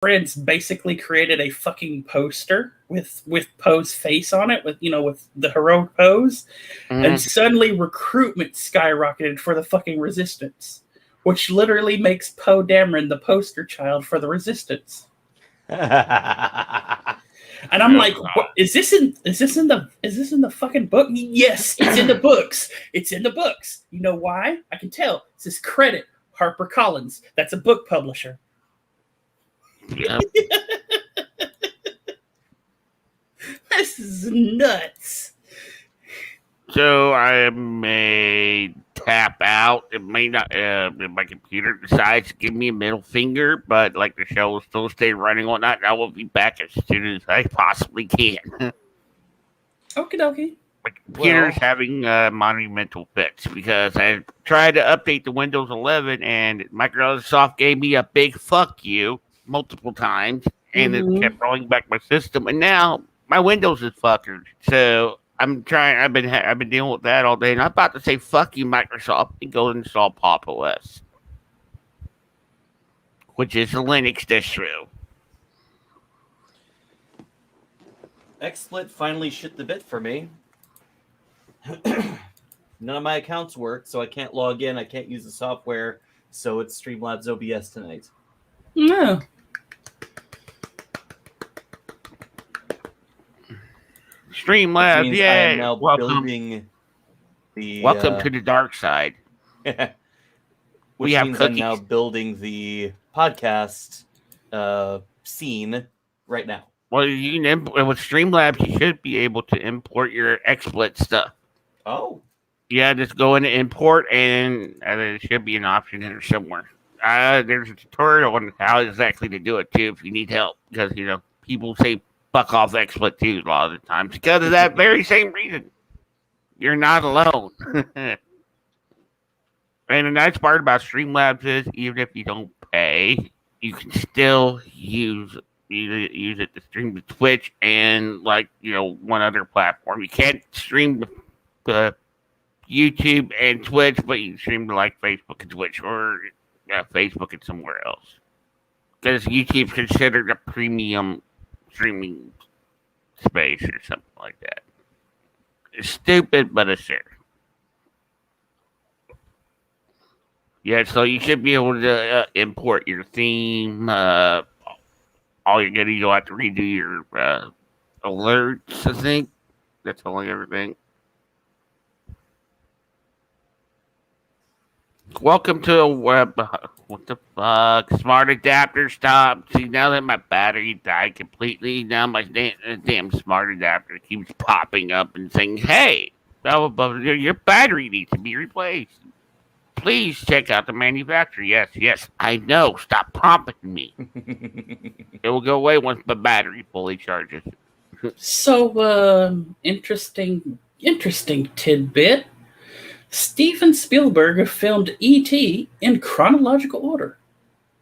friends basically created a fucking poster with Poe's face on it, with the heroic pose, and suddenly recruitment skyrocketed for the fucking resistance, which literally makes Poe Dameron the poster child for the resistance. And I'm like, what, is this in the fucking book? Yes, it's in the books. It's in the books. You know why? I can tell. It says credit HarperCollins. That's a book publisher. Yep. This is nuts. So I may tap out. It may not. If my computer decides to give me a middle finger, but like the show will still stay running on that, I will be back as soon as I possibly can. Okie dokie. My computer's having monumental fix because I tried to update the Windows 11 and Microsoft gave me a big fuck you multiple times, and it kept rolling back my system, and now my Windows is fuckered. So I'm trying. I've been dealing with that all day, and I'm about to say fuck you, Microsoft, and go install Pop OS, which is a Linux distro. XSplit finally shit the bit for me. None of my accounts work, so I can't log in. I can't use the software, so it's Streamlabs OBS tonight. No. Streamlabs, yeah. I am now building the. Welcome to the dark side. Which means I'm now building the podcast scene right now. Well, you can with Streamlabs, you should be able to import your XSplit stuff. Oh. Yeah, just go into import, and there should be an option in there somewhere. There's a tutorial on how exactly to do it, too, if you need help. Because, people say fuck off XSplit, too, a lot of the times. Because of that very same reason. You're not alone. And the nice part about Streamlabs is, even if you don't pay, you can still use it to stream to Twitch and, one other platform. You can't stream to YouTube and Twitch, but you can stream to, Facebook and Twitch, or Facebook and somewhere else. Because YouTube's considered a premium streaming space or something like that. It's stupid, but it's there. Yeah, so you should be able to import your theme. All you're going to do, have to redo your alerts, I think. That's only everything. Welcome to a web. What the fuck? Smart adapter, stop. See, now that my battery died completely, now my damn smart adapter keeps popping up and saying, hey, your battery needs to be replaced. Please check out the manufacturer. Yes, I know. Stop prompting me. It will go away once the battery fully charges. So, interesting tidbit. Steven Spielberg filmed E.T. in chronological order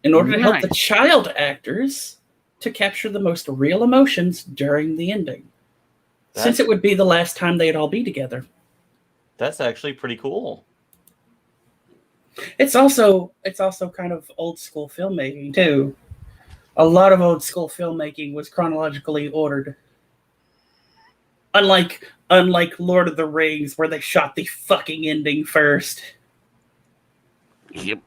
in order to help the child actors to capture the most real emotions during the ending. Since it would be the last time they'd all be together. That's actually pretty cool. It's also kind of old school filmmaking too. A lot of old school filmmaking was chronologically ordered. Unlike Lord of the Rings, where they shot the fucking ending first. Yep.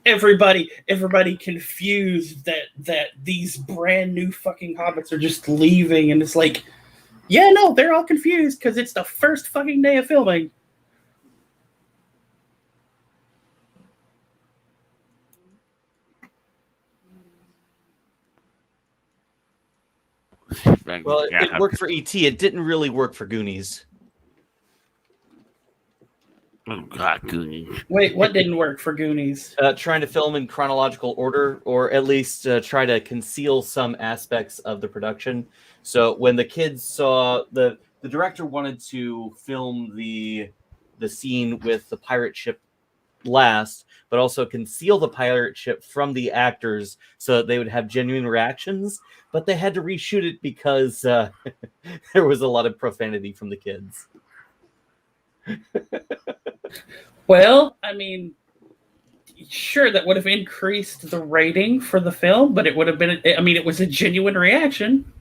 Everybody confused that these brand new fucking hobbits are just leaving, and it's like, yeah, no, they're all confused because it's the first fucking day of filming. Well, it worked for E.T. It didn't really work for Goonies. Oh, God, Goonies. Wait, what didn't work for Goonies? Trying to film in chronological order, or at least try to conceal some aspects of the production. So when the kids saw the director wanted to film the scene with the pirate ship last, but also conceal the pirate ship from the actors so that they would have genuine reactions. But they had to reshoot it because there was a lot of profanity from the kids. Well, I mean, Sure, that would have increased the rating for the film, but it would have been, I mean, it was a genuine reaction.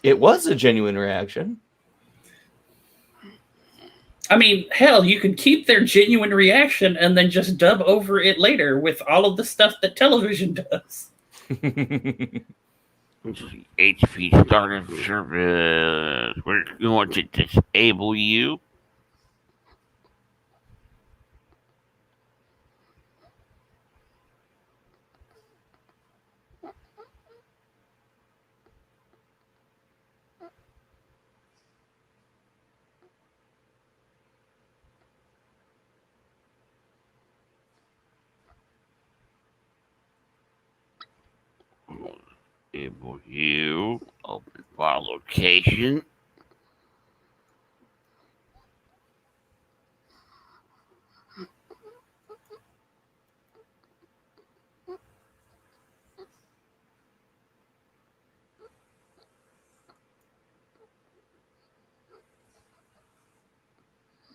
It was a genuine reaction. I mean, hell, you could keep their genuine reaction and then just dub over it later with all of the stuff that television does. HP startup service. We're going to disable you. Disable you. Open file location.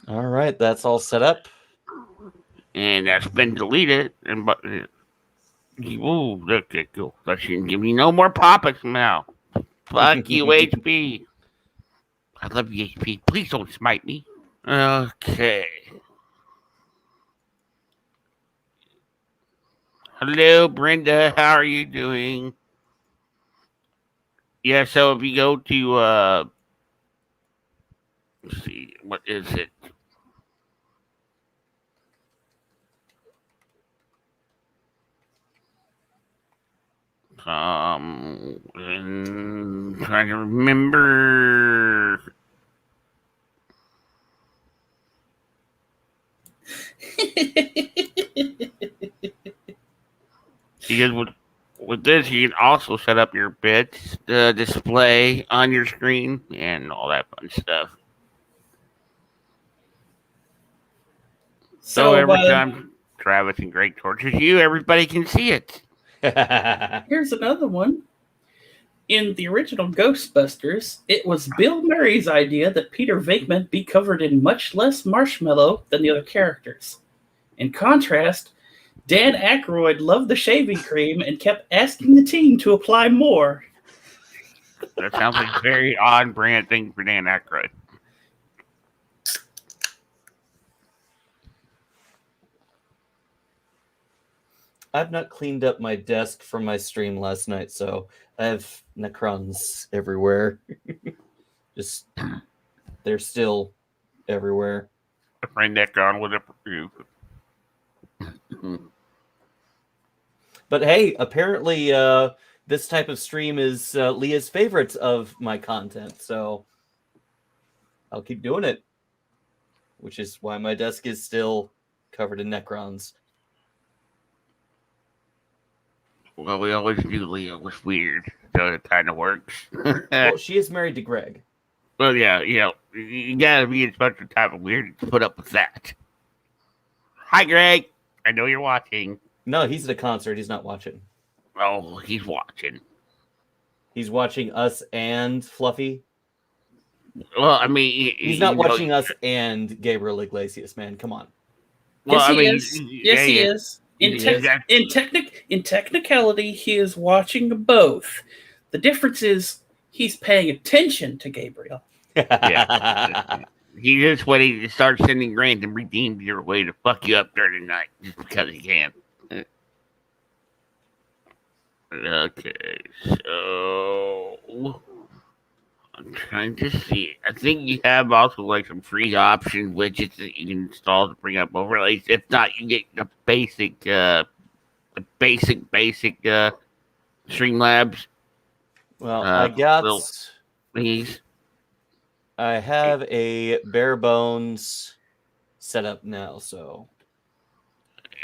All right, that's all set up. And that's been deleted. And but ooh, look at go. That shouldn't give me no more pop-ups now. Fuck you, HP. I love you, HP. Please don't smite me. Okay. Hello, Brenda. How are you doing? Yeah, so if you go to let's see, what is it? I'm trying to remember. Because with this, you can also set up your bits, the display on your screen, and all that fun stuff. So every time Travis and Greg tortures you, everybody can see it. Here's another one. In the original Ghostbusters, it was Bill Murray's idea that Peter Venkman be covered in much less marshmallow than the other characters. In contrast, Dan Aykroyd loved the shaving cream and kept asking the team to apply more. That sounds like a very on-brand thing for Dan Aykroyd. I've not cleaned up my desk from my stream last night, so I have Necrons everywhere. Just, they're still everywhere. A friend Necron would approve. But hey, apparently this type of stream is Leah's favorite of my content, so I'll keep doing it. Which is why my desk is still covered in Necrons. Well, we always do Leo was weird, so it kind of works. Well, she is married to Greg. Well, yeah, you gotta be a special type of weird to put up with that. Hi, Greg. I know you're watching. No, he's at a concert. He's not watching. Oh, he's watching. He's watching us and Fluffy. Well, I mean, he's not watching us and Gabriel Iglesias, man. Come on. Well, yes, I mean, he is. In technicality, he is watching both. The difference is he's paying attention to Gabriel. Yeah. He's just waiting to start sending random redeemed your way to fuck you up during the night just because he can. Okay, so I'm trying to see. I think you have also like some free option widgets that you can install to bring up overlays. If not, you get the basic Streamlabs. Well, I got these. I have a bare bones setup now, so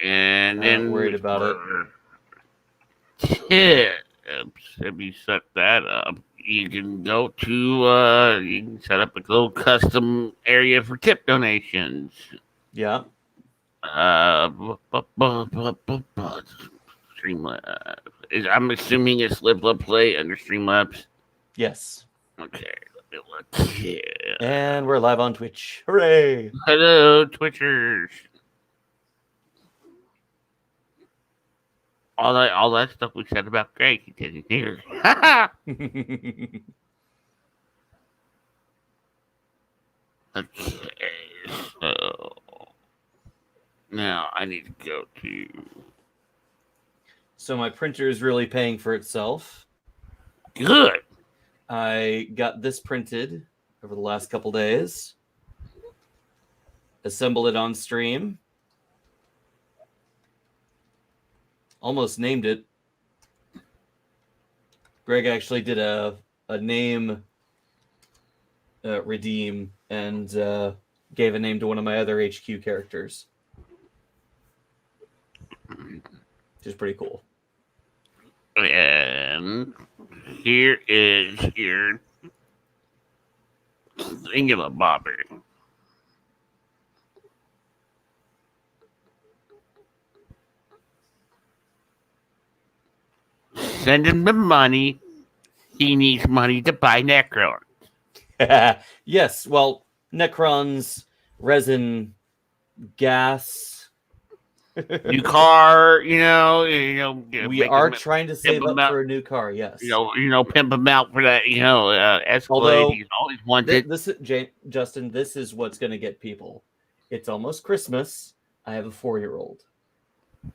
and I'm then not worried about it. Tips. If you set that up, you can go to you can set up a little custom area for tip donations. Yeah. Streamlabs. I'm assuming it's Live Let Play under Streamlabs. Yes. Okay. Let me look here. And we're live on Twitch. Hooray! Hello, Twitchers. all that stuff we said about Greg, he didn't hear. Okay, so now I need to go to. So my printer is really paying for itself. Good. I got this printed over the last couple days. Assembled it on stream. Almost named it. Greg actually did a name redeem and gave a name to one of my other HQ characters. Which is pretty cool. And here is your thingamabobber. Send him the money. He needs money to buy Necron. Yes, well, Necrons, resin, gas. New car, We are trying to save up for a new car. Yes, pimp him out for that, Escalade. Although, he's always wanted. Justin, this is what's going to get people. It's almost Christmas. I have a 4-year-old.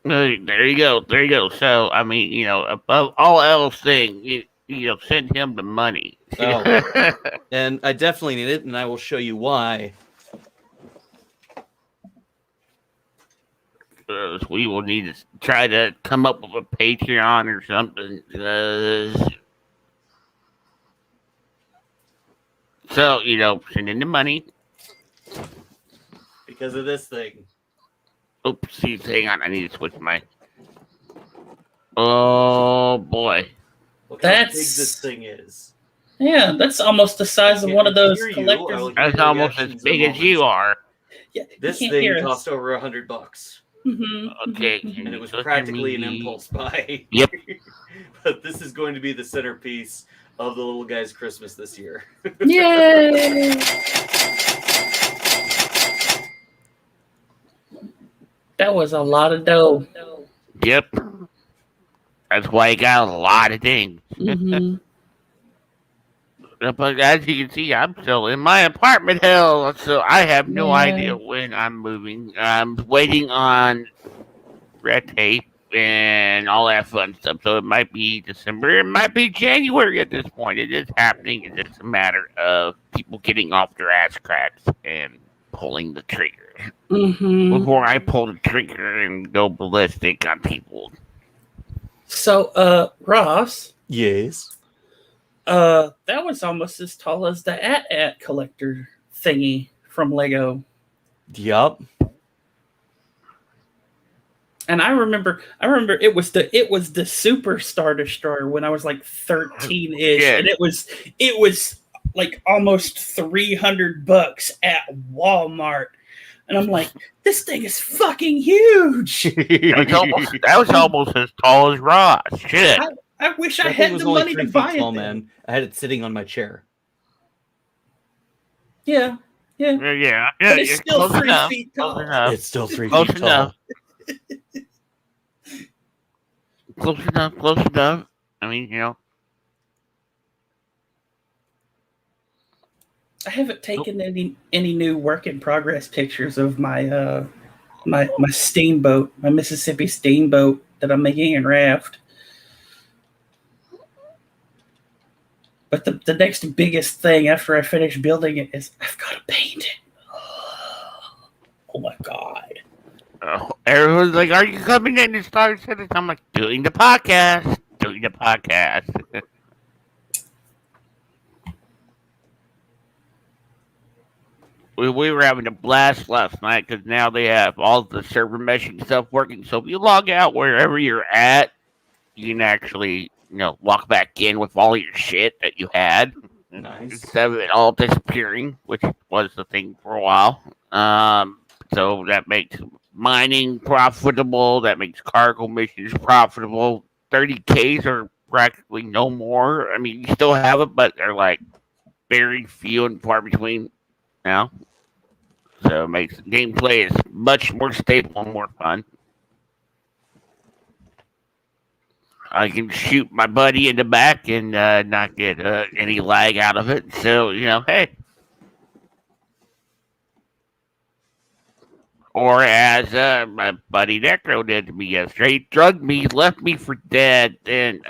There you go. So I mean, above all else, send him the money. Oh, and I definitely need it, and I will show you why. We will need to try to come up with a Patreon or something. So, send in the money. Because of this thing. Oopsies, hang on. I need to switch my... Oh, boy. Look how big this thing is. Yeah, that's almost the size of one of those collectors. That's almost as big as you are. Yeah, this thing cost over $100. Mm-hmm. Okay. And it was practically an impulse buy. Yep. But this is going to be the centerpiece of the little guy's Christmas this year. Yay! That was a lot of dough. Yep. That's why I got a lot of things. Mm-hmm. But as you can see, I'm still in my apartment, hell. So I have no idea when I'm moving. I'm waiting on red tape and all that fun stuff. So it might be December, it might be January at this point. It is happening. It's just a matter of people getting off their ass cracks and pulling the trigger. Mm-hmm. Before I pull the trigger and go ballistic on people. So, Ross. Yes. That was almost as tall as the AT-AT collector thingy from Lego. Yup. And I remember it was the Super Star Destroyer when I was like 13-ish, Yeah. and it was like almost $300 at Walmart, and I'm like, this thing is fucking huge. That was almost as tall as Ross. Shit. I wish I had the money to buy it. Man. I had it sitting on my chair. Yeah. Yeah. But it's still 3 feet tall. It's still 3 Close feet enough. tall. Close enough. I mean, I haven't taken any new work in progress pictures of my my steamboat, my Mississippi steamboat that I'm making in raft. But the next biggest thing after I finish building it is I've got to paint it. Oh my God. Everyone's like, are you coming in to Star Trek? I'm like, doing the podcast. We were having a blast last night because now they have all the server meshing stuff working. So if you log out wherever you're at, you can actually, walk back in with all your shit that you had. Nice. Instead of it all disappearing, which was the thing for a while. So that makes mining profitable. That makes cargo missions profitable. 30Ks are practically no more. I mean, you still have it, but they're like very few and far between now. So it makes gameplay is much more stable and more fun. I can shoot my buddy in the back and not get any lag out of it. So, hey. Or as my buddy Necro did to me yesterday, he drugged me, left me for dead, and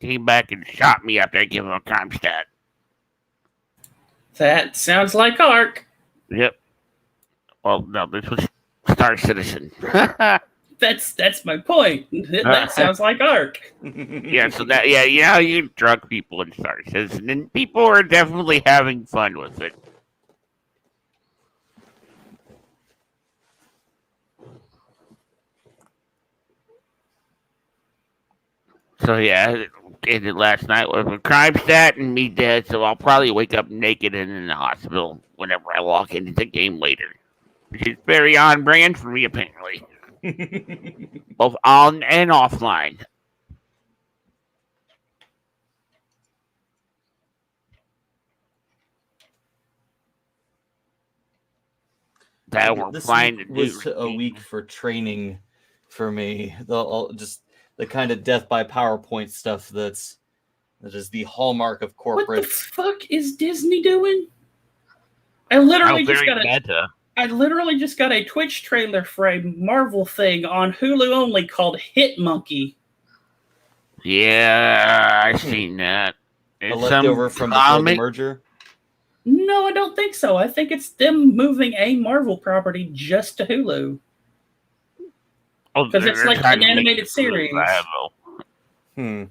came back and shot me after I gave him a crime stat. That sounds like Ark. Yep. Well, no, this was Star Citizen. That's my point. That sounds like Ark. Yeah, so that you drug people in Star Citizen, and people are definitely having fun with it. So yeah, it ended last night with a crime stat and me dead. So I'll probably wake up naked and in the hospital whenever I log into the game later, which is very on brand for me apparently, both on and offline. That we're flying to do. This was a week for training for me. The kind of death by PowerPoint stuff that is the hallmark of corporate. What the fuck is Disney doing? I literally just got a Twitch trailer for a Marvel thing on Hulu only called Hit Monkey. Yeah, I've seen that. A leftover from before the merger? No, I don't think so. I think it's them moving a Marvel property just to Hulu. Because it's like an animated series. I mean,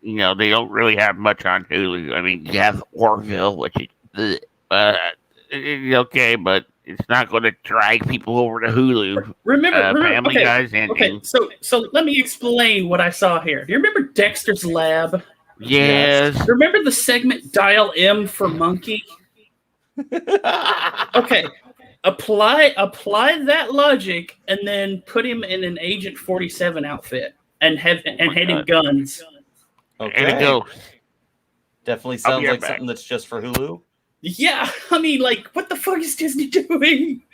they don't really have much on Hulu. I mean, you have Orville, which is okay, but it's not going to drag people over to Hulu. Remember Family Guy's ending. Okay, so let me explain what I saw here. Do you remember Dexter's Lab? Yes. Remember the segment Dial M for Monkey? Okay. Apply that logic, and then put him in an Agent 47 outfit, and have him guns. Okay. And it goes. Definitely sounds like something that's just for Hulu. Yeah, I mean, like, what the fuck is Disney doing?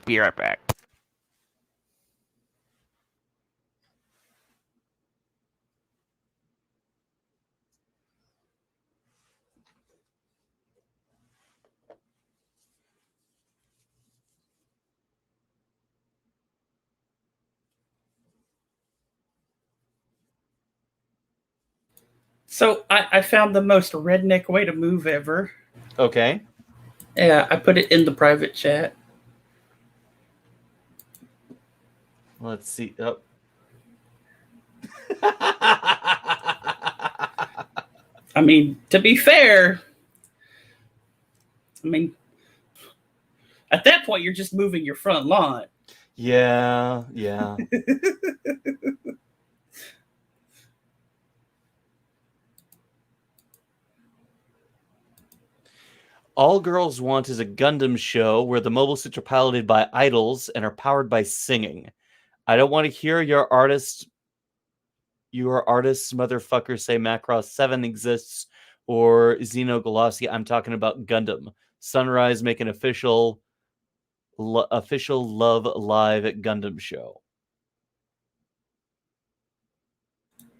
Be right back. So I found the most redneck way to move ever. Okay. Yeah, I put it in the private chat. Let's see. Oh. I mean, to be fair, at that point, you're just moving your front lawn. Yeah. All Girls Want is a Gundam show where the mobile suits are piloted by idols and are powered by singing. I don't want to hear your artists motherfuckers say Macross 7 exists or Xenogalassia. I'm talking about Gundam. Sunrise make an official Love Live at Gundam show.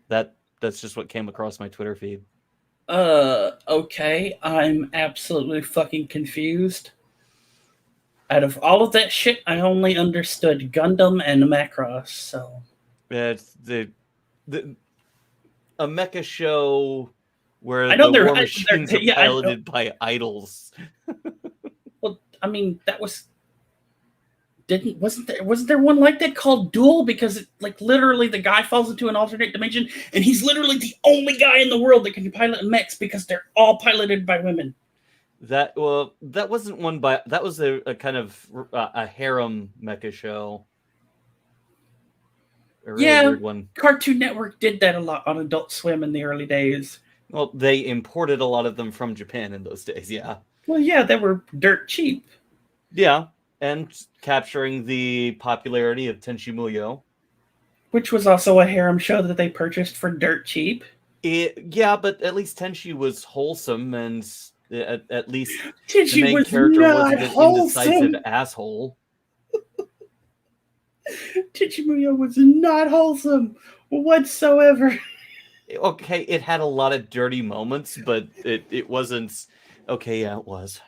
That's just what came across my Twitter feed. Okay, I'm absolutely fucking confused. Out of all of that shit, I only understood Gundam and Macross, so... It's a mecha show where I know the war machines are piloted by idols. Well, I mean, that was... Wasn't there one like that called Duel? Because literally the guy falls into an alternate dimension and he's literally the only guy in the world that can pilot mechs because they're all piloted by women. That wasn't one by that was a kind of a harem mecha show. A really weird one. Cartoon Network did that a lot on Adult Swim in the early days. Well, they imported a lot of them from Japan in those days, yeah. Well, yeah, they were dirt cheap. Yeah. And capturing the popularity of Tenchi Muyo. Which was also a harem show that they purchased for dirt cheap. Yeah, but at least Tenchi was wholesome, and at least Tenchi the main character wasn't an indecisive asshole. Chichimuyo was not wholesome whatsoever. Okay, it had a lot of dirty moments, but it wasn't. Okay, yeah, it was.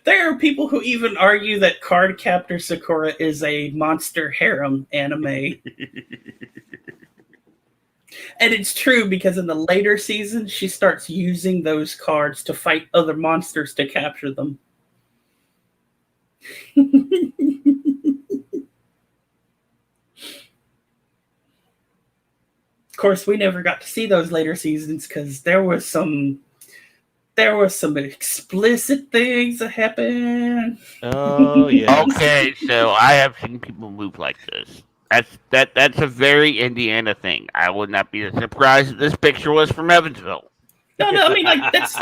There are people who even argue that Cardcaptor Sakura is a monster harem anime. And it's true because in the later seasons, she starts using those cards to fight other monsters to capture them. Of course, we never got to see those later seasons because there was some explicit things that happened. Oh yeah. Okay, so I have seen people move like this. That's a very Indiana thing. I would not be surprised if this picture was from Evansville. No, I mean like that's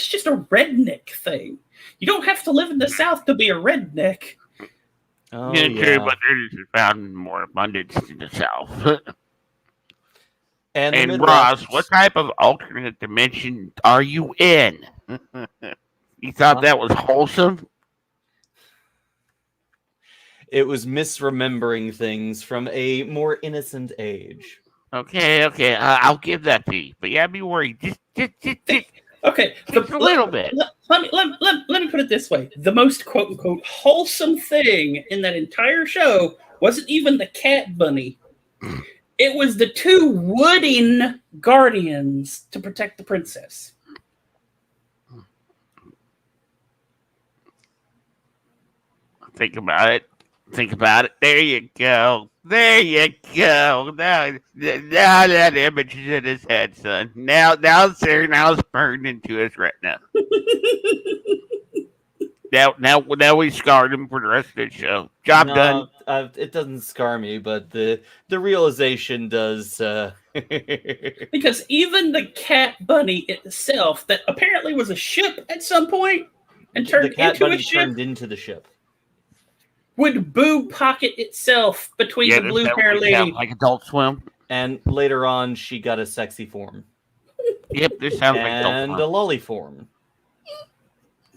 just a redneck thing. You don't have to live in the South to be a redneck. Oh Yeah, yeah. true, but they're just found in more abundance in the South. And And Ross, what type of alternate dimension are you in? You thought that was wholesome? It was misremembering things from a more innocent age. Okay, I'll give that to you. But yeah, be worried. Just Okay, a little bit. Let me put it this way: the most quote unquote wholesome thing in that entire show wasn't even the cat bunny. It was the two wooden guardians to protect the princess. Think about it. There you go. Now that image is in his head, son. Now it's burned into his retina. Now we scarred him for the rest of the show. Job done. It doesn't scar me, but the realization does. Because even the cat bunny itself, that apparently was a ship at some point and turned the cat into bunny a ship, turned into the ship. would boo pocket itself between the blue hair lady. Like Adult Swim. And later on, she got a sexy form. Yep, this sounds like Adult And Swim. a lolly form.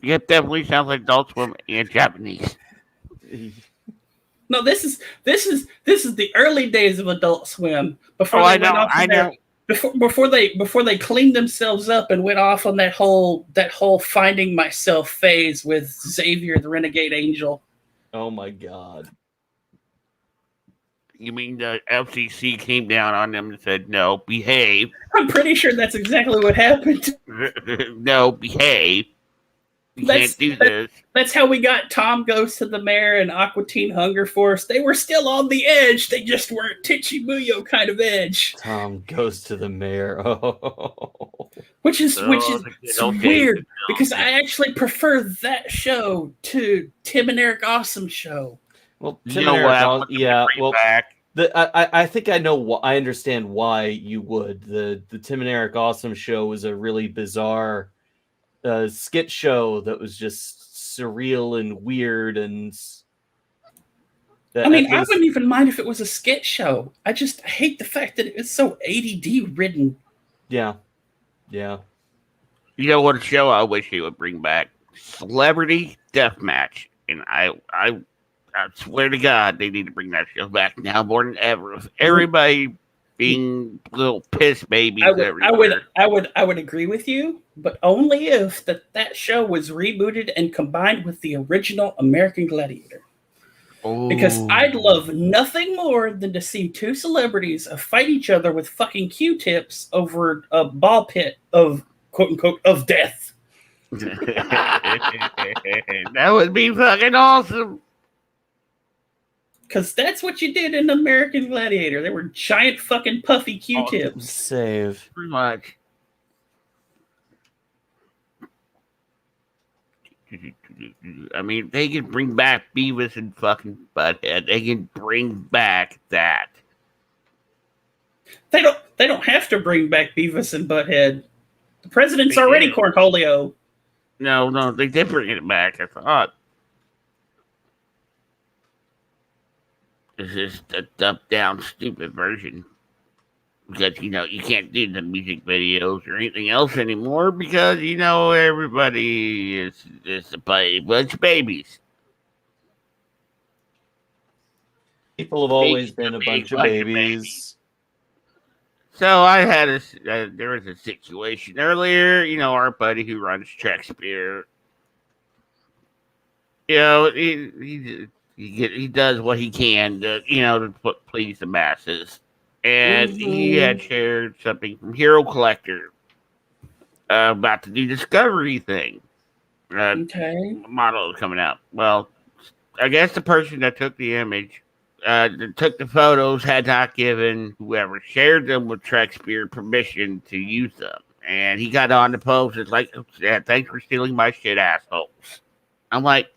Yep, definitely sounds like Adult Swim and Japanese. No, this is the early days of Adult Swim before I they know. before they cleaned themselves up and went off on that whole finding myself phase with Xavier the Renegade Angel. Oh my god. You mean the FCC came down on them and said, no, behave. I'm pretty sure that's exactly what happened. No, behave. You can't do this. That's how we got Tom Goes to the Mayor and Aqua Teen Hunger Force. They were still on the edge. They just weren't Tichi Muyo kind of edge. Tom Goes to the Mayor. Oh. Which is weird because I actually prefer that show to Tim and Eric Awesome show. Well, Tim and Eric, yeah. Well, I think I know. I understand why you would. The Tim and Eric Awesome show was a really bizarre skit show that was just surreal and weird, and I wouldn't even mind if it was a skit show. I just hate the fact that it was so ADD ridden. Yeah. You know what show I wish they would bring back? Celebrity Deathmatch. And I swear to God, they need to bring that show back now more than ever. With everybody being little piss babies everywhere. I would agree with you, but only if that show was rebooted and combined with the original American Gladiator. Oh. Because I'd love nothing more than to see two celebrities fight each other with fucking Q-tips over a ball pit of quote unquote of death. That would be fucking awesome. Because that's what you did in American Gladiator. They were giant fucking puffy Q-tips. Save. Pretty much. I mean, they can bring back Beavis and fucking Butthead. They can bring back that. They don't have to bring back Beavis and Butthead. The president's already Cornholio. No, they did bring it back, I thought. This is a dumbed down, stupid version. Because, you can't do the music videos or anything else anymore because, everybody is a bunch of babies. People have always been a bunch of babies. So I had there was a situation earlier. Our buddy who runs Shakespeare. He does what he can to please the masses, and he had shared something from Hero Collector about the new Discovery thing. Model coming out. Well, I guess the person that took the image, that took the photos, had not given whoever shared them with Shakespeare permission to use them, and he got on the post. It's like, yeah, thanks for stealing my shit, assholes. I'm like,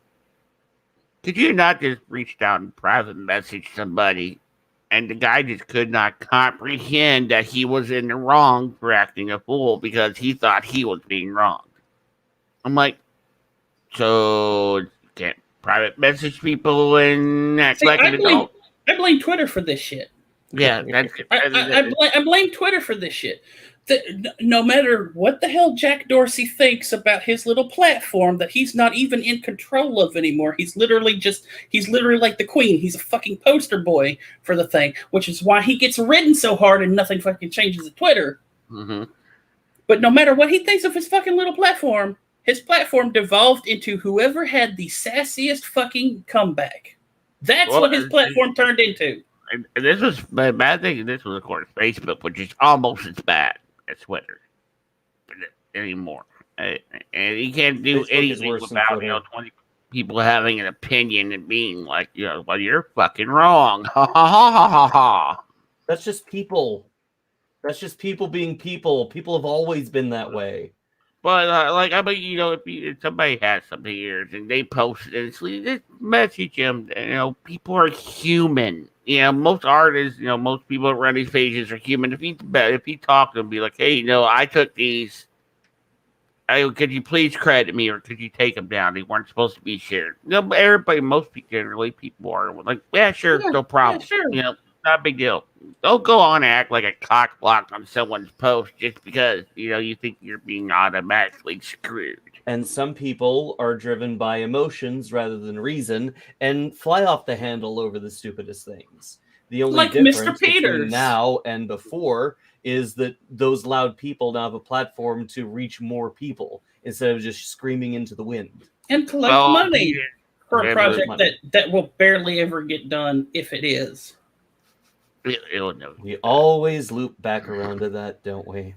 could you not just reach down and private message somebody? And the guy just could not comprehend that he was in the wrong for acting a fool because he thought he was being wronged. I'm like, so you can't private message people and act like an adult? I blame Twitter for this shit. Yeah, I blame Twitter for this shit. No matter what the hell Jack Dorsey thinks about his little platform that he's not even in control of anymore, he's literally like the queen. He's a fucking poster boy for the thing, which is why he gets ridden so hard and nothing fucking changes at Twitter. Mm-hmm. But no matter what he thinks of his fucking little platform, his platform devolved into whoever had the sassiest fucking comeback. That's what his platform turned into. And this was my bad thing. This was, of course, Facebook, which is almost as bad as Twitter anymore. And you can't do anything without 20 people having an opinion and being like, well, you're fucking wrong. Ha ha ha ha ha ha. That's just people. That's just people being people. People have always been that way. But if somebody has something here and they post it, just message them. People are human. Most artists, most people that run these pages are human. If you talk to them, be like, hey, I took these. Could you please credit me, or could you take them down? They weren't supposed to be shared. Everybody, most people, generally, people are like, yeah, sure, no problem. Yeah, sure. Not a big deal. Don't go on and act like a cock block on someone's post just because, you think you're being automatically screwed. And some people are driven by emotions rather than reason and fly off the handle over the stupidest things. The only difference between now and before is that those loud people now have a platform to reach more people instead of just screaming into the wind. And collect money for a project that will barely ever get done if it is. We always loop back around to that, don't we?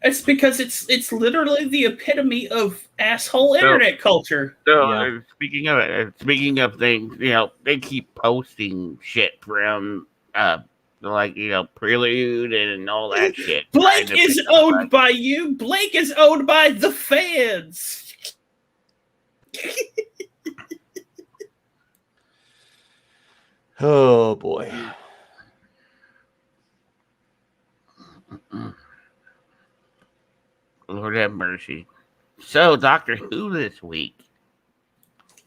It's because it's literally the epitome of asshole internet culture. So speaking of things, they keep posting shit from Prelude and all that shit. Blake is owned by you. Blake is owned by the fans. Oh boy. Lord have mercy. So, Doctor Who this week.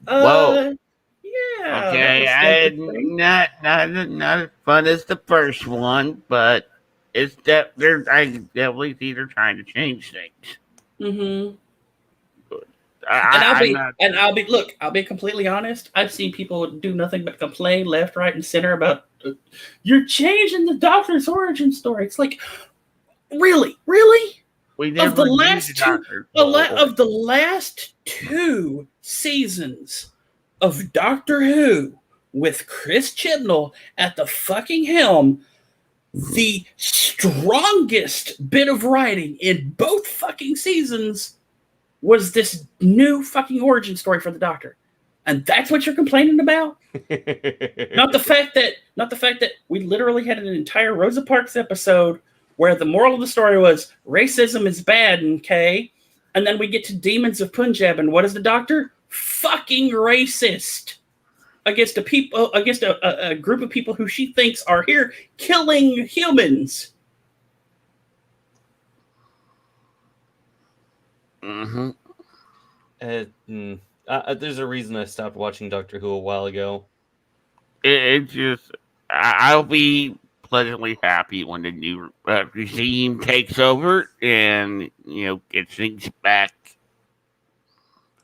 Whoa. Yeah. Okay, not as fun as the first one, but it's I definitely see they're trying to change things. Mm-hmm. I'll be completely honest. I've seen people do nothing but complain left, right, and center about you're changing the Doctor's origin story. It's like, really? Of the last two seasons of Doctor Who with Chris Chibnall at the fucking helm, the strongest bit of writing in both fucking seasons was this new fucking origin story for the Doctor. And that's what you're complaining about? Not the fact that we literally had an entire Rosa Parks episode where the moral of the story was racism is bad, okay? And then we get to Demons of Punjab, and what is the Doctor? Fucking racist against a group of people who she thinks are here killing humans. Mm-hmm. There's a reason I stopped watching Doctor Who a while ago. I'll be pleasantly happy when the new regime takes over and gets things back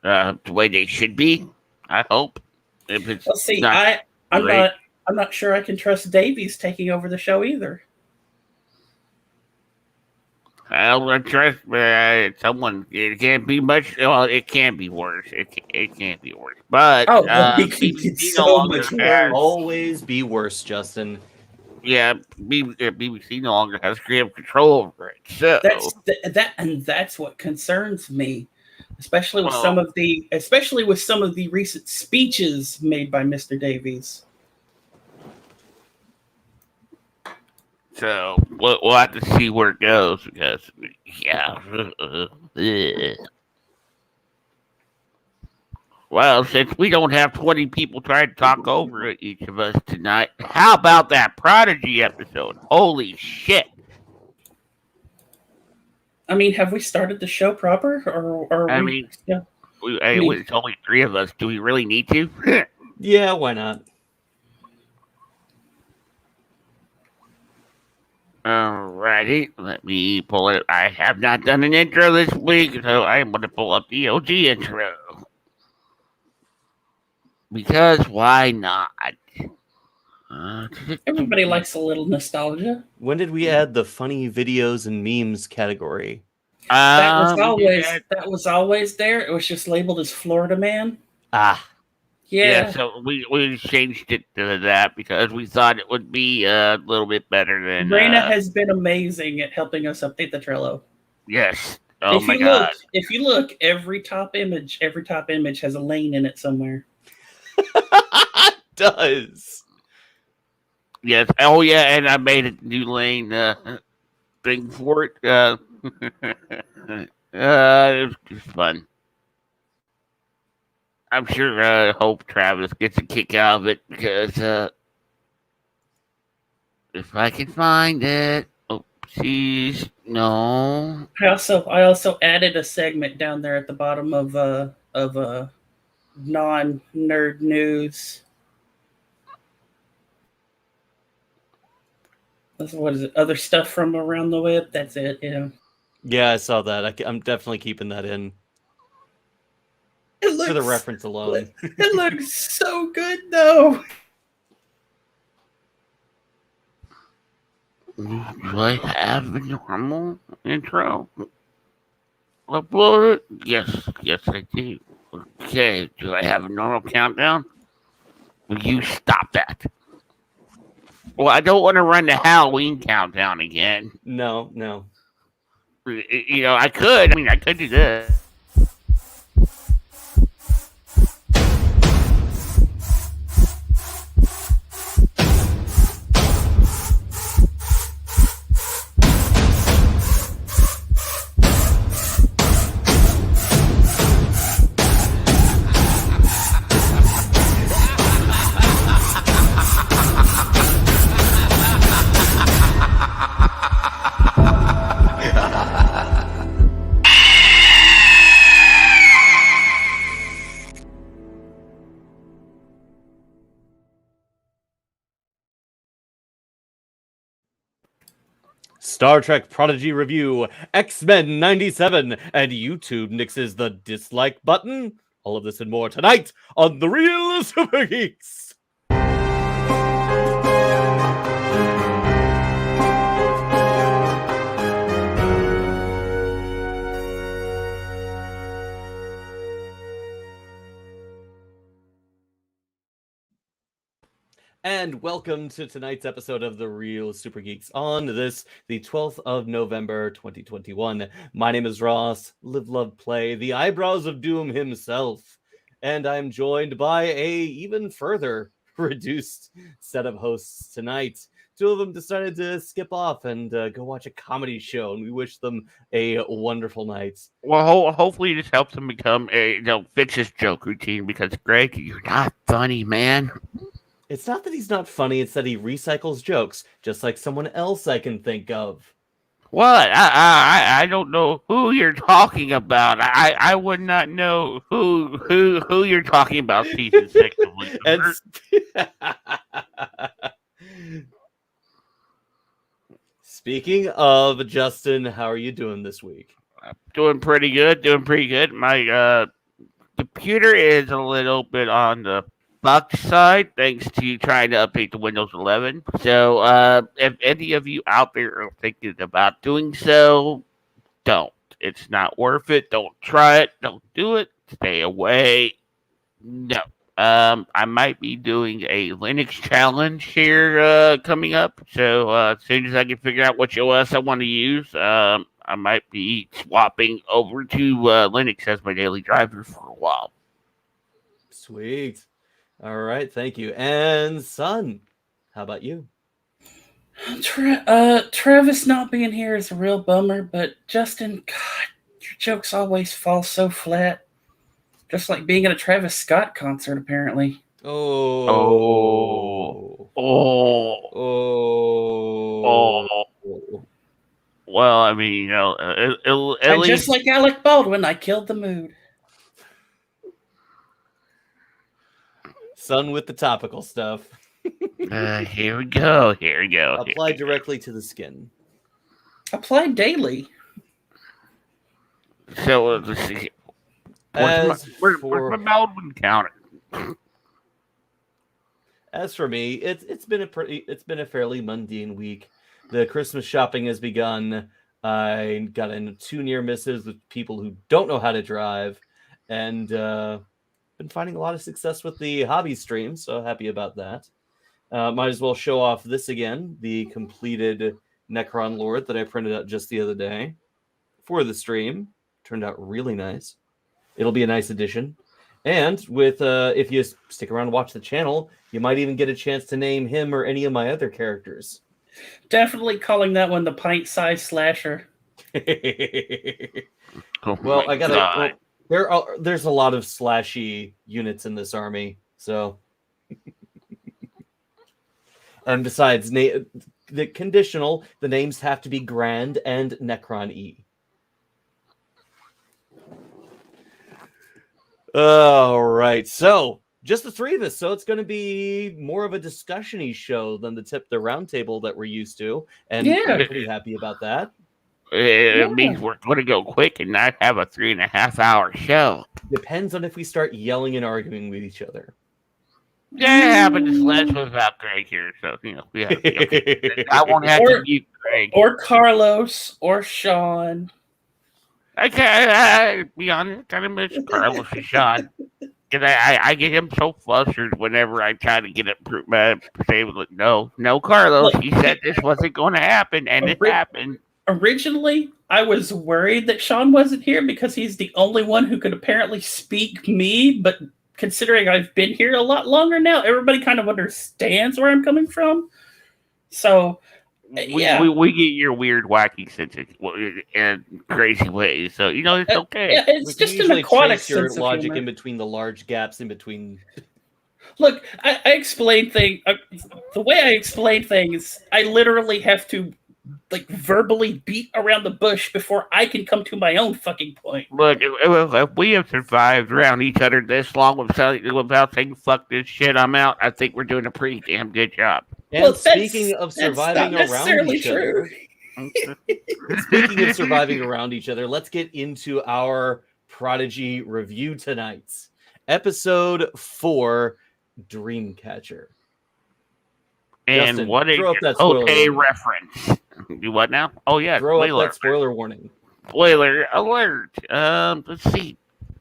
the way they should be. I hope. If it's I'm I'm not sure I can trust Davies taking over the show either. I'll trust someone. It can't be much. Well, it can be worse. It can't be worse. But It can get BBC no so longer much has. worse. Always be worse, Justin. Yeah, BBC no longer has creative control over it. So That's what concerns me, especially with Well- some of the recent speeches made by Mr. Davies. So we'll have to see where it goes because, yeah. Well, since we don't have 20 people trying to talk over each of us tonight, how about that Prodigy episode? Holy shit. I mean, have we started the show proper, or I we? mean, Yeah. it's only 3 of us. Do we really need to? Yeah, why not? Alrighty, let me pull it. I have not done an intro this week, so I'm going to pull up the OG intro. Because why not? Everybody likes a little nostalgia. When did we add the funny videos and memes category? That was always there. It was just labeled as Florida Man. Ah, Yeah. So we changed it to that because we thought it would be a little bit better than. Raina has been amazing at helping us update the Trello. Yes. Oh my god. If you look, every top image has a lane in it somewhere. it does. Yes. Oh yeah, and I made a new lane thing for it. It was just fun. I'm sure Hope Travis gets a kick out of it because if I can find it, oopsies, no. I also added a segment down there at the bottom of non-nerd news. What is it? Other stuff from around the web. That's it. Yeah. Yeah, I saw that. I'm definitely keeping that in for the reference alone. It looks so good, though. Do I have a normal intro uploaded? Yes, I do. Okay, do I have a normal countdown? Will you stop that? Well, I don't want to run the Halloween countdown again. No. You know, I could. I mean, I could do this. Star Trek Prodigy review, X-Men 97, and YouTube nixes the dislike button. All of this and more tonight on the Real SuperGeeks. And welcome to tonight's episode of The Real SuperGeeks on this, the 12th of November, 2021. My name is Ross, live, love, play, the eyebrows of doom himself. And I'm joined by a even further reduced set of hosts tonight. 2 of them decided to skip off and go watch a comedy show, and we wish them a wonderful night. Well, hopefully this helps him become fix his joke routine because, Greg, you're not funny, man. It's not that he's not funny, it's that he recycles jokes, just like someone else I can think of. What? I don't know who you're talking about. I would not know who you're talking about. Season 6 of Lucifer. Speaking of, Justin, how are you doing this week? Doing pretty good. My computer is a little bit on the Buck's side, thanks to trying to update the Windows 11. So, if any of you out there are thinking about doing so, don't. It's not worth it. Don't try it. Don't do it. Stay away. No. I might be doing a Linux challenge here coming up. So as soon as I can figure out which OS I want to use, I might be swapping over to Linux as my daily driver for a while. Sweet. All right, thank you. And Son, how about you? Travis not being here is a real bummer, but Justin, God, your jokes always fall so flat. Just like being at a Travis Scott concert, apparently. Oh. Well, I mean, you know, at least just like Alec Baldwin, I killed the mood. Son with the topical stuff. Here we go. Apply directly to the skin. Apply daily. So let's see. Where's my Baldwin counter? As for me, it's been a fairly mundane week. The Christmas shopping has begun. I got into 2 near misses with people who don't know how to drive, and been finding a lot of success with the hobby stream. So happy about that. Might as well show off this again, the completed Necron Lord that I printed out just the other day for the stream. Turned out really nice. It'll be a nice addition. And with if you stick around and watch the channel, you might even get a chance to name him or any of my other characters. Definitely calling that one the pint-sized slasher. Well, I gotta. Well, there's a lot of slashy units in this army, so. And besides, the conditional, the names have to be Grand and Necron E. All right, so just the 3 of us, so it's going to be more of a discussion-y show than the roundtable that we're used to, and I'm pretty happy about that. It means we're going to go quick and not have a 3.5-hour show. Depends on if we start yelling and arguing with each other. Yeah, it happened last without Greg here, so you know we have to be I won't have to mute Greg or Carlos or Sean. I be honest, kind of miss Carlos and Sean. Cause I get him so flustered whenever I try to get it say no, Carlos. He said this wasn't going to happen, and it happened. Originally, I was worried that Sean wasn't here because he's the only one who could apparently speak me, but considering I've been here a lot longer now, everybody kind of understands where I'm coming from. So, we get your weird, wacky sense and crazy ways. So, you know, it's okay. Yeah, it's just an aquatic sense your of logic humor. in between the large gaps in between. Look, I explain things. The way I explain things, I literally have to verbally beat around the bush before I can come to my own fucking point. Look, if we have survived around each other this long without saying "fuck this shit," I'm out. I think we're doing a pretty damn good job. And speaking of surviving around each other, let's get into our Prodigy review tonight. Episode 4, Dreamcatcher. And Justin, what a okay reference. Do what now? Oh yeah, throw up that spoiler warning. Spoiler alert. Let's see.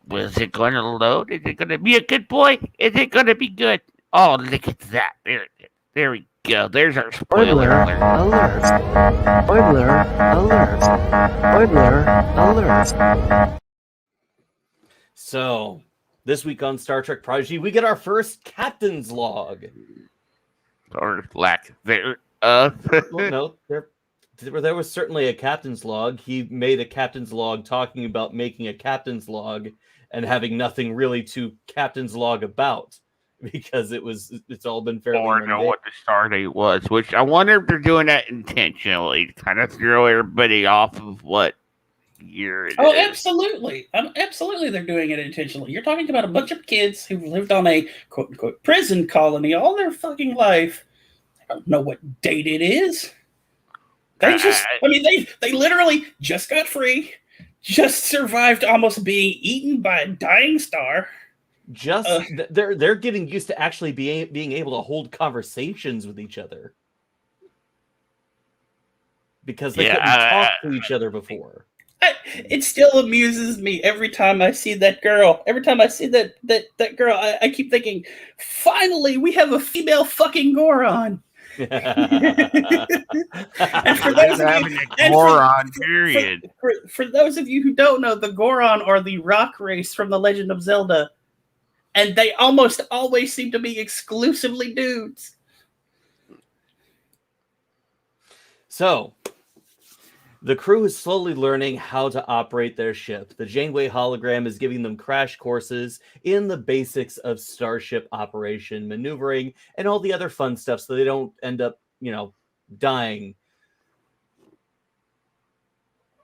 Was it going to load? Is it going to be a good boy? Is it going to be good? Oh, look at that. There we go. There's our spoiler alert. Spoiler alert. Spoiler alert. So, this week on Star Trek Prodigy, we get our first captain's log. Or lack there. Well, no, there was certainly a captain's log. He made a captain's log talking about making a captain's log and having nothing really to captain's log about, because it's all been fairly or know what the star date was, which I wonder if they're doing that intentionally to kind of throw everybody off of what year it is. Absolutely. Absolutely they're doing it intentionally. You're talking about a bunch of kids who've lived on a quote-unquote prison colony all their fucking life. I don't know what date it is. They literally just got free, just survived almost being eaten by a dying star. They're getting used to actually being able to hold conversations with each other because they couldn't talk to each other before. It still amuses me every time I see that girl. Every time I see that girl, I keep thinking, finally, we have a female fucking Goron. And for those of you, Goron, period. For those of you who don't know, the Goron are the rock race from The Legend of Zelda, and they almost always seem to be exclusively dudes. So, the crew is slowly learning how to operate their ship. The Janeway hologram is giving them crash courses in the basics of starship operation, maneuvering, and all the other fun stuff so they don't end up, dying.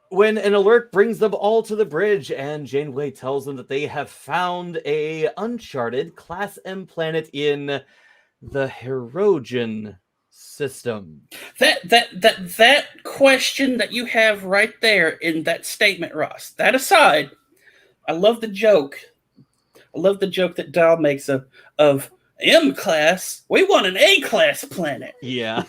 When an alert brings them all to the bridge, and Janeway tells them that they have found a uncharted Class M planet in the Herogen system. That question that you have right there in that statement, Ross. That aside, I love the joke. I love the joke that Dahl makes of M class. We want an A class planet. Yeah.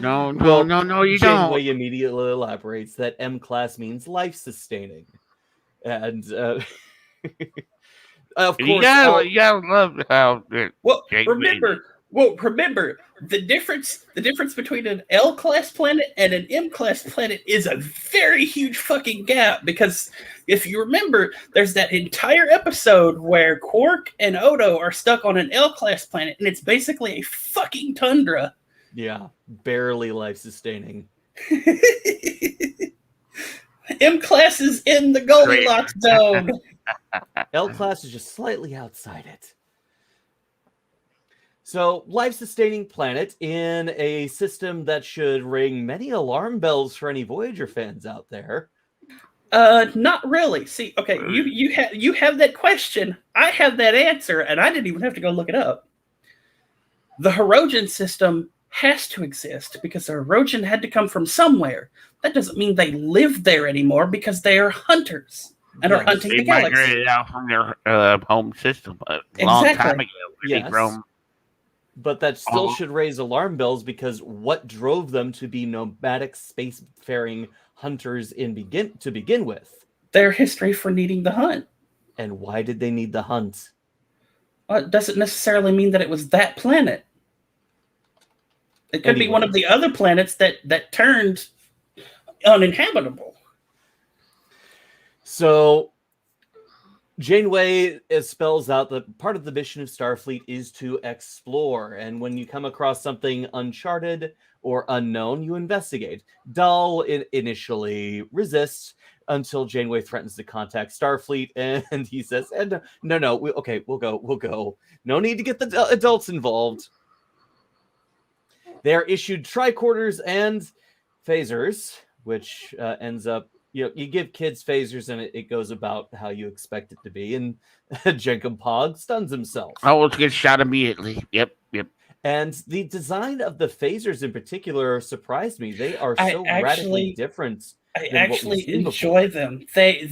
No, you don't. Janeway immediately elaborates that M class means life sustaining, and of course, you gotta love how. Remember the difference between an L class planet and an M class planet is a very huge fucking gap, because if you remember, there's that entire episode where Quark and Odo are stuck on an L class planet, and it's basically a fucking tundra. Yeah, barely life sustaining. M class is in the Goldilocks zone. L class is just slightly outside it. So, life-sustaining planet in a system that should ring many alarm bells for any Voyager fans out there. Not really. See, okay, you have that question. I have that answer, and I didn't even have to go look it up. The Herogen system has to exist because the Herogen had to come from somewhere. That doesn't mean they live there anymore, because they are hunters and are hunting the galaxy. They migrated out from their home system a long time ago. Yes. But that still should raise alarm bells, because what drove them to be nomadic spacefaring hunters to begin with? Their history for needing the hunt. And why did they need the hunt? It doesn't necessarily mean that it was that planet. It could be one of the other planets that turned uninhabitable. So Janeway spells out that part of the mission of Starfleet is to explore, and when you come across something uncharted or unknown, you investigate. Dahl initially resists until Janeway threatens to contact Starfleet, and he says, "No, we'll go. No need to get the adults involved." They are issued tricorders and phasers, which ends up, you give kids phasers and it goes about how you expect it to be. And Jenkum Pog stuns himself. Oh, it gets shot immediately. Yep. And the design of the phasers in particular surprised me. They are so radically different. I actually enjoy them. They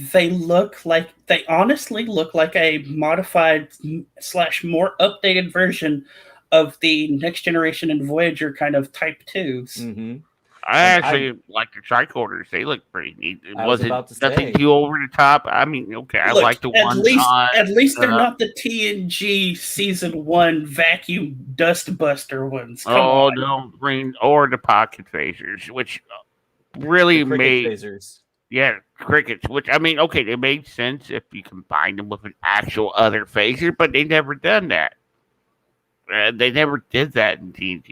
honestly look like a modified / more updated version of the Next Generation and Voyager kind of Type 2s. Mm-hmm. I actually like the tricorders. They look pretty neat. It wasn't nothing say. too over the top. I mean, okay, I like the ones at least they're not the TNG Season 1 vacuum dust buster ones. Come on. No, green or the pocket phasers, which really made phasers. Yeah, crickets. Which, I mean, okay, they made sense if you combine them with an actual other phaser, but they never done that. They never did that in TNG.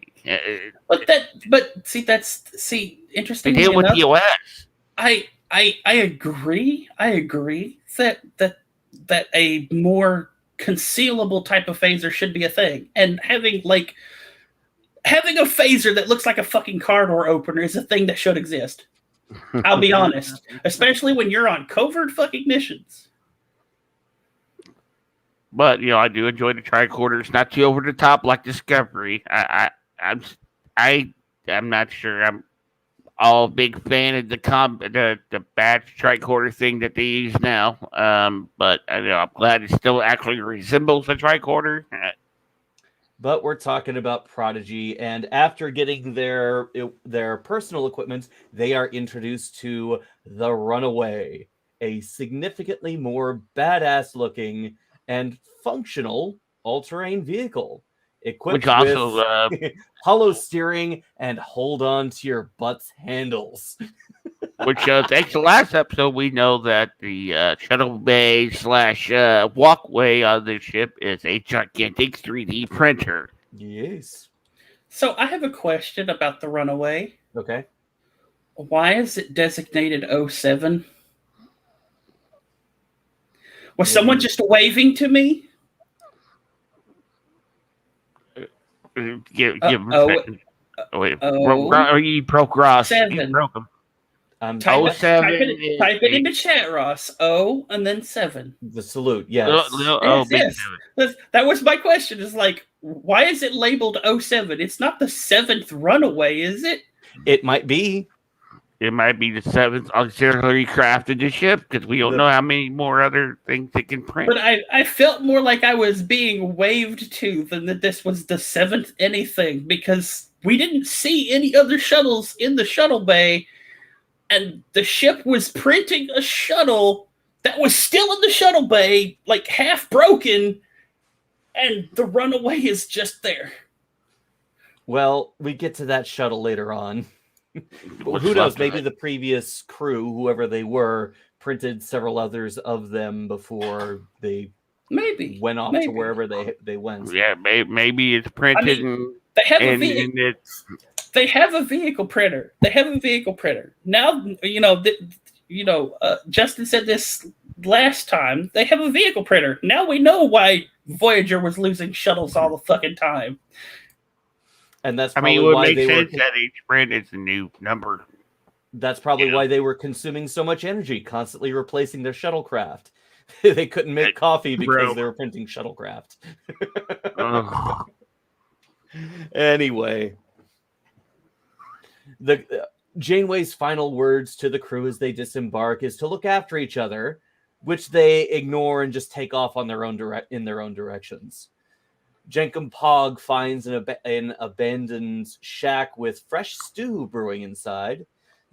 See, interesting. They did with the OS. I agree. I agree that a more concealable type of phaser should be a thing, and having a phaser that looks like a fucking car door opener is a thing that should exist. I'll be honest, especially when you're on covert fucking missions. But I do enjoy the tricorders, not too over the top like Discovery. I'm not sure I'm all a big fan of the batch tricorder thing that they use now. But I'm glad it still actually resembles a tricorder. But we're talking about Prodigy, and after getting their personal equipment, they are introduced to the Runaway, a significantly more badass looking and functional all-terrain vehicle, equipped Which also, with hollow steering and hold on to your butt's handles. thanks to last episode, we know that the shuttle bay / walkway on the ship is a gigantic 3D printer. Yes. So I have a question about the Runaway. Okay. Why is it designated 07? Was someone just waving to me? Give him a second. Wait, you broke Ross. 7. You broke him. Type it eight. in the chat, Ross. O and then 7. The salute, yes. Yes. That was my question. Is like, why is it labeled 07? It's not the 7th Runaway, is it? It might be. It might be the 7th auxiliary craft of the ship because we don't know how many more other things it can print. But I felt more like I was being waved to than that this was the 7th anything, because we didn't see any other shuttles in the shuttle bay, and the ship was printing a shuttle that was still in the shuttle bay, like half broken, and the Runaway is just there. Well, we get to that shuttle later on. Who knows? Maybe the previous crew, whoever they were, printed several others of them before they went off to wherever they went. Yeah, maybe it's printed. They have a vehicle printer. Now, Justin said this last time. They have a vehicle printer. Now we know why Voyager was losing shuttles all the fucking time. And that's it would make sense that each print is a new number. That's probably why they were consuming so much energy, constantly replacing their shuttlecraft. They couldn't make coffee because they were printing shuttlecraft. Anyway, Janeway's final words to the crew as they disembark is to look after each other, which they ignore and just take off on their own in their own directions. Jenkum Pog finds an abandoned shack with fresh stew brewing inside.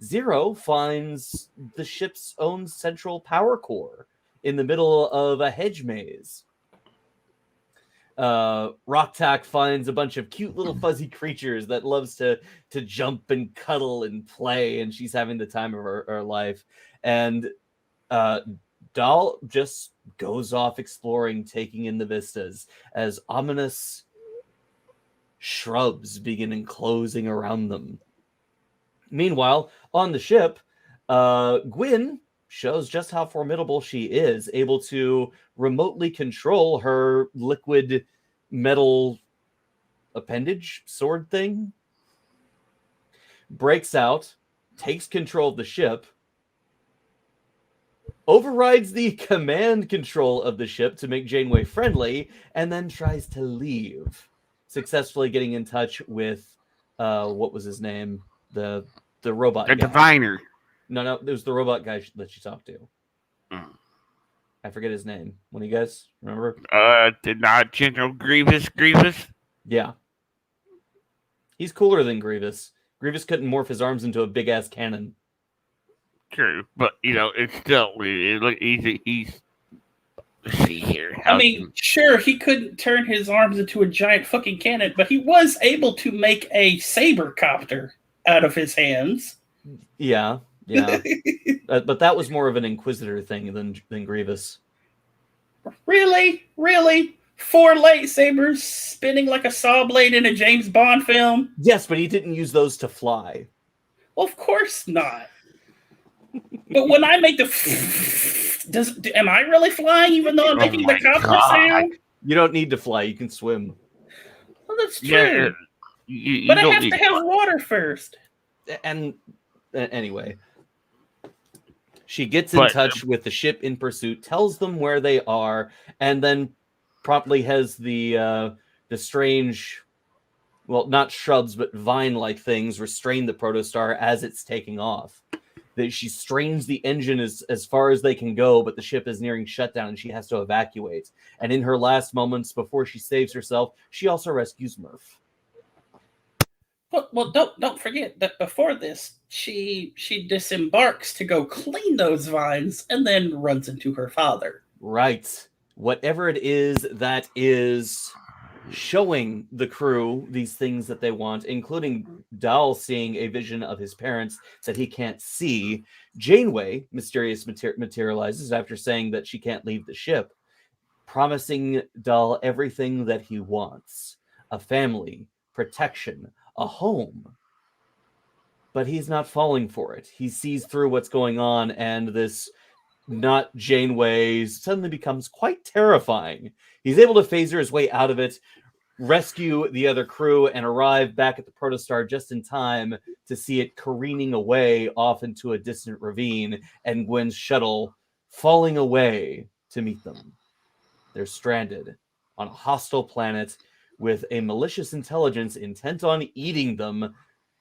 Zero finds the ship's own central power core in the middle of a hedge maze. Rocktack finds a bunch of cute little fuzzy creatures that loves to jump and cuddle and play, and she's having the time of her life. And Dahl just goes off exploring, taking in the vistas as ominous shrubs begin enclosing around them. Meanwhile, on the ship, Gwyn shows just how formidable she is, able to remotely control her liquid metal appendage sword thing. Breaks out, takes control of the ship, overrides the command control of the ship to make Janeway friendly, and then tries to leave, successfully getting in touch with what was his name? The robot guy. Diviner. No, it was the robot guy that she talked to. I forget his name. One of you guys remember? Did not General Grievous? Yeah. He's cooler than Grievous. Grievous couldn't morph his arms into a big-ass cannon. True, but, it's still... He's... Let's see here. Sure, he couldn't turn his arms into a giant fucking cannon, but he was able to make a saber copter out of his hands. Yeah. But that was more of an Inquisitor thing than Grievous. Really? 4 lightsabers spinning like a saw blade in a James Bond film? Yes, but he didn't use those to fly. Well, of course not. But when I make am I really flying even though I'm making the copter sound? You don't need to fly. You can swim. Well, that's true. Yeah, but I have to have water first. And anyway, she gets in touch with the ship in pursuit, tells them where they are, and then promptly has the strange well, not shrubs, but vine-like things restrain the protostar as it's taking off. That she strains the engine as far as they can go, but the ship is nearing shutdown and she has to evacuate. And in her last moments before she saves herself, she also rescues Murph. Well, don't forget that before this, she disembarks to go clean those vines and then runs into her father. Right. Whatever it is that is showing the crew these things that they want, including Dal seeing a vision of his parents that he can't see. Janeway materializes after saying that she can't leave the ship, promising Dal everything that he wants: a family, protection, a home. But he's not falling for it. He sees through what's going on, and this not Janeway suddenly becomes quite terrifying. He's able to phaser his way out of it, rescue the other crew, and arrive back at the protostar just in time to see it careening away off into a distant ravine and Gwen's shuttle falling away to meet them. They're stranded on a hostile planet with a malicious intelligence intent on eating them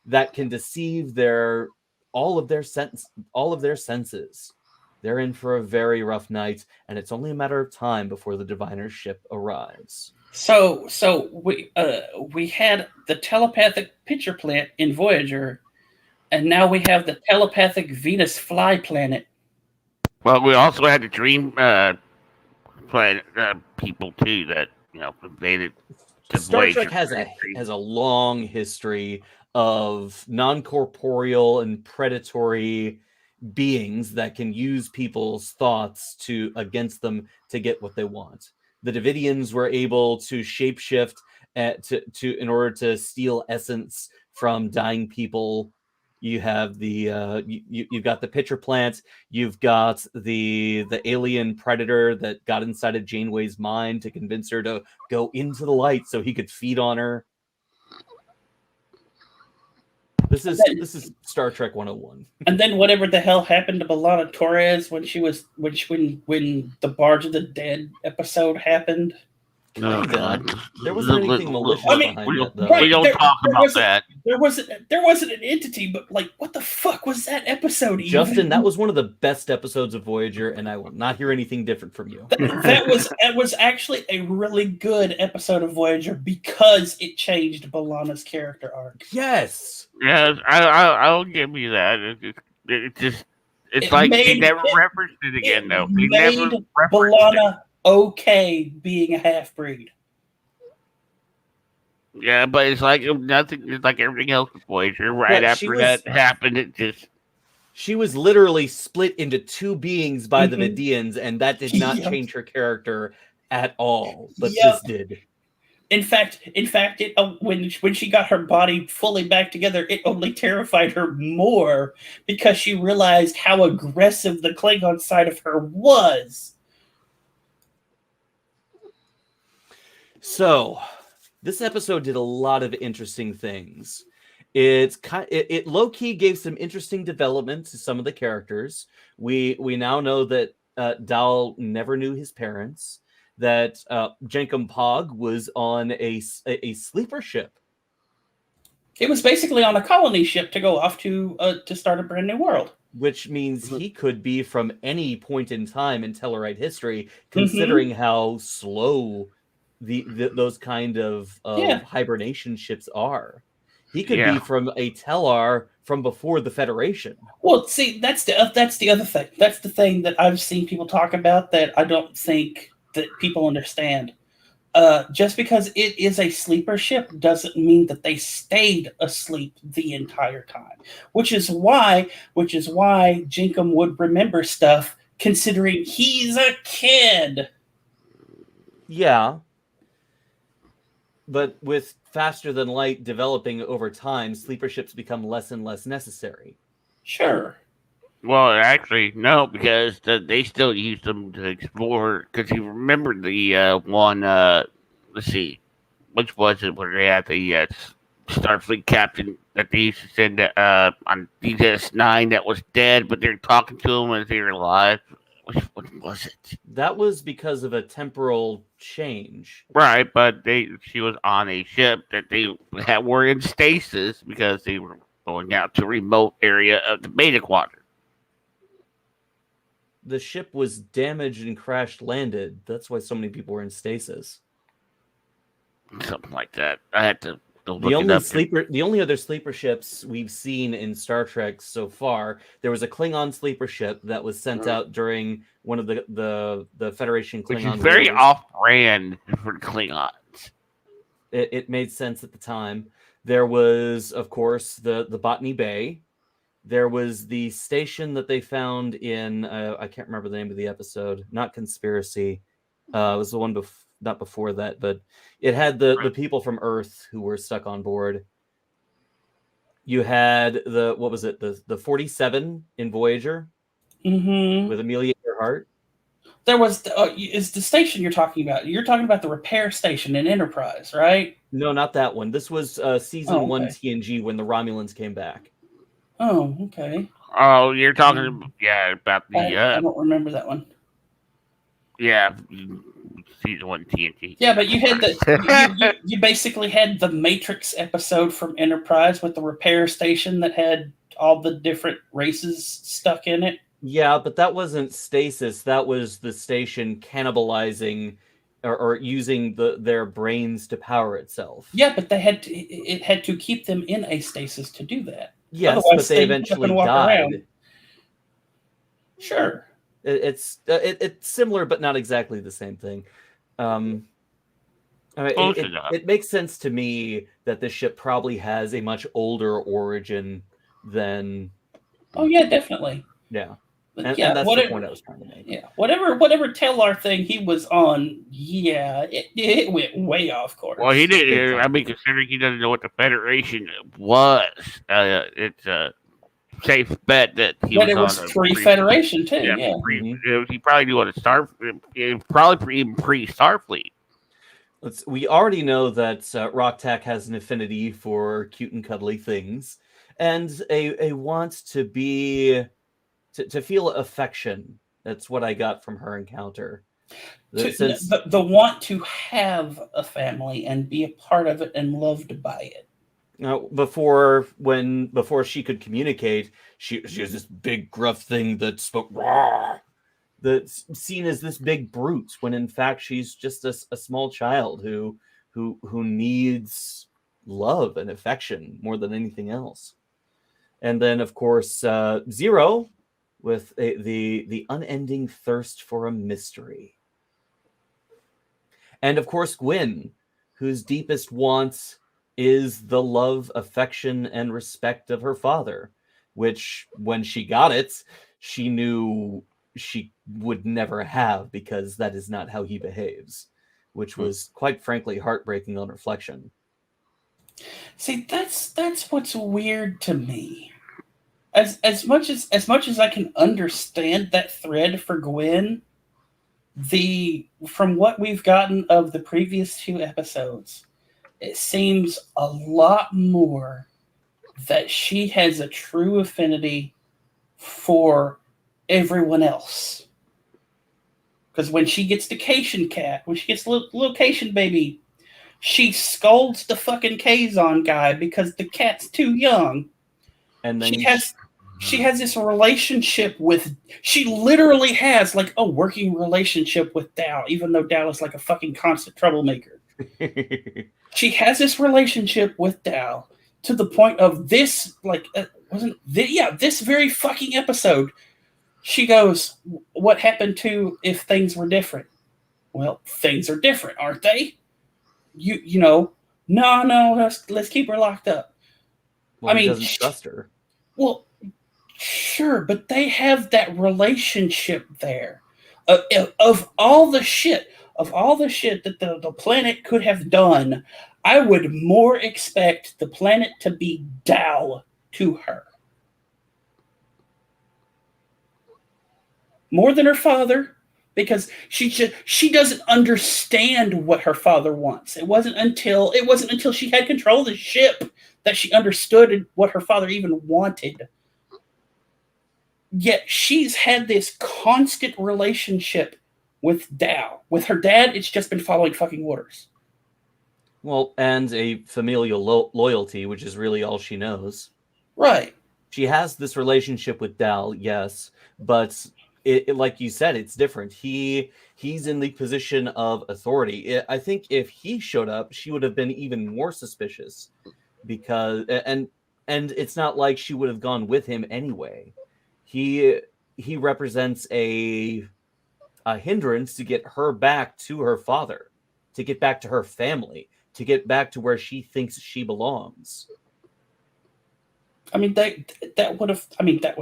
that can deceive all of their senses. They're in for a very rough night, and it's only a matter of time before the Diviner's ship arrives. So we had the telepathic pitcher plant in Voyager, and now we have the telepathic Venus fly planet. Well, we also had the dream planet people too that invaded. Star Trek has a long history of non-corporeal and predatory beings that can use people's thoughts against them to get what they want. The Davidians were able to shapeshift in order to steal essence from dying people. You have you've got the pitcher plant. You've got the alien predator that got inside of Janeway's mind to convince her to go into the light so he could feed on her. This is Star Trek 101. And then whatever the hell happened to B'Elanna Torres when the Barge of the Dead episode happened. Oh, God. There wasn't anything malicious behind that, though. We don't talk about that. There wasn't an entity, but like, what the fuck was that episode? Justin, that was one of the best episodes of Voyager, and I will not hear anything different from you. That was actually a really good episode of Voyager because it changed B'Elanna's character arc. Yes. Yeah, I'll give you that. It's like he never referenced it again, though. He never referenced B'Elanna okay being a half-breed. Yeah, but it's like nothing. It's like everything else with Voyager. Right after that happened, it just... She was literally split into two beings by the Vidians, and that did not change her character at all. But this did. In fact, when she got her body fully back together, it only terrified her more because she realized how aggressive the Klingon side of her was. So, this episode did a lot of interesting things. It low-key gave some interesting development to some of the characters. We now know that Dal never knew his parents, that Jenkum Pog was on a sleeper ship. It was basically on a colony ship to go off to start a brand new world. Which means he could be from any point in time in Tellarite history, considering how slow those kind of hibernation ships are. He could be from a Tellar from before the Federation. Well, see, that's the other thing. That's the thing that I've seen people talk about that I don't think that people understand. Just because it is a sleeper ship doesn't mean that they stayed asleep the entire time. Which is why Jenkum would remember stuff, considering he's a kid. Yeah. But with faster than light developing over time, sleeper ships become less and less necessary. Sure. Well, actually, no, because they still use them to explore. Because you remember the one, let's see, which was it where they had the Starfleet captain that they used to send on DSS-9 that was dead, but they're talking to him as they're alive. What was it? That was because of a temporal change. Right, but she was on a ship that were in stasis because they were going out to a remote area of the Beta Quadrant. The ship was damaged and crash landed. That's why so many people were in stasis. Something like that. I had to go The look only it up. the only other sleeper ships we've seen in Star Trek so far, there was a Klingon sleeper ship that was sent out during one of the Federation Klingon Which is very wars. off-brand for Klingons. It made sense at the time. There was, of course, the Botany Bay. There was the station that they found in I can't remember the name of the episode. Not Conspiracy. It was the one not before that, but it had the people from Earth who were stuck on board. You had what was it? The 47 in Voyager with Amelia Earhart. There was is the station you're talking about. You're talking about the repair station in Enterprise, right? No, not that one. This was season 1 TNG when the Romulans came back. Oh, okay. Oh, you're talking about the I don't remember that one. Yeah, season 1 TNT. Yeah, but you had you basically had the Matrix episode from Enterprise with the repair station that had all the different races stuck in it. Yeah, but that wasn't stasis. That was the station cannibalizing or using their brains to power itself. Yeah, but it had to keep them in a stasis to do that. Yes, otherwise but they eventually died. Around. Sure. It's similar, but not exactly the same thing. It makes sense to me that this ship probably has a much older origin than. Oh yeah, definitely. Yeah, and that's the point I was trying to make. Yeah, whatever Tellar thing he was on, it went way off course. Well, he did. I mean, considering he doesn't know what the Federation was, it's a safe bet that he was on pre-Federation too. Yeah, he probably knew what probably even pre-Starfleet. We already know that Rocktack has an affinity for cute and cuddly things, and a want to be to feel affection. That's what I got from her encounter. The want to have a family and be a part of it and loved by it. Before she could communicate, she was this big gruff thing that spoke raw. That's seen as this big brute when in fact she's just a small child who needs love and affection more than anything else. And then of course Zero with the unending thirst for a mystery. And of course Gwyn, whose deepest wants is the love, affection, and respect of her father, which when she got it, she knew she would never have because that is not how he behaves, which was quite frankly heartbreaking on reflection. See, that's what's weird to me. As much as I can understand that thread for Gwyn, from what we've gotten of the previous 2 episodes, it seems a lot more that she has a true affinity for everyone else. Because when she gets the Cation cat, when she gets little Cation baby, she scolds the fucking Kazon guy because the cat's too young. And then she has this relationship with. She literally has like a working relationship with Dao, even though Dao is like a fucking constant troublemaker. She has this relationship with Dao to the point of this, this very fucking episode. She goes, "What happened to if things were different?" Well, things are different, aren't they? No, let's keep her locked up. Well, he doesn't trust her. Well, sure, but they have that relationship there. Of all the shit that the planet could have done, I would more expect the planet to be Dao to her. More than her father, because she doesn't understand what her father wants. It wasn't until she had control of the ship that she understood what her father even wanted. Yet she's had this constant relationship with Dal. With her dad, it's just been following fucking orders. Well, and a familial loyalty, which is really all she knows. Right. She has this relationship with Dal, yes, but like you said, it's different. He's in the position of authority. I think if he showed up, she would have been even more suspicious, because and it's not like she would have gone with him anyway. He represents a hindrance to get her back to her father, to get back to her family, to get back to where she thinks she belongs. I mean, that would have. I mean, that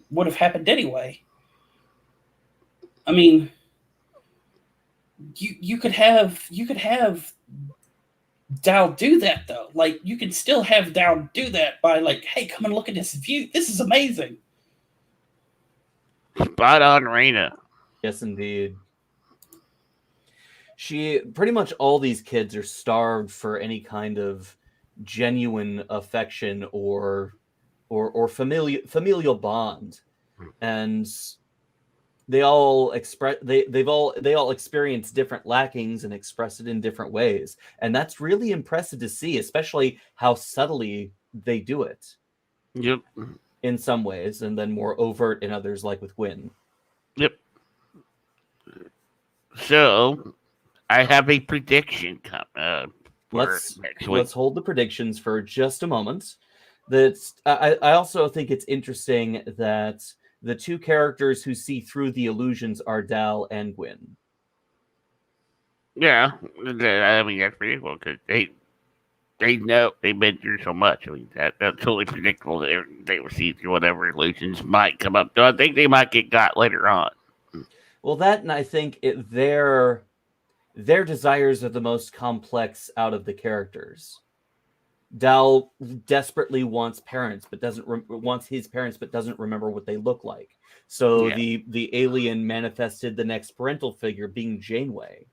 would have happened anyway. I mean, you could have Dal do that though. Like, you can still have Dal do that by like, hey, come and look at this view. This is amazing. Spot on, Raina. Yes, indeed. She pretty much all these kids are starved for any kind of genuine affection or familial bond, and they all experience different lackings and express it in different ways, and that's really impressive to see, especially how subtly they do it. Yep. In some ways, and then more overt in others, like with Gwyn. Yep. So, I have a prediction Let's hold the predictions for just a moment. I also think it's interesting that the two characters who see through the illusions are Dal and Gwyn. Yeah, I mean, that's pretty cool, because they know they've been through so much. I mean, that's totally predictable. They will see through whatever illusions might come up. So I think they might get got later on. Well, that, and I think their desires are the most complex out of the characters. Dal desperately wants his parents, but doesn't remember what they look like. So yeah. the alien manifested the next parental figure being Janeway.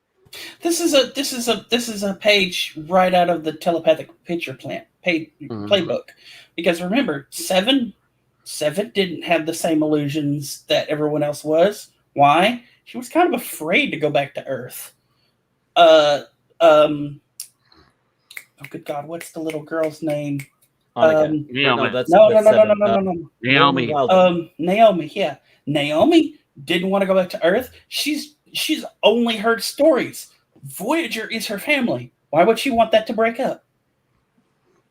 This is a page right out of the telepathic picture playbook, because remember, Seven didn't have the same illusions that everyone else was. Why? She was kind of afraid to go back to Earth. Oh good God, what's the little girl's name? Naomi. No. Naomi. Naomi. Yeah, Naomi didn't want to go back to Earth. She's only heard stories. Voyager is her family. Why would she want that to break up?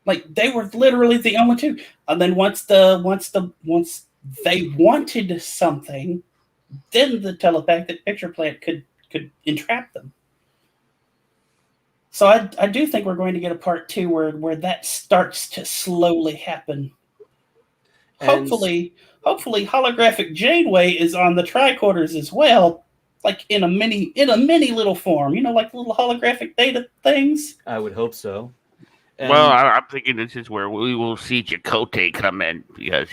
Like, they were literally the only two. And then once they wanted something, then the telepathic picture plant could entrap them. So I do think we're going to get a part 2 where that starts to slowly happen. And hopefully holographic Janeway is on the tricorders as well. Like in a mini little form, like little holographic data things. I would hope so. And well, I'm thinking this is where we will see Chakotay come in, because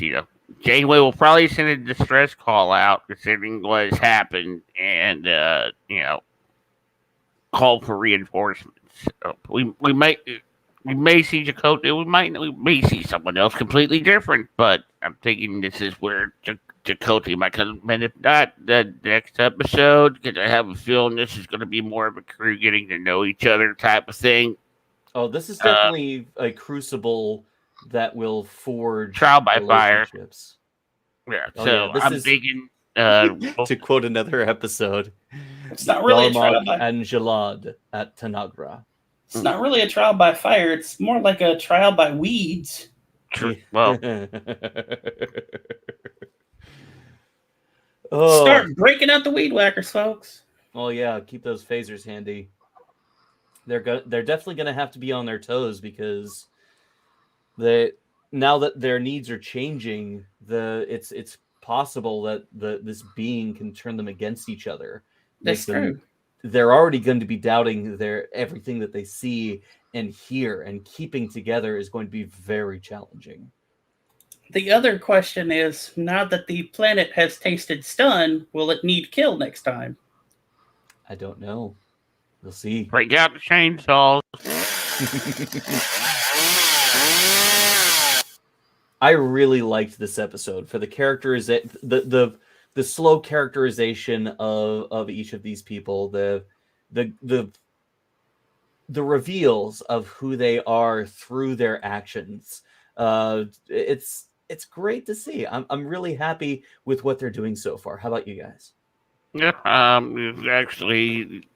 Janeway will probably send a distress call out considering what has happened, and call for reinforcements. So we may see Chakotay, we may see someone else completely different, but I'm thinking this is where Chakotay might come in. If not, the next episode, because I have a feeling this is going to be more of a crew getting to know each other type of thing. Oh, this is definitely a crucible that will forge trial by fire. Yeah, I'm thinking to quote another episode, it's not really a trial by and Jalad at Tanagra. It's not really a trial by fire. It's more like a trial by weeds. True. Well, start breaking out the weed whackers, folks. Oh yeah, keep those phasers handy. They're definitely going to have to be on their toes, because now that their needs are changing, it's possible that this being can turn them against each other. That's true. They're already going to be doubting everything that they see and hear, and keeping together is going to be very challenging. The other question is, now that the planet has tasted stun, will it need kill next time? I don't know. We'll see. Break out the chainsaws. I really liked this episode for the characters, the slow characterization of each of these people, the reveals of who they are through their actions. It's great to see. I'm really happy with what they're doing so far. How about you guys? Yeah, it's actually,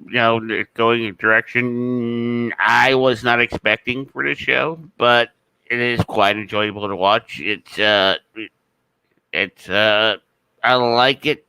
it's going a direction I was not expecting for the show, but it is quite enjoyable to watch. I like it.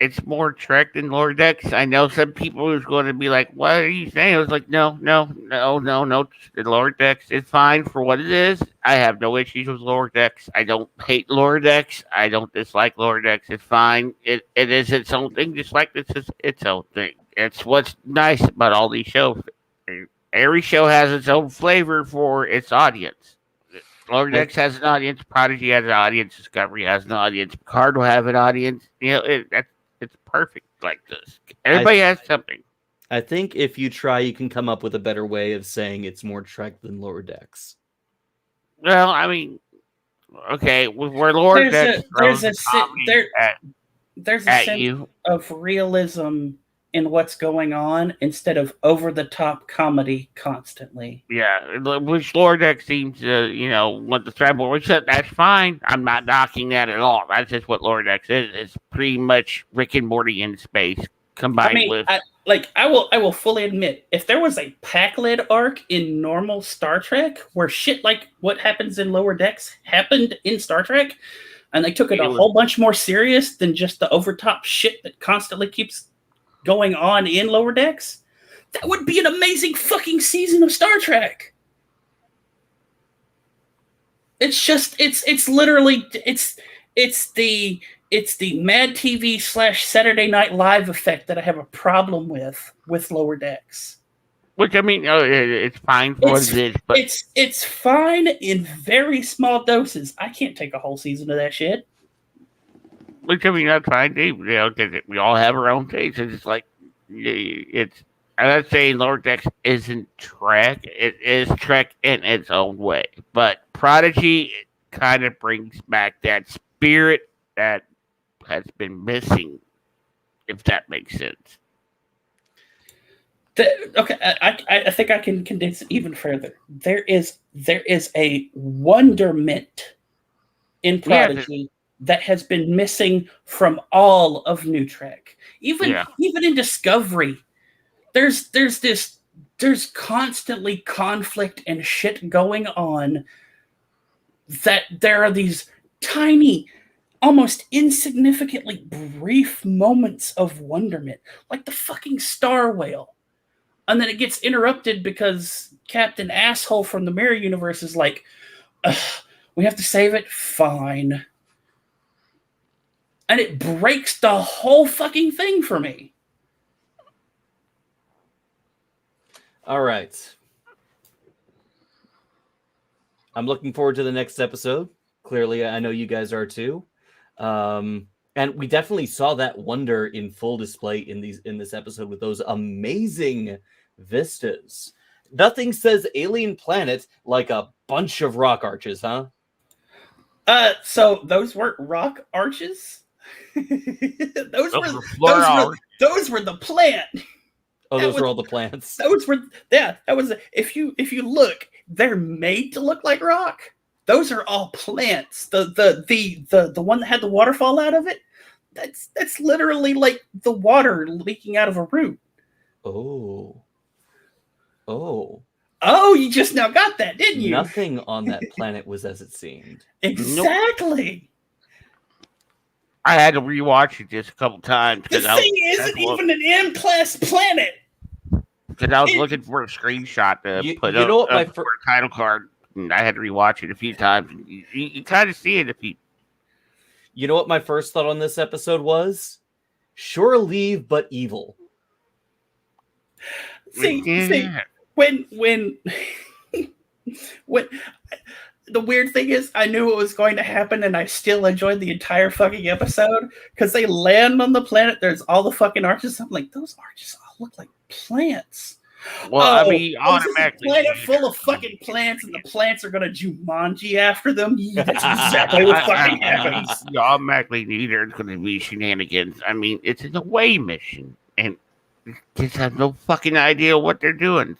It's more Trek than Lower Decks. I know some people is going to be like, "What are you saying?" I was like, "No. The Lower Decks is fine for what it is. I have no issues with Lower Decks. I don't hate Lower Decks. I don't dislike Lower Decks. It's fine. It is its own thing, just like this is its own thing. It's what's nice about all these shows. Every show has its own flavor for its audience. Lower Decks has an audience. Prodigy has an audience. Discovery has an audience. Picard will have an audience. It's perfect like this. Everybody has something. I think if you try, you can come up with a better way of saying it's more Trek than Lower Decks. Well, I mean, okay, where Lower Decks there's a sense of realism in what's going on instead of over-the-top comedy constantly. Yeah, which Lower Decks seems to, want the tribal, which that's fine. I'm not knocking that at all. That's just what Lower Decks is. It's pretty much Rick and Morty in space combined with. I will fully admit, if there was a Pac-Led arc in normal Star Trek where shit like what happens in Lower Decks happened in Star Trek, and they took it a whole bunch more serious than just the over-top shit that constantly keeps going on in Lower Decks, that would be an amazing fucking season of Star Trek. It's just it's literally it's the Mad TV / Saturday Night Live effect that I have a problem with Lower Decks. Which, I mean, it's fine for what it is, but it's fine in very small doses. I can't take a whole season of that shit. Which, I mean, that's fine, too, because we all have our own tastes. It's just like, I'm not saying Lower Decks isn't Trek. It is Trek in its own way. But Prodigy kind of brings back that spirit that has been missing, if that makes sense. Okay, I think I can condense it even further. There is a wonderment in Prodigy that has been missing from all of New Trek. Even in Discovery, there's constantly conflict and shit going on, that there are these tiny, almost insignificantly brief moments of wonderment, like the fucking star whale. And then it gets interrupted because Captain Asshole from the Mirror Universe is like, we have to save it? Fine. And it breaks the whole fucking thing for me. All right. I'm looking forward to the next episode. Clearly, I know you guys are too. And we definitely saw that wonder in full display in this episode with those amazing vistas. Nothing says alien planet like a bunch of rock arches, huh? So those weren't rock arches? those were the plant. Oh, those were all the plants. That was if you look, they're made to look like rock. Those are all plants. The one that had the waterfall out of it, that's literally like the water leaking out of a root. Oh, you just now got that, didn't you? Nothing on that planet was as it seemed. Exactly. Nope. I had to rewatch it just a couple times. This thing isn't even an M-class planet. Because I was looking for a screenshot to put up for a title card, and I had to rewatch it a few times. You kind of see it if you. You know what my first thought on this episode was? Shore leave, but evil. See, when the weird thing is, I knew it was going to happen, and I still enjoyed the entire fucking episode because they land on the planet. There's all the fucking arches. I'm like, those arches all look like plants. Well, I mean, Is this a automatically. planet full of fucking plants, and the plants are gonna Jumanji after them? Yeah, that's exactly what fucking happens. You automatically knew there's going to be shenanigans. I mean, it's an away mission, and kids have no fucking idea what they're doing.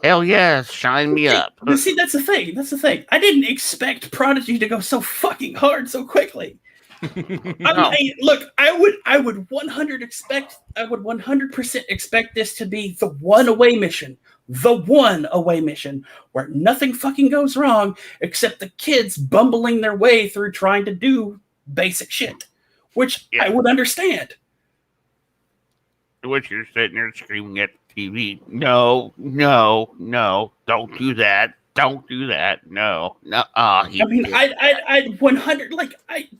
Hell yeah, shine me up. But see, that's the thing. That's the thing. I didn't expect Prodigy to go so fucking hard so quickly. No. Look, I would 100% expect this to be the one away mission where nothing fucking goes wrong except the kids bumbling their way through trying to do basic shit, which I would understand. Which you're sitting there screaming at the TV. No, no, no! Don't do that! Don't do that! No, no! I'd 100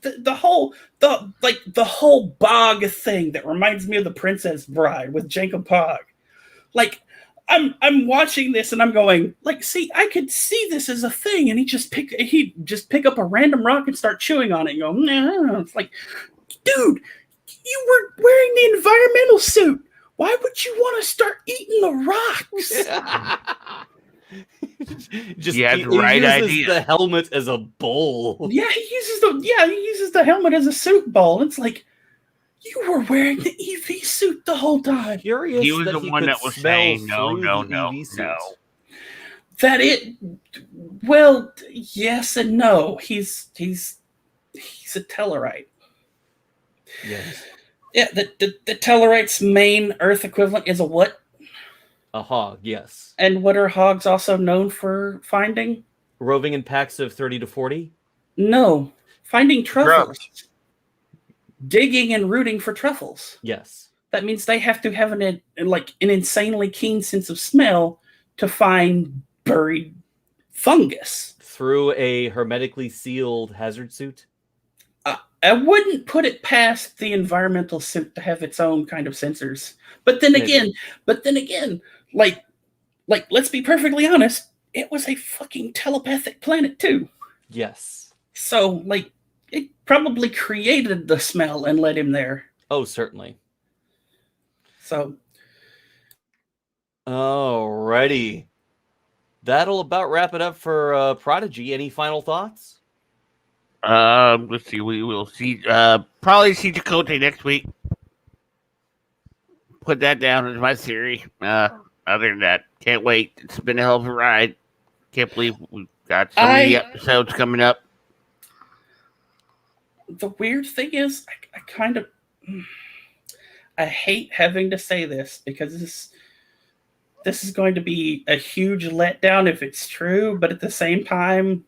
the whole Bog thing that reminds me of The Princess Bride with Jacob Pog. Like, I'm watching this and I'm going, like, see, I could see this as a thing, and he'd just pick up a random rock and start chewing on it and go, no. It's like, dude, you were wearing the environmental suit. Why would you want to start eating the rocks? He had the right idea. The helmet as a bowl. Yeah, he uses the helmet as a suit bowl. It's like, you were wearing the EV suit the whole time. Curious, he was the one that was saying no. That it? Well, yes and no. He's a Tellarite. Yes. Yeah, the Tellarite's main Earth equivalent is a what? A hog, yes. And what are hogs also known for finding? Roving in packs of 30 to 40? No, finding truffles. Digging and rooting for truffles. Yes. That means they have to have an insanely keen sense of smell to find buried fungus. Through a hermetically sealed hazard suit? I wouldn't put it past the environmental suit to have its own kind of sensors. But then again, like, let's be perfectly honest, it was a fucking telepathic planet too. Yes. So, like, it probably created the smell and led him there. Oh, certainly. So. Alrighty. That'll about wrap it up for Prodigy. Any final thoughts? Let's see. We will see. Probably see Chakotay next week. Put that down as my theory. Other than that, can't wait. It's been a hell of a ride. Can't believe we've got so many episodes coming up. The weird thing is, I hate having to say this because this is going to be a huge letdown if it's true, but at the same time,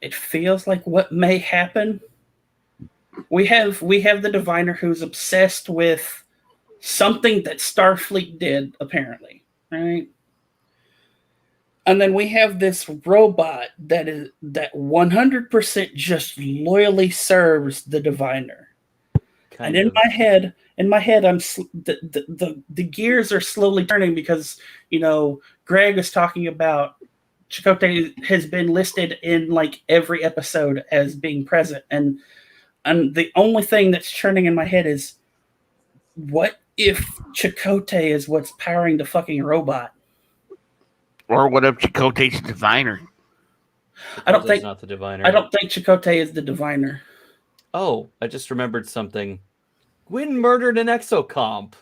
it feels like what may happen. We have the diviner who's obsessed with something that Starfleet did, apparently, right? And then we have this robot that 100% just loyally serves the diviner. And in my head, I'm the gears are slowly turning because, you know, Greg is talking about Chakotay has been listed in like every episode as being present, and the only thing that's churning in my head is, what if Chakotay is what's powering the fucking robot? Or what if Chakotay's the diviner? I don't think not the diviner. I don't think Chakotay is the diviner. Oh, I just remembered something. Gwyn murdered an exocomp.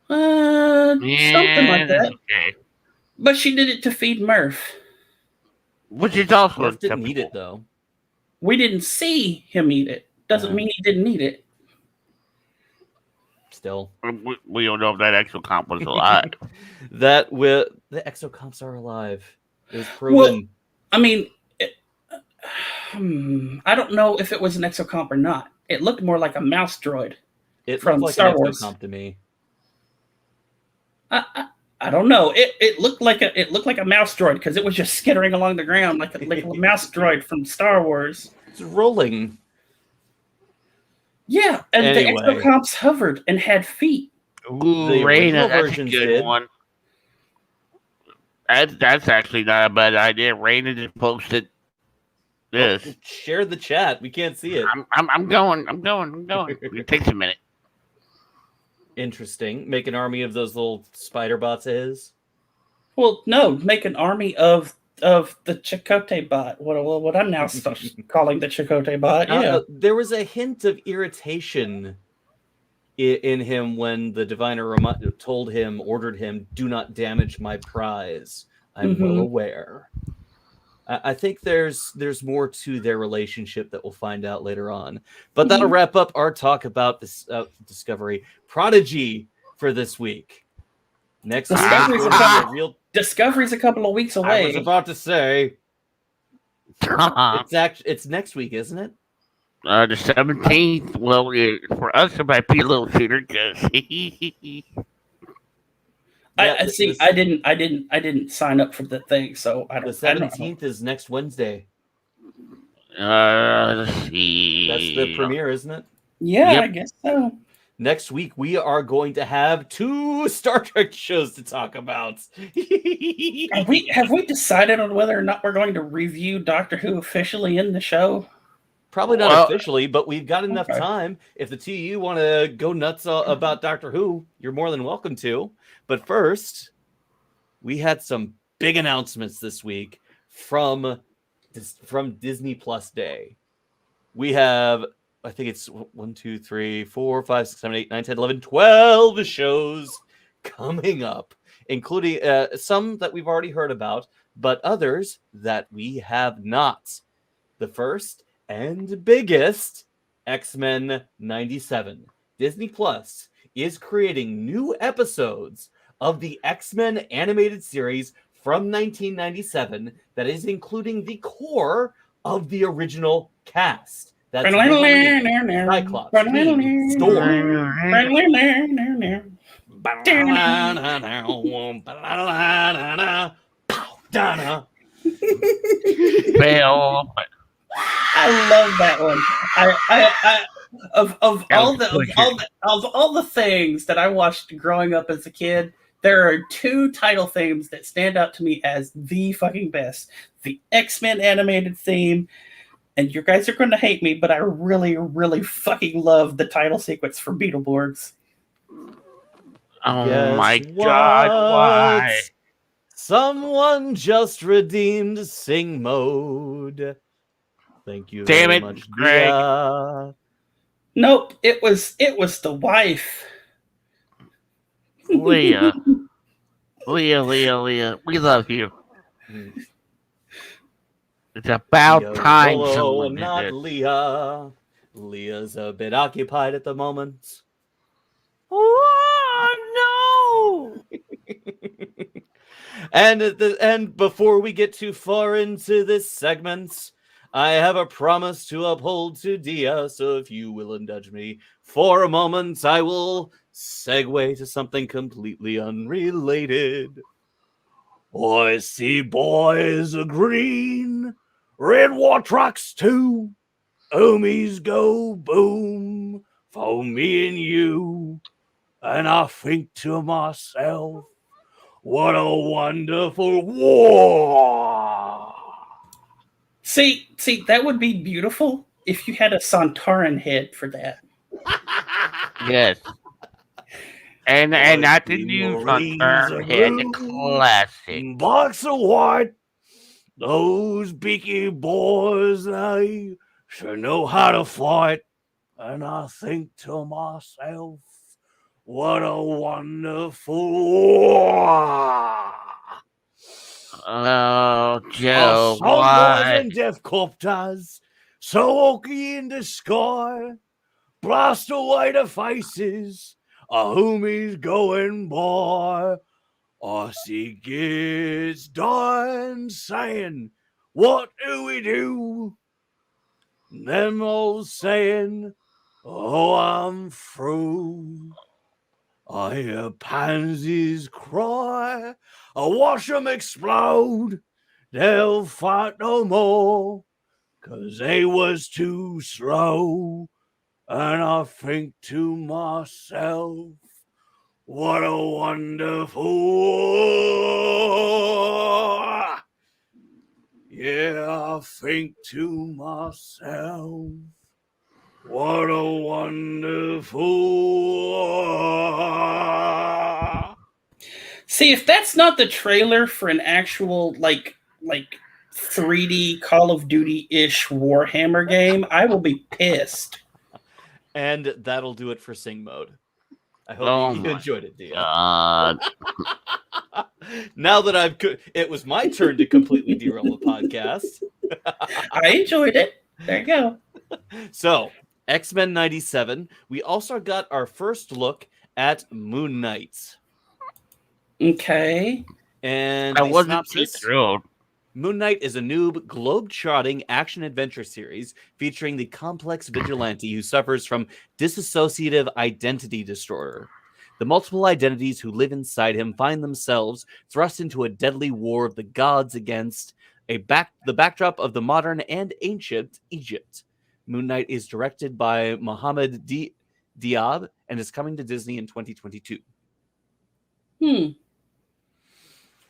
Something like that. Okay. But she did it to feed Murph. Which is also Murph didn't eat it, though. We didn't see him eat it. Doesn't mean he didn't eat it. Still. We don't know if that exocomp was alive. The exocomps are alive. It was proven. Well, I mean, I don't know if it was an exocomp or not. It looked more like a mouse droid. It from looked Star like an Wars. exocomp to me. I don't know. It looked like a mouse droid because it was just skittering along the ground like a mouse droid from Star Wars. It's rolling. Yeah, and Anyway. the exocomps hovered and had feet. Ooh, The Raina, original that's a versions good did. one. That's actually not a bad idea. Raina just posted this. Share the chat. We can't see it. I'm going. It takes a minute. Interesting. Make an army of those little spider bots of his. Well, no, make an army of the Chakotay bot. What I'm now calling the Chakotay bot. Yeah. There was a hint of irritation in him when the diviner ordered him, "Do not damage my prize." I'm well aware. I think there's more to their relationship that we'll find out later on. But that'll wrap up our talk about this Discovery Prodigy for this week. Next week, Discovery's a couple of weeks away. I was about to say, it's next week, isn't it? The 17th. Well, for us, it might be a little sooner because. I didn't sign up for the thing, so I don't. The 17th is next Wednesday. Let's see. That's the premiere, isn't it? Yeah, Yep. I guess so. Next week, we are going to have 2 Star Trek shows to talk about. Have we decided on whether or not we're going to review Doctor Who officially in the show? Probably not officially, but we've got enough time. If the two of you want to go nuts about Doctor Who, you're more than welcome to. But first, we had some big announcements this week from Disney Plus Day. We have, I think it's 1, 2, 3, 4, 5, 6, 7, 8, 9, 10, 11, 12 shows coming up, including some that we've already heard about, but others that we have not. The first and biggest, X-Men 97. Disney Plus is creating new episodes of the X-Men animated series from 1997 that is including the core of the original cast. That's Cyclops, Fiend, Storm. Well, I love that one. Of all the things that I watched growing up as a kid, there are 2 title themes that stand out to me as the fucking best. The X-Men animated theme, and you guys are going to hate me, but I really, really fucking love the title sequence for Beetleborgs. oh my God, why? Someone just redeemed Sing Mode. Thank you Damn very it, much, Greg. Leah. Nope, it was the wife. Leah, we love you. It's about Leah time Willow, someone did not it. Leah. Leah's a bit occupied at the moment. Oh no! And before we get too far into this segment, I have a promise to uphold to Dia, so if you will indulge me for a moment, I will segue to something completely unrelated. I see boys are green, red war trucks too. Homies go boom for me and you. And I think to myself, what a wonderful war. See, that would be beautiful if you had a Santaran head for that. Yes. And not the new Santaran head, the classic. Box of white. Those beaky boys, they sure know how to fight. And I think to myself, what a wonderful war. Oh, Joe, Some boys why? and death copters, so oaky in the sky, blast away the faces of homies going by. I see kids dying, saying, what do we do? Them all saying, oh, I'm through. I hear pansies cry, I watch them explode. They'll fight no more, 'cause they was too slow. And I think to myself, what a wonderful war. Yeah, I think to myself, What a wonderful. See, if that's not the trailer for an actual like 3D Call of Duty-ish Warhammer game, I will be pissed. And that'll do it for Sing Mode. I hope Oh you my enjoyed it, Dia. God. Now that it was my turn to completely derail the podcast. I enjoyed it. There you go. So, X-Men 97, we also got our first look at Moon Knight. Okay. And I the wasn't too synopsis, thrilled. Moon Knight is a noob, globe-trotting action-adventure series featuring the complex vigilante who suffers from dissociative identity disorder. The multiple identities who live inside him find themselves thrust into a deadly war of the gods against the backdrop of the modern and ancient Egypt. Moon Knight is directed by Mohamed Diab and is coming to Disney in 2022.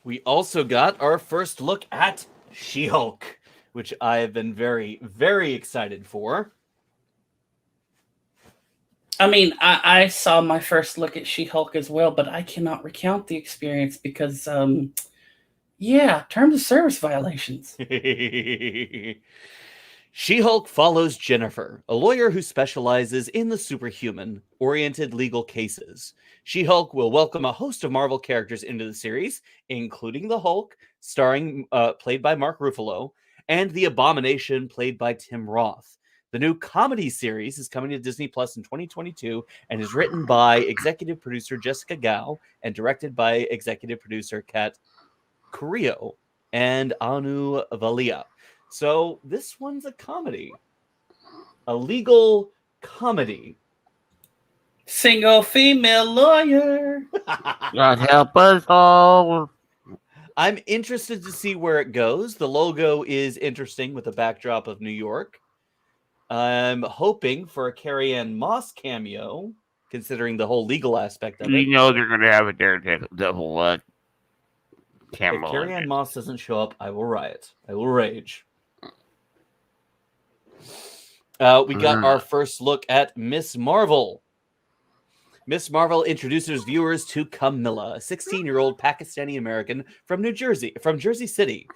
We also got our first look at She-Hulk, which I have been very, very excited for. I mean, I saw my first look at She-Hulk as well, but I cannot recount the experience because, terms of service violations. She-Hulk follows Jennifer, a lawyer who specializes in the superhuman-oriented legal cases. She-Hulk will welcome a host of Marvel characters into the series, including the Hulk, played by Mark Ruffalo, and the Abomination, played by Tim Roth. The new comedy series is coming to Disney Plus in 2022 and is written by executive producer Jessica Gao and directed by executive producer Kat Carrillo and Anu Valia. So this one's a comedy. A legal comedy. Single female lawyer. God help us all. I'm interested to see where it goes. The logo is interesting with the backdrop of New York. I'm hoping for a Carrie-Anne Moss cameo, considering the whole legal aspect of it. You know they're going to have a Daredevil If camera. Carrie-Anne Moss doesn't show up, I will riot. I will rage. We got our first look at Miss Marvel. Miss Marvel introduces viewers to Camilla, a 16-year-old Pakistani American from Jersey City.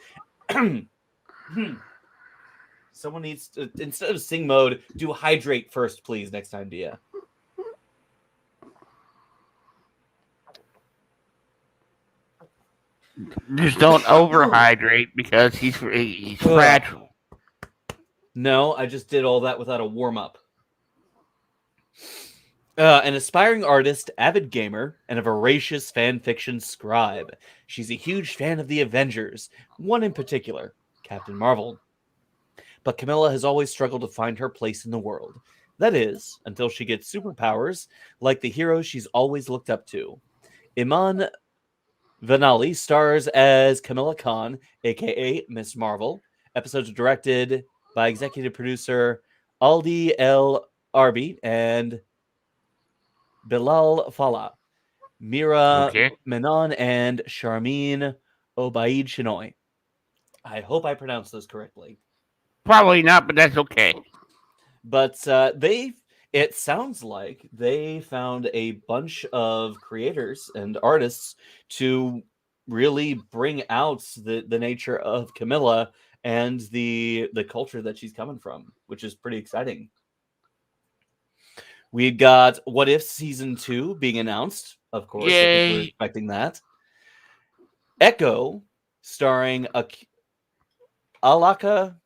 Someone needs to, instead of sing mode, do hydrate first, please, next time, Dia. Just don't overhydrate because he's fragile. No, I just did all that without a warm-up. An aspiring artist, avid gamer, and a voracious fan fiction scribe. She's a huge fan of the Avengers, one in particular, Captain Marvel. But Camilla has always struggled to find her place in the world. That is, until she gets superpowers like the heroes she's always looked up to. Iman Vanali stars as Camilla Khan, aka Miss Marvel. Episodes are directed by executive producer Aldi El Arbi and Bilal Fallah, Mira Menon, and Sharmeen Obaid Shinoy. I hope I pronounced those correctly. Probably not, but that's okay. But it sounds like they found a bunch of creators and artists to really bring out the nature of Camilla and the culture that she's coming from, which is pretty exciting. We've got What If Season 2 being announced, of course. Yay. I think we're expecting that. Echo, starring Alakwa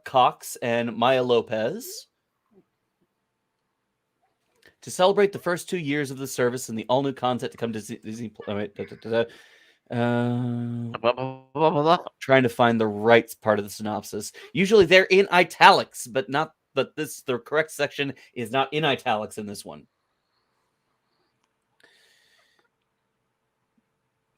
Cox and Maya Lopez. To celebrate the first 2 years of the service and the all-new content to come to Disney... trying to find the right part of the synopsis. Usually they're in italics, but the correct section is not in italics in this one.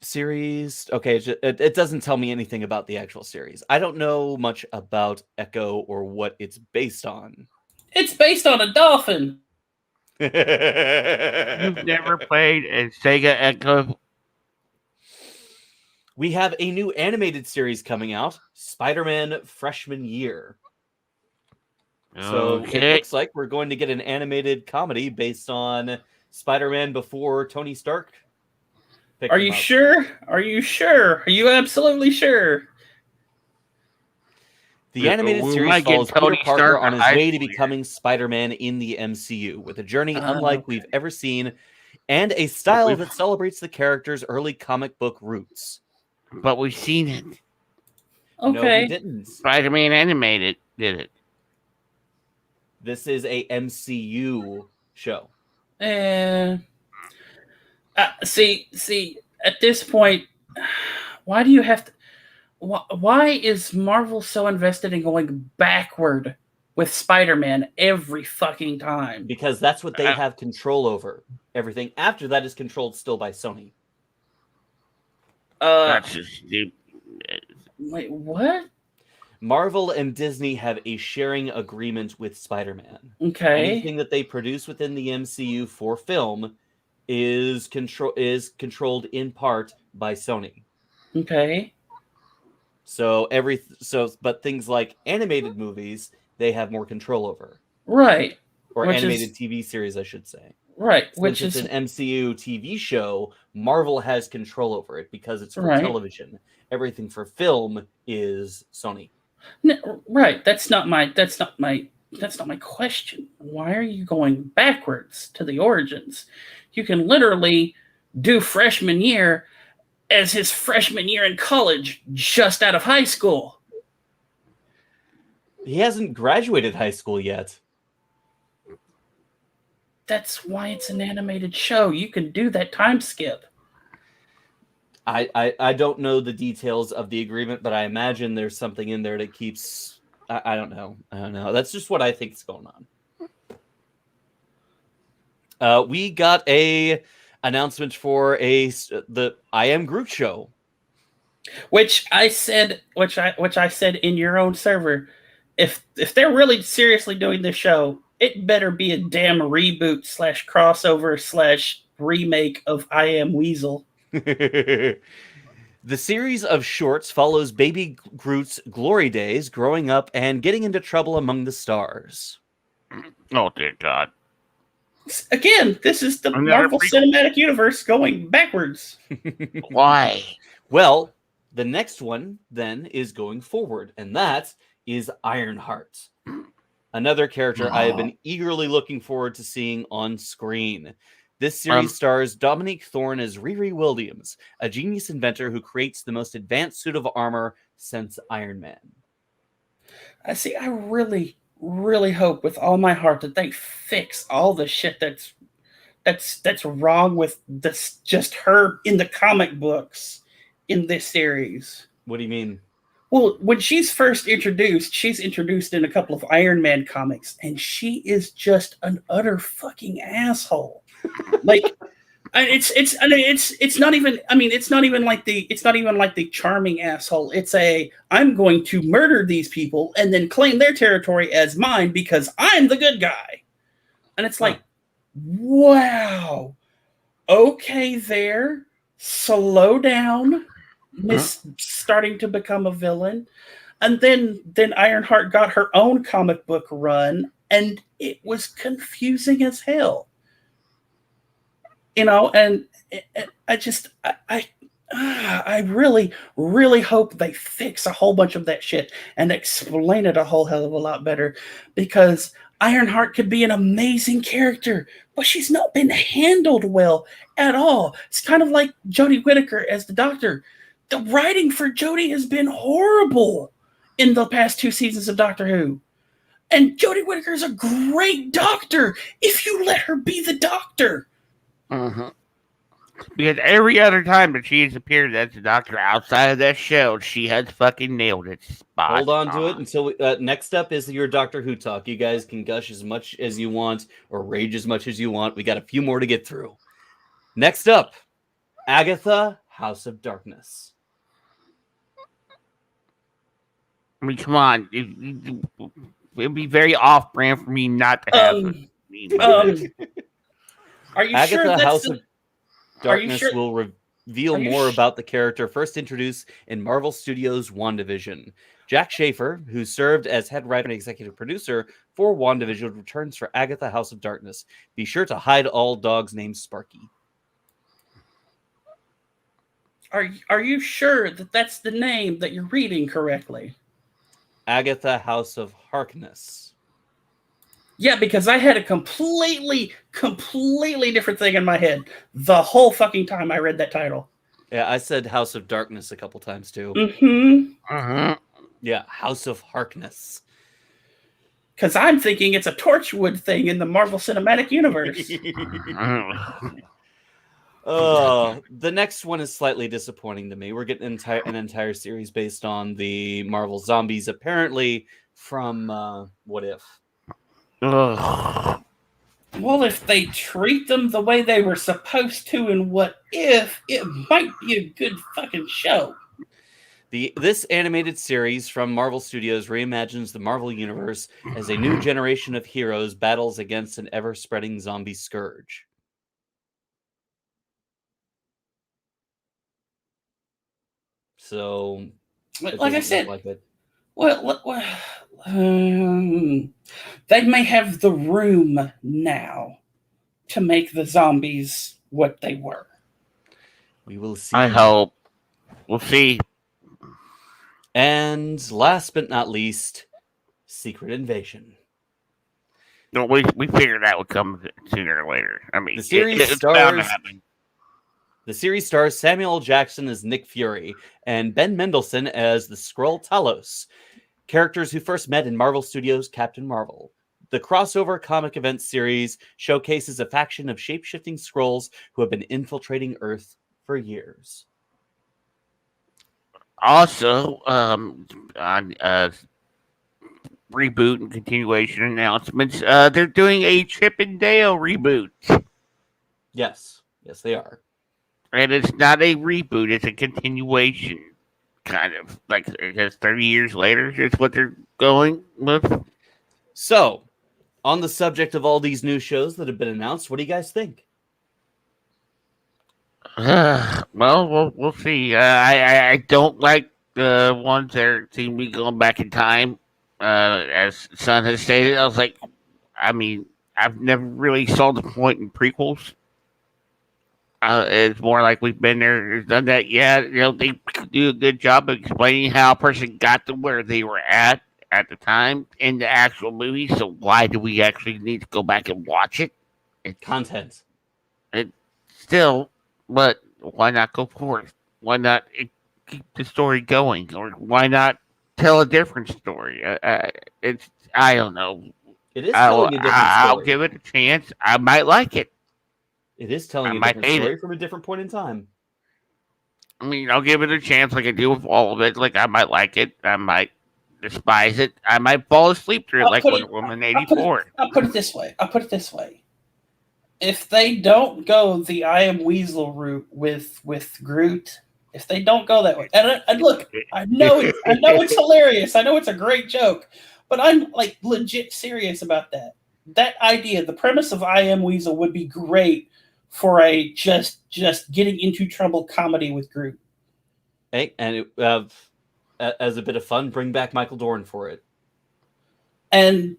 Series. Okay, it doesn't tell me anything about the actual series. I don't know much about Echo or what it's based on. It's based on a dolphin. You've never played a Sega Echo? We have a new animated series coming out, Spider-Man Freshman Year. So it Okay. looks like we're going to get an animated comedy based on Spider-Man before Tony Stark. Are you sure? Are you sure? Are you absolutely sure? The animated We series might get follows Peter Tony Parker Stark on in his high way to school becoming Spider-Man in the MCU, with a journey unlike Okay. we've ever seen, and a style we've- that celebrates the character's early comic book roots. But we've seen it. No, we Okay. didn't. Spider-Man animated did it. This is a MCU show. See, at this point, why do you have to? Why is Marvel so invested in going backward with Spider-Man every fucking time? Because that's what they have control over. Everything after that is controlled still by Sony. That's just stupid. Wait, what? Marvel and Disney have a sharing agreement with Spider-Man. Okay. Anything that they produce within the MCU for film is controlled in part by Sony. Okay. But things like animated movies, they have more control over. Right. Or Which animated is- TV series, I should say. Right. Since Which it's is an MCU TV show, Marvel has control over it because it's for Right. television. Everything for film is Sony. right. That's not my question. Why are you going backwards to the origins? You can literally do freshman year as his freshman year in college, just out of high school. He hasn't graduated high school yet. That's why it's an animated show. You can do that time skip. I don't know the details of the agreement, but I imagine there's something in there that keeps. I don't know. That's just what I think is going on. We got a announcement for the I Am Groot show, Which I said in your own server. If they're really seriously doing this show, it better be a damn reboot / crossover / remake of I Am Weasel. The series of shorts follows baby Groot's glory days, growing up and getting into trouble among the stars. Oh dear God! Again, this is the Marvel Cinematic Universe going backwards. Why? Well, the next one then is going forward, and that is Ironheart. Another character I have been eagerly looking forward to seeing on screen. This series stars Dominique Thorne as Riri Williams, a genius inventor who creates the most advanced suit of armor since Iron Man. I really, really hope with all my heart that they fix all the shit that's wrong with this, just her in the comic books in this series. What do you mean? Well, when she's first introduced, she's introduced in a couple of Iron Man comics, and she is just an utter fucking asshole. Like, it's not even. I mean, it's not even like the charming asshole. It's I'm going to murder these people and then claim their territory as mine because I'm the good guy. And it's like, wow, okay, there, slow down. Miss starting to become a villain, and then Ironheart got her own comic book run, and it was confusing as hell. And I really, really hope they fix a whole bunch of that shit and explain it a whole hell of a lot better, because Ironheart could be an amazing character, but she's not been handled well at all. It's kind of like Jodie Whittaker as the Doctor. The writing for Jodie has been horrible in the past 2 seasons of Doctor Who. And Jodie Whittaker is a great Doctor if you let her be the Doctor. Because every other time that she has appeared as a Doctor outside of that show, she has fucking nailed it. Hold on to it until next up is your Doctor Who talk. You guys can gush as much as you want or rage as much as you want. We got a few more to get through. Next up, Agatha, House of Darkness. I mean, come on. It'd be very off-brand for me not to have Are you Agatha, sure that's House of Darkness sure? will reveal more about the character first introduced in Marvel Studios' WandaVision. Jack Schaefer, who served as head writer and executive producer for WandaVision, returns for Agatha House of Darkness. Be sure to hide all dogs named Sparky. Are you sure that that's the name that you're reading correctly? Agatha House of Harkness. Yeah, because I had a completely different thing in my head the whole fucking time I read that title. Yeah, I said House of Darkness a couple times too. Mm-hmm. Yeah, House of Harkness. Because I'm thinking it's a Torchwood thing in the Marvel Cinematic Universe. The next one is slightly disappointing to me. We're getting an entire series based on the Marvel Zombies, apparently from What If. Well, if they treat them the way they were supposed to in What If, it might be a good fucking show. This animated series from Marvel Studios reimagines the Marvel Universe as a new generation of heroes battles against an ever-spreading zombie scourge. So, like I said, they may have the room now to make the zombies what they were. We will see. I hope. We'll see. And last but not least, Secret Invasion. No, we figured that would come sooner or later. I mean, The series it's bound to stars. happen. The series stars Samuel L. Jackson as Nick Fury and Ben Mendelsohn as the Skrull Talos, characters who first met in Marvel Studios' Captain Marvel. The crossover comic event series showcases a faction of shape-shifting Skrulls who have been infiltrating Earth for years. Also, on reboot and continuation announcements, they're doing a Chip and Dale reboot. Yes, they are. And it's not a reboot, it's a continuation, kind of. Like, I guess 30 years later is what they're going with. So, on the subject of all these new shows that have been announced, what do you guys think? Well, we'll see. I don't like the ones that seem to be going back in time. As Son has stated, I was like, I mean, I've never really saw the point in prequels. It's more like we've been there, done that. Yeah, they do a good job of explaining how a person got to where they were at the time in the actual movie. So why do we actually need to go back and watch it? Content. Still, but why not go forth? Why not keep the story going? Or why not tell a different story? I don't know. It is telling a different story. I'll give it a chance. I might like it. It is telling I a might different hate story it. from a different point in time. I mean, I'll give it a chance like I do with all of it. Like, I might like it. I might despise it. I might fall asleep through it like Wonder Woman 84. I'll put it this way. If they don't go the I Am Weasel route with Groot, if they don't go that way, and look, I know it's hilarious. I know it's a great joke, but I'm like legit serious about that. That idea, the premise of I Am Weasel would be great for a just getting into trouble comedy with Groot. Hey, and as a bit of fun, bring back Michael Dorn for it. And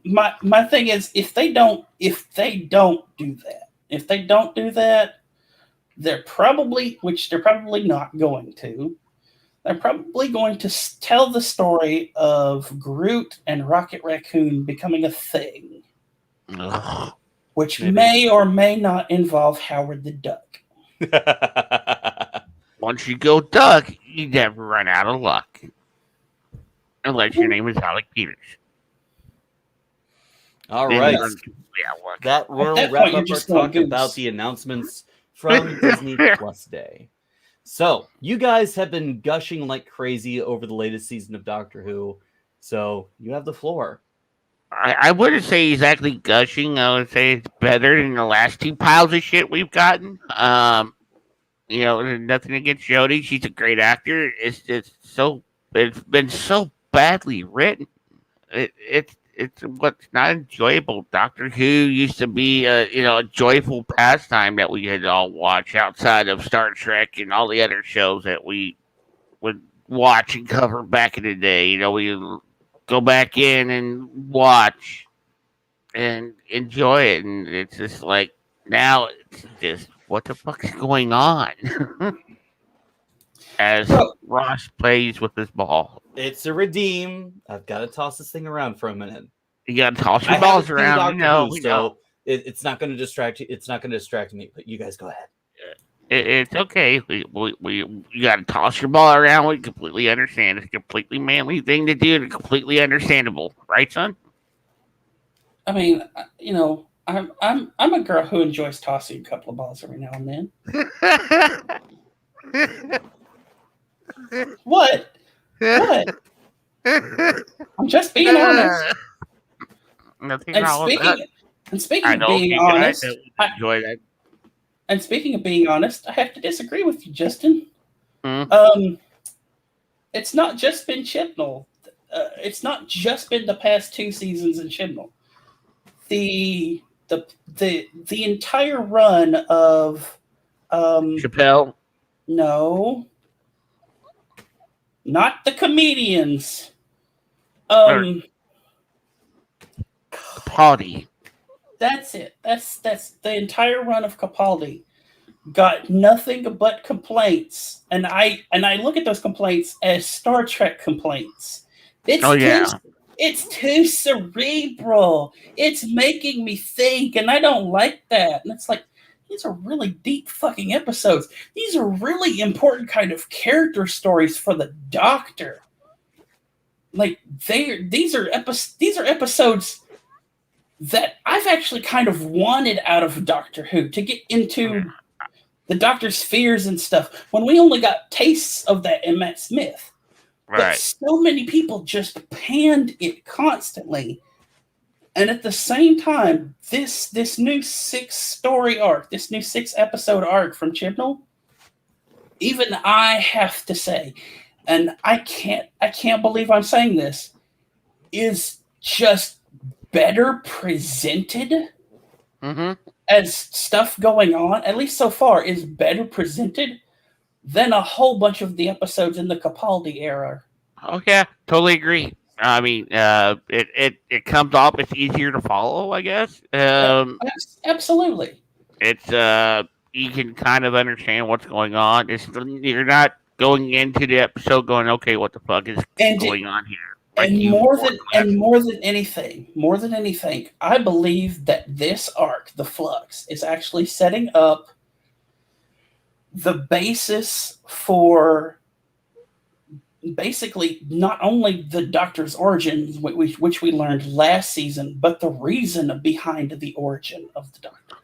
my thing is, if they don't do that, they're probably not going to. They're probably going to tell the story of Groot and Rocket Raccoon becoming a thing, which may or may not involve Howard the Duck. Once you go duck, you never run out of luck. Unless your name is Alec Peters. All right. That will wrap up our talk goose. about the announcements from Disney Plus Day. So, you guys have been gushing like crazy over the latest season of Doctor Who. So, you have the floor. I wouldn't say exactly gushing. I would say it's better than the last two piles of shit we've gotten. Nothing against Jodie. She's a great actor. It's been so badly written. It's what's not enjoyable. Doctor Who used to be a joyful pastime that we had all watch outside of Star Trek and all the other shows that we would watch and cover back in the day. You know, we go back in and watch and enjoy it, and it's just like now it's just what the fuck is going on? As Well- Ross plays with his ball, It's a redeem. I've got to toss this thing around for a minute. you got to toss your I balls haven't seen around. Doctor We know, Who, we so know. it's not going to distract you. It's not going to distract me. But you guys go ahead. It's okay. You got to toss your ball around. We completely understand. It's a completely manly thing to do and completely understandable, right, son? I mean, you know, I'm a girl who enjoys tossing a couple of balls every now and then. What? What? I'm just being honest. Nothing And wrong with that. speaking I of know being you guys honest, that would enjoy that. and speaking of being honest, I have to disagree with you, Justin. Mm. It's not just been Chibnall. It's not just been the past 2 seasons in Chibnall. The entire run of Chappelle. no, not the comedians. Party. That's it. That's the entire run of Capaldi. Got nothing but complaints, and I look at those complaints as Star Trek complaints. It's too cerebral. It's making me think, and I don't like that. And it's like, these are really deep fucking episodes. These are really important kind of character stories for the Doctor. Like these are episodes that I've actually kind of wanted out of Doctor Who to get into the Doctor's fears and stuff when we only got tastes of that in Matt Smith. But Right. so many people just panned it constantly. And at the same time, this new 6-story arc, this new 6-episode arc from Chibnall, even I have to say, and I can't believe I'm saying this, is just better presented as stuff going on, at least so far, is better presented than a whole bunch of the episodes in the Capaldi era. Oh yeah, totally agree. I mean, it comes off. It's easier to follow, I guess. Absolutely. It's you can kind of understand what's going on. You're not going into the episode going, okay, what the fuck is going on here? Like more than anything, I believe that this arc, the Flux, is actually setting up the basis for basically not only the Doctor's origin, which we learned last season, but the reason behind the origin of the Doctor.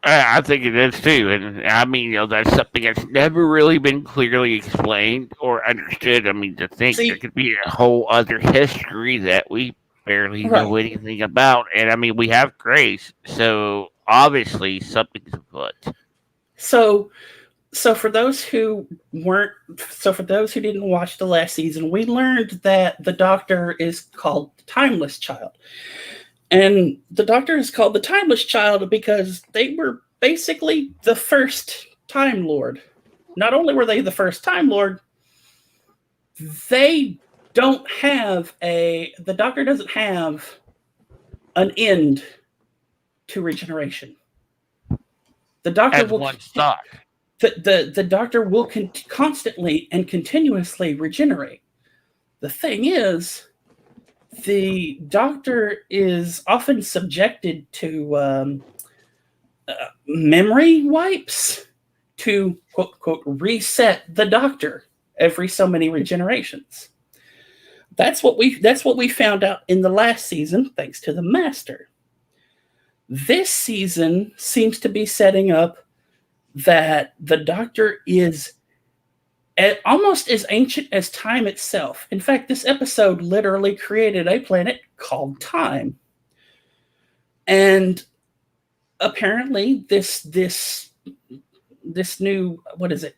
I think it is too, and I mean, that's something that's never really been clearly explained or understood. I mean, to think there could be a whole other history that we barely know anything about, and I mean, we have Grace, so obviously something's afoot. So for those who didn't watch the last season, we learned that the Doctor is called the Timeless Child. And the Doctor is called the Timeless Child because they were basically the first Time Lord. Not only were they the first Time Lord, the Doctor doesn't have an end to regeneration. The Doctor As one thought. The Doctor will constantly and continuously regenerate. The thing is, the Doctor is often subjected to memory wipes to quote unquote reset the Doctor every so many regenerations. That's what we found out in the last season, thanks to the Master. This season seems to be setting up that the Doctor is almost as ancient as time itself. In fact, this episode literally created a planet called Time. And apparently this new, what is it,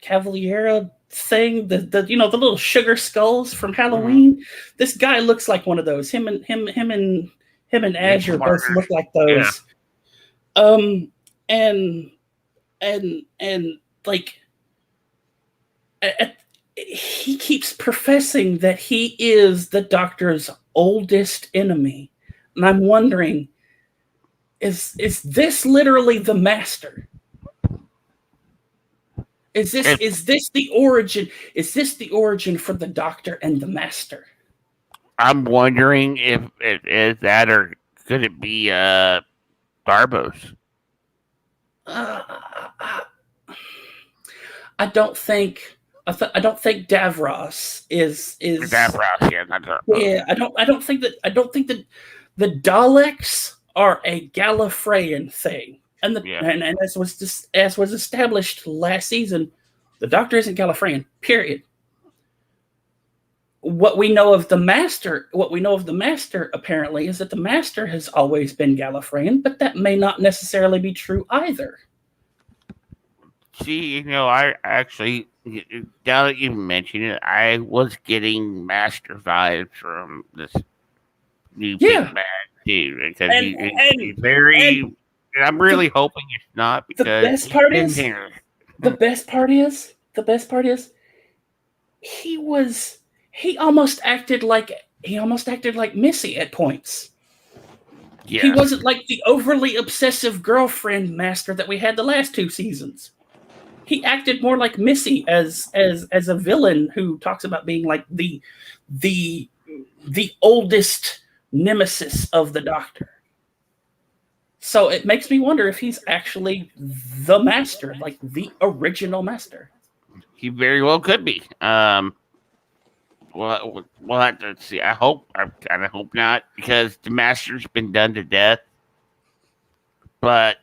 Cavaliera thing, the little sugar skulls from Halloween. Mm-hmm. This guy looks like one of those. Him and Azure both look like those. Yeah. And like he keeps professing that he is the Doctor's oldest enemy. And I'm wondering, is this literally the Master? Is this the origin? Is this the origin for the Doctor and the Master? I'm wondering if it is that, or could it be Darbos? I don't think Davros is Davros, yeah, not Darbos. Yeah, I don't think that the Daleks are a Gallifreyan thing. And and as was established last season, the Doctor isn't Gallifreyan. Period. What we know of the Master apparently is that the Master has always been Gallifreyan, but that may not necessarily be true either. See, I actually, now that you mention it, I was getting Master vibes from this new big bad dude, because he's very. And I'm really hoping it's not, because the best part is he almost acted like Missy at points. Yeah. He wasn't like the overly obsessive girlfriend Master that we had the last 2 seasons. He acted more like Missy as a villain who talks about being like the oldest nemesis of the Doctor. So it makes me wonder if he's actually the Master, like the original Master. He very well could be. We'll have to see. I kind of hope not, because the Master's been done to death. But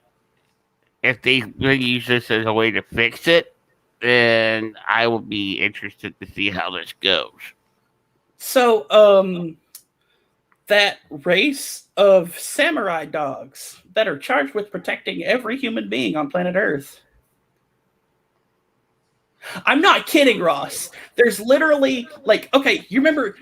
if they really use this as a way to fix it, then I will be interested to see how this goes. So, that race of samurai dogs that are charged with protecting every human being on planet Earth. I'm not kidding, Ross. There's literally you remember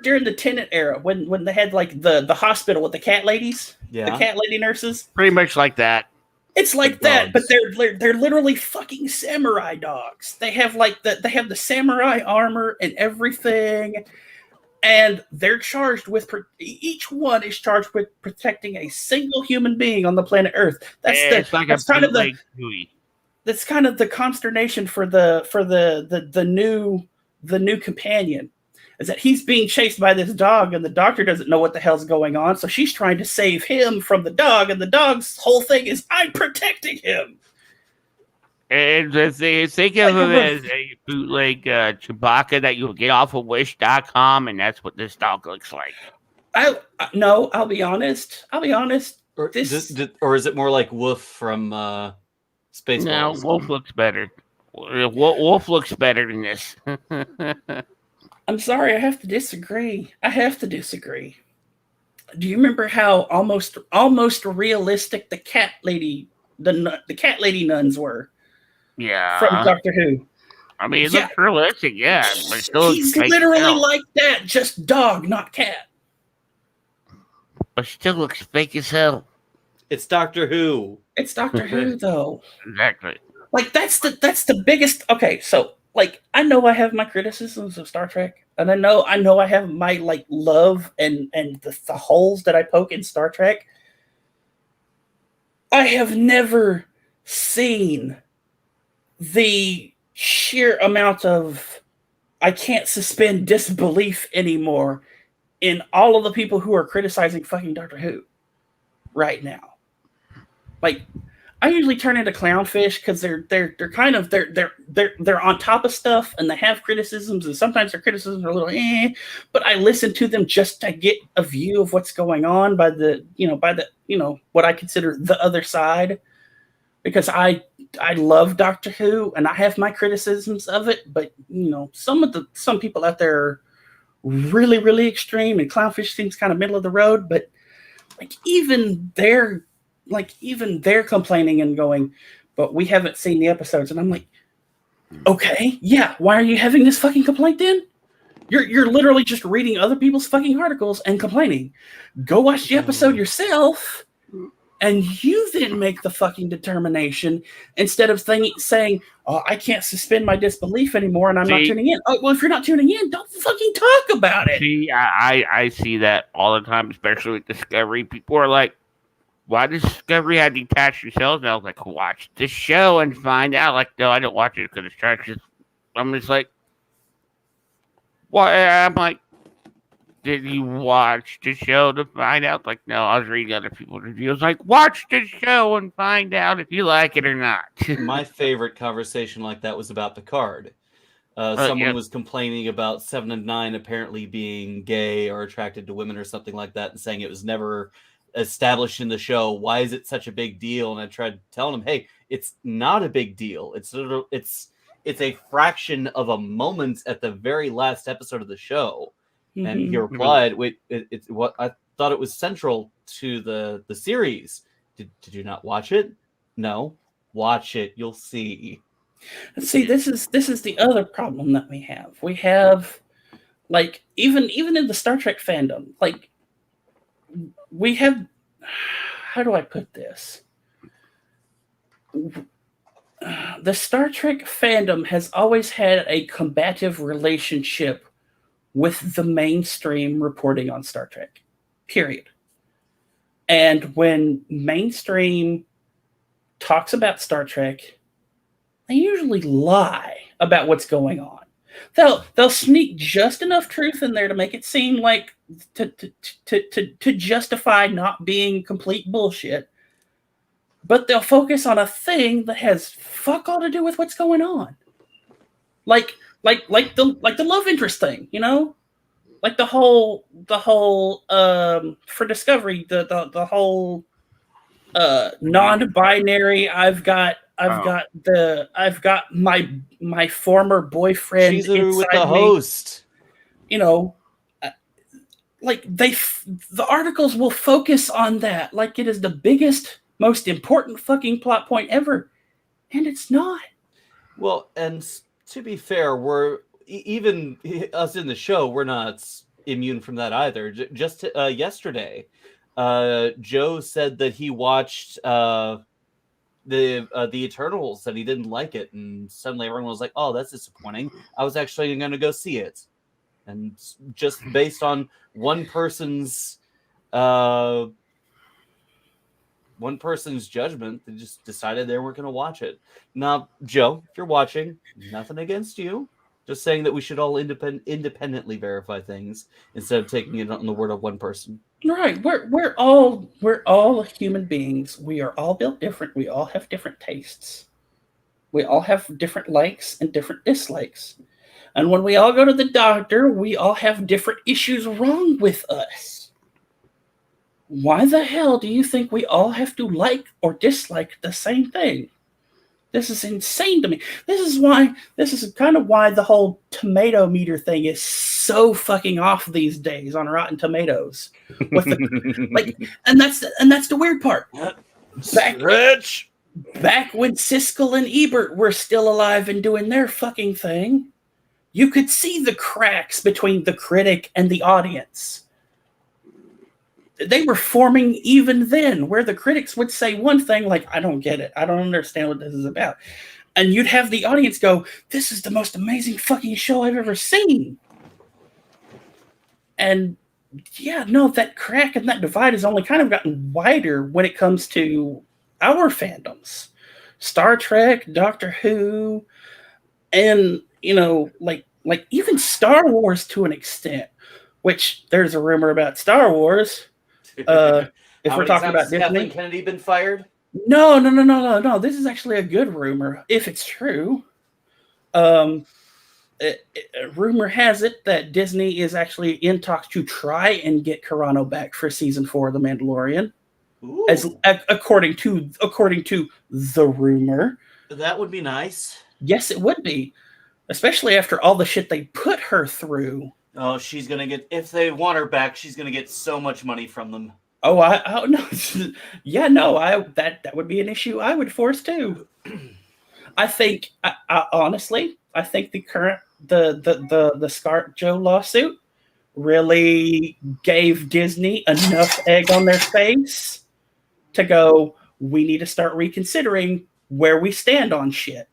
during the Tennant era when they had like the hospital with the cat ladies, the cat lady nurses. Pretty much like that. It's like that, but they're literally fucking samurai dogs. They have the samurai armor and everything. And they're charged with each one is charged with protecting a single human being on the planet Earth. That's kind of the consternation for the new companion, is that he's being chased by this dog, and the Doctor doesn't know what the hell's going on. So she's trying to save him from the dog, and the dog's whole thing is, I'm protecting him. And think of it as a bootleg Chewbacca that you'll get off of Wish.com, and that's what this dog looks like. I'll be honest. Or is it more like Wolf from Spaceballs? No, Wolf looks better. Wolf looks better than this. I'm sorry, I have to disagree. Do you remember how almost realistic the cat lady nuns were? Yeah. From Doctor Who. I mean, it looks realistic, yeah. But still he's literally like that, just dog, not cat. But still looks fake as hell. It's Doctor Who. It's Doctor Who, though. Exactly. Like, that's the biggest... Okay, so, I know I have my criticisms of Star Trek, and I know I have my, love and the holes that I poke in Star Trek. I have never seen the sheer amount of I can't suspend disbelief anymore in all of the people who are criticizing fucking Doctor Who right now. I usually turn into clownfish because they're on top of stuff, and they have criticisms, and sometimes their criticisms are a little but I listen to them just to get a view of what's going on by what I consider the other side, because I love Doctor Who and I have my criticisms of it, but some people out there are really, really extreme, and clownfish seems kind of middle of the road, but even they're complaining and going, but we haven't seen the episodes. And I'm like, okay, yeah, why are you having this fucking complaint then? You're literally just reading other people's fucking articles and complaining. Go watch the episode yourself And you then make the fucking determination instead of saying, "Oh, I can't suspend my disbelief anymore, and I'm not tuning in." Oh, well, if you're not tuning in, don't fucking talk about it. See, I see that all the time, especially with Discovery. People are like, "Why does Discovery have detached themselves?" And I was like, "Watch the show and find out." Like, no, I don't watch it because it's trash. I'm just like, "Why?" I'm like, "Did you watch the show to find out?" Like, no, I was reading other people's reviews. Like, watch the show and find out if you like it or not. My favorite conversation like that was about Picard. Someone was complaining about 7 and 9 apparently being gay or attracted to women or something like that, and saying it was never established in the show. Why is it such a big deal? And I tried telling him, "Hey, it's not a big deal. It's a fraction of a moment at the very last episode of the show." And he replied, "Wait, it's what I thought it was central to the series. Did you not watch it? No, watch it. You'll see." See, this is the other problem that we have. We have, like, even in the Star Trek fandom, like, we have, how do I put this? The Star Trek fandom has always had a combative relationship with the mainstream reporting on Star Trek, period. And when mainstream talks about Star Trek, they usually lie about what's going on. They'll sneak just enough truth in there to make it seem like to justify not being complete bullshit. But they'll focus on a thing that has fuck all to do with what's going on. Like the love interest thing, you know? Like the whole for Discovery, the whole non-binary, I've got my former boyfriend She's with the me. host. You know, like the articles will focus on that like it is the biggest, most important fucking plot point ever, and it's not. Well, and to be fair, we're even us in the show, we're not immune from that either. Just yesterday, Joe said that he watched the Eternals and he didn't like it, and suddenly everyone was like, "Oh, that's disappointing. I was actually going to go see it." And just based on one person's judgment, they just decided they weren't going to watch it. Now, Joe, if you're watching, nothing against you. Just saying that we should all independently verify things instead of taking it on the word of one person. Right. We're all human beings. We are all built different. We all have different tastes. We all have different likes and different dislikes. And when we all go to the doctor, we all have different issues wrong with us. Why the hell do you think we all have to like or dislike the same thing? This is insane to me. This is kind of why the whole tomato meter thing is so fucking off these days on Rotten Tomatoes. With the, and that's the weird part. Back when Siskel and Ebert were still alive and doing their fucking thing, you could see the cracks between the critic and the audience. They were forming even then, where the critics would say one thing like, "I don't get it. I don't understand what this is about." And you'd have the audience go, "This is the most amazing fucking show I've ever seen." And yeah, no, that crack and that divide has only kind of gotten wider when it comes to our fandoms. Star Trek, Doctor Who, and, you know, like even Star Wars to an extent, which there's a rumor about Star Wars. If we're talking about Disney, Kathleen Kennedy been fired? No. This is actually a good rumor, if it's true. Rumor has it that Disney is actually in talks to try and get Carano back for season 4 of The Mandalorian, according to the rumor. That would be nice. Yes, it would be, especially after all the shit they put her through. Oh, she's gonna get, if they want her back, she's gonna get so much money from them. Oh, no, yeah, no, that would be an issue I would force too. I think, honestly, I think the current the ScarJo lawsuit really gave Disney enough egg on their face to go, we need to start reconsidering where we stand on shit.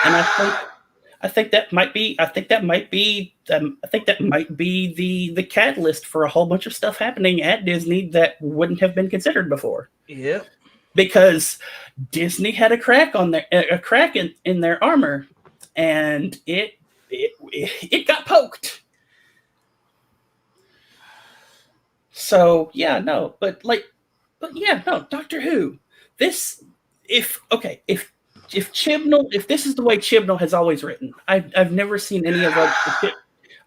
And I think that might be the catalyst for a whole bunch of stuff happening at Disney that wouldn't have been considered before. Yep. Because Disney had a crack in their armor, and it got poked. So Doctor Who. If Chibnall, if this is the way Chibnall has always written, I've never seen any of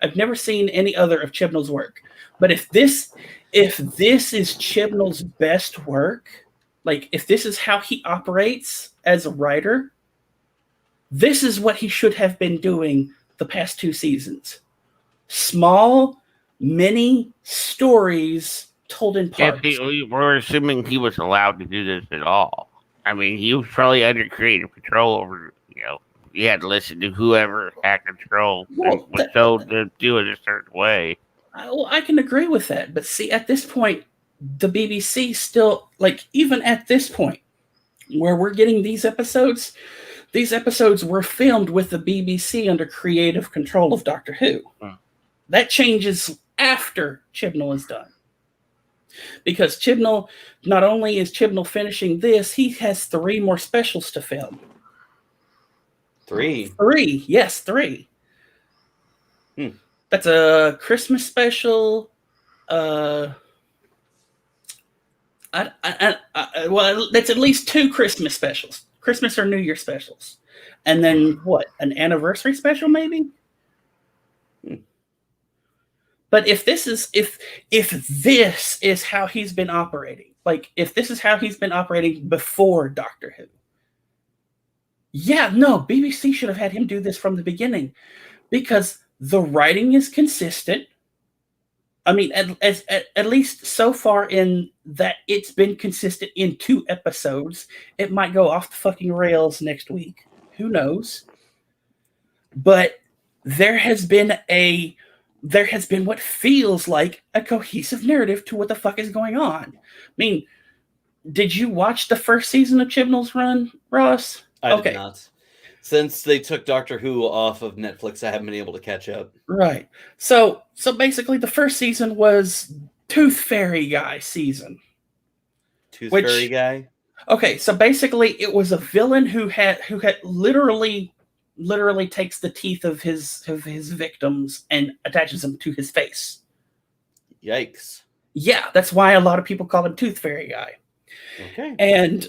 any other of Chibnall's work. But if this is Chibnall's best work, like if this is how he operates as a writer, this is what he should have been doing the past 2 seasons. Small, mini stories told in parts. We're assuming he was allowed to do this at all. I mean, he was probably under creative control over, he had to listen to whoever had control and was told to do it a certain way. I can agree with that. But see, at this point, the BBC still, even at this point, where we're getting these episodes were filmed with the BBC under creative control of Doctor Who. That changes after Chibnall is done. Because Chibnall, not only is Chibnall finishing this, he has 3 more specials to film. 3? 3, yes, 3. That's a Christmas special. Well, that's at least 2 Christmas specials. Christmas or New Year specials. And then what? An anniversary special, maybe? But if this is how he's been operating, if this is how he's been operating before Doctor Who, BBC should have had him do this from the beginning, because the writing is consistent. I mean, at least so far in that it's been consistent in 2 episodes. It might go off the fucking rails next week. Who knows? But there has been what feels like a cohesive narrative to what the fuck is going on. I mean, did you watch the first season of Chibnall's run, Ross? I did not. Since they took Doctor Who off of Netflix, I haven't been able to catch up. Right. So basically the first season was Tooth Fairy Guy season. Fairy Guy? Okay, so basically it was a villain who had literally takes the teeth of his victims and attaches them to his face. Yikes. Yeah, that's why a lot of people call him Tooth Fairy Guy. Okay. And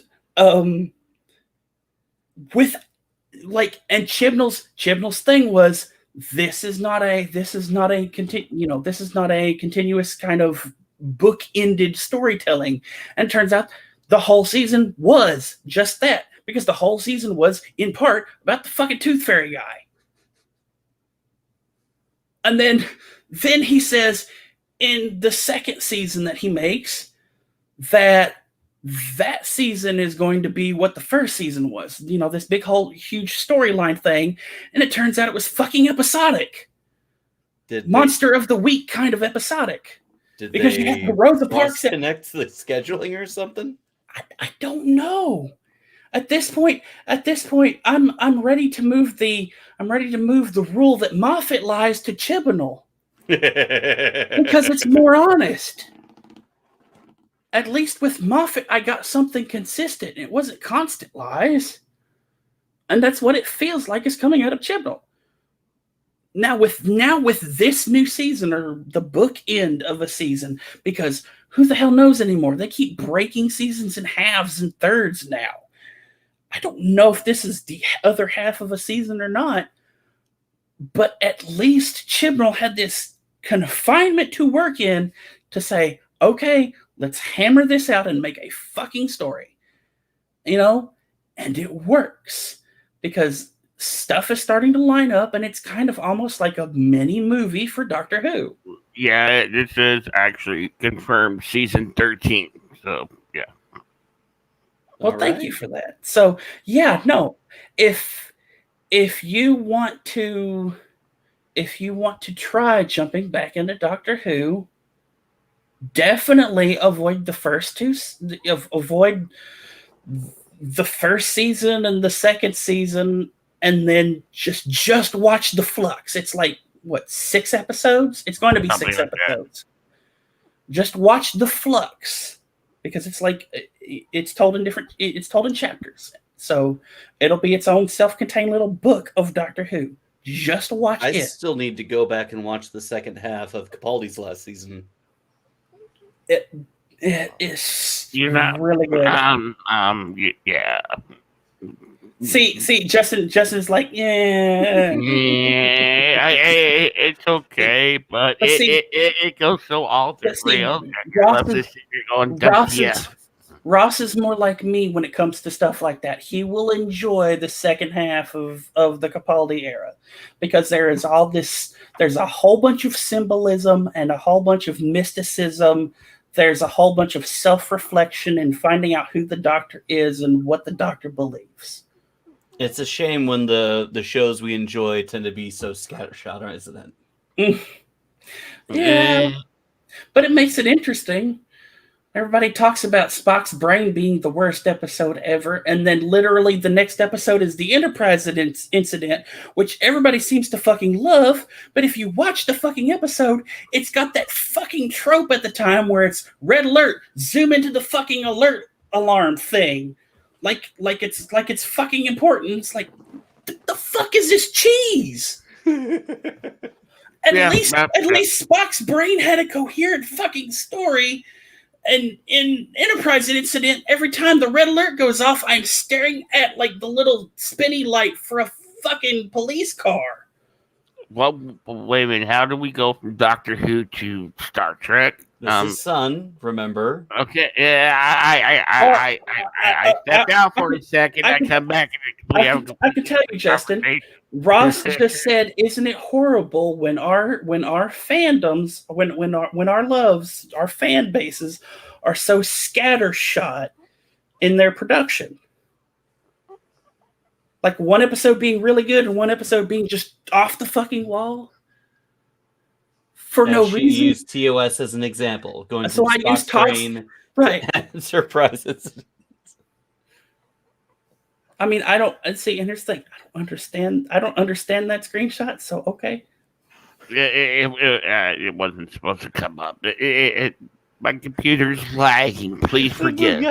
Chibnall's thing was, this is not a continuous kind of book-ended storytelling. And it turns out the whole season was just that. Because the whole season was, in part, about the fucking Tooth Fairy Guy. And then he says, in the second season that he makes, that season is going to be what the first season was. This big whole huge storyline thing. And it turns out it was fucking episodic. Monster of the Week kind of episodic. Because you have the Rosa Parks connect to the scheduling or something? I don't know. At this point, I'm ready to move the rule that Moffat lies to Chibnall. Because it's more honest. At least with Moffat, I got something consistent. It wasn't constant lies. And that's what it feels like is coming out of Chibnall. Now with this new season, or the book end of a season, because who the hell knows anymore? They keep breaking seasons in halves and thirds now. I don't know if this is the other half of a season or not, but at least Chibnall had this confinement to work in to say, okay, let's hammer this out and make a fucking story. And it works because stuff is starting to line up, and it's kind of almost like a mini movie for Doctor Who. Yeah, this is actually confirmed season 13. So, yeah. Well, thank you for that. So, yeah, no. If you want to try jumping back into Doctor Who, definitely avoid the first two. Avoid the first season and the second season, and then just watch the flux. It's like what, 6 episodes? It's going to be Something 6 like that. episodes. Just watch the flux because it's like it's told in chapters. So it'll be its own self-contained little book of Doctor Who. Just watch I it. still need to go back and watch the second half of Capaldi's last season. It is You're not really good. Yeah. See, Justin's like, yeah. Yeah, it's okay, but But see- it goes so alternate. see, Okay, Ross love is- this shit. You're going Ross yeah. is, Ross is more like me when it comes to stuff like that. He will enjoy the second half of the Capaldi era because there's a whole bunch of symbolism and a whole bunch of mysticism. There's a whole bunch of self-reflection and finding out who the Doctor is and what the Doctor believes. It's a shame when the shows we enjoy tend to be so scattershot, isn't it? Yeah, but it makes it interesting. Everybody talks about Spock's brain being the worst episode ever, and then literally the next episode is the Enterprise incident, which everybody seems to fucking love. But if you watch the fucking episode, it's got that fucking trope at the time where it's red alert, zoom into the fucking alert alarm thing, like it's fucking important. It's like, the fuck is this cheese? At least Spock's brain had a coherent fucking story. And in Enterprise incident, every time the red alert goes off, I'm staring at like the little spinny light for a fucking police car. Well, wait a minute. How do we go from Doctor Who to Star Trek? This is Sun, remember? Okay, yeah, I stepped out for a second. I come back and I can tell you, Justin. Ross just said, "Isn't it horrible when our fandoms, when our loves, our fan bases are so scattershot in their production? Like one episode being really good and one episode being just off the fucking wall for no reason." She used TOS as an example, going So from I used Spock's TOS, brain right? to Surprises. I mean, I don't see. And here's the thing: I don't understand that screenshot. So okay. It wasn't supposed to come up. My computer's lagging. Please forgive.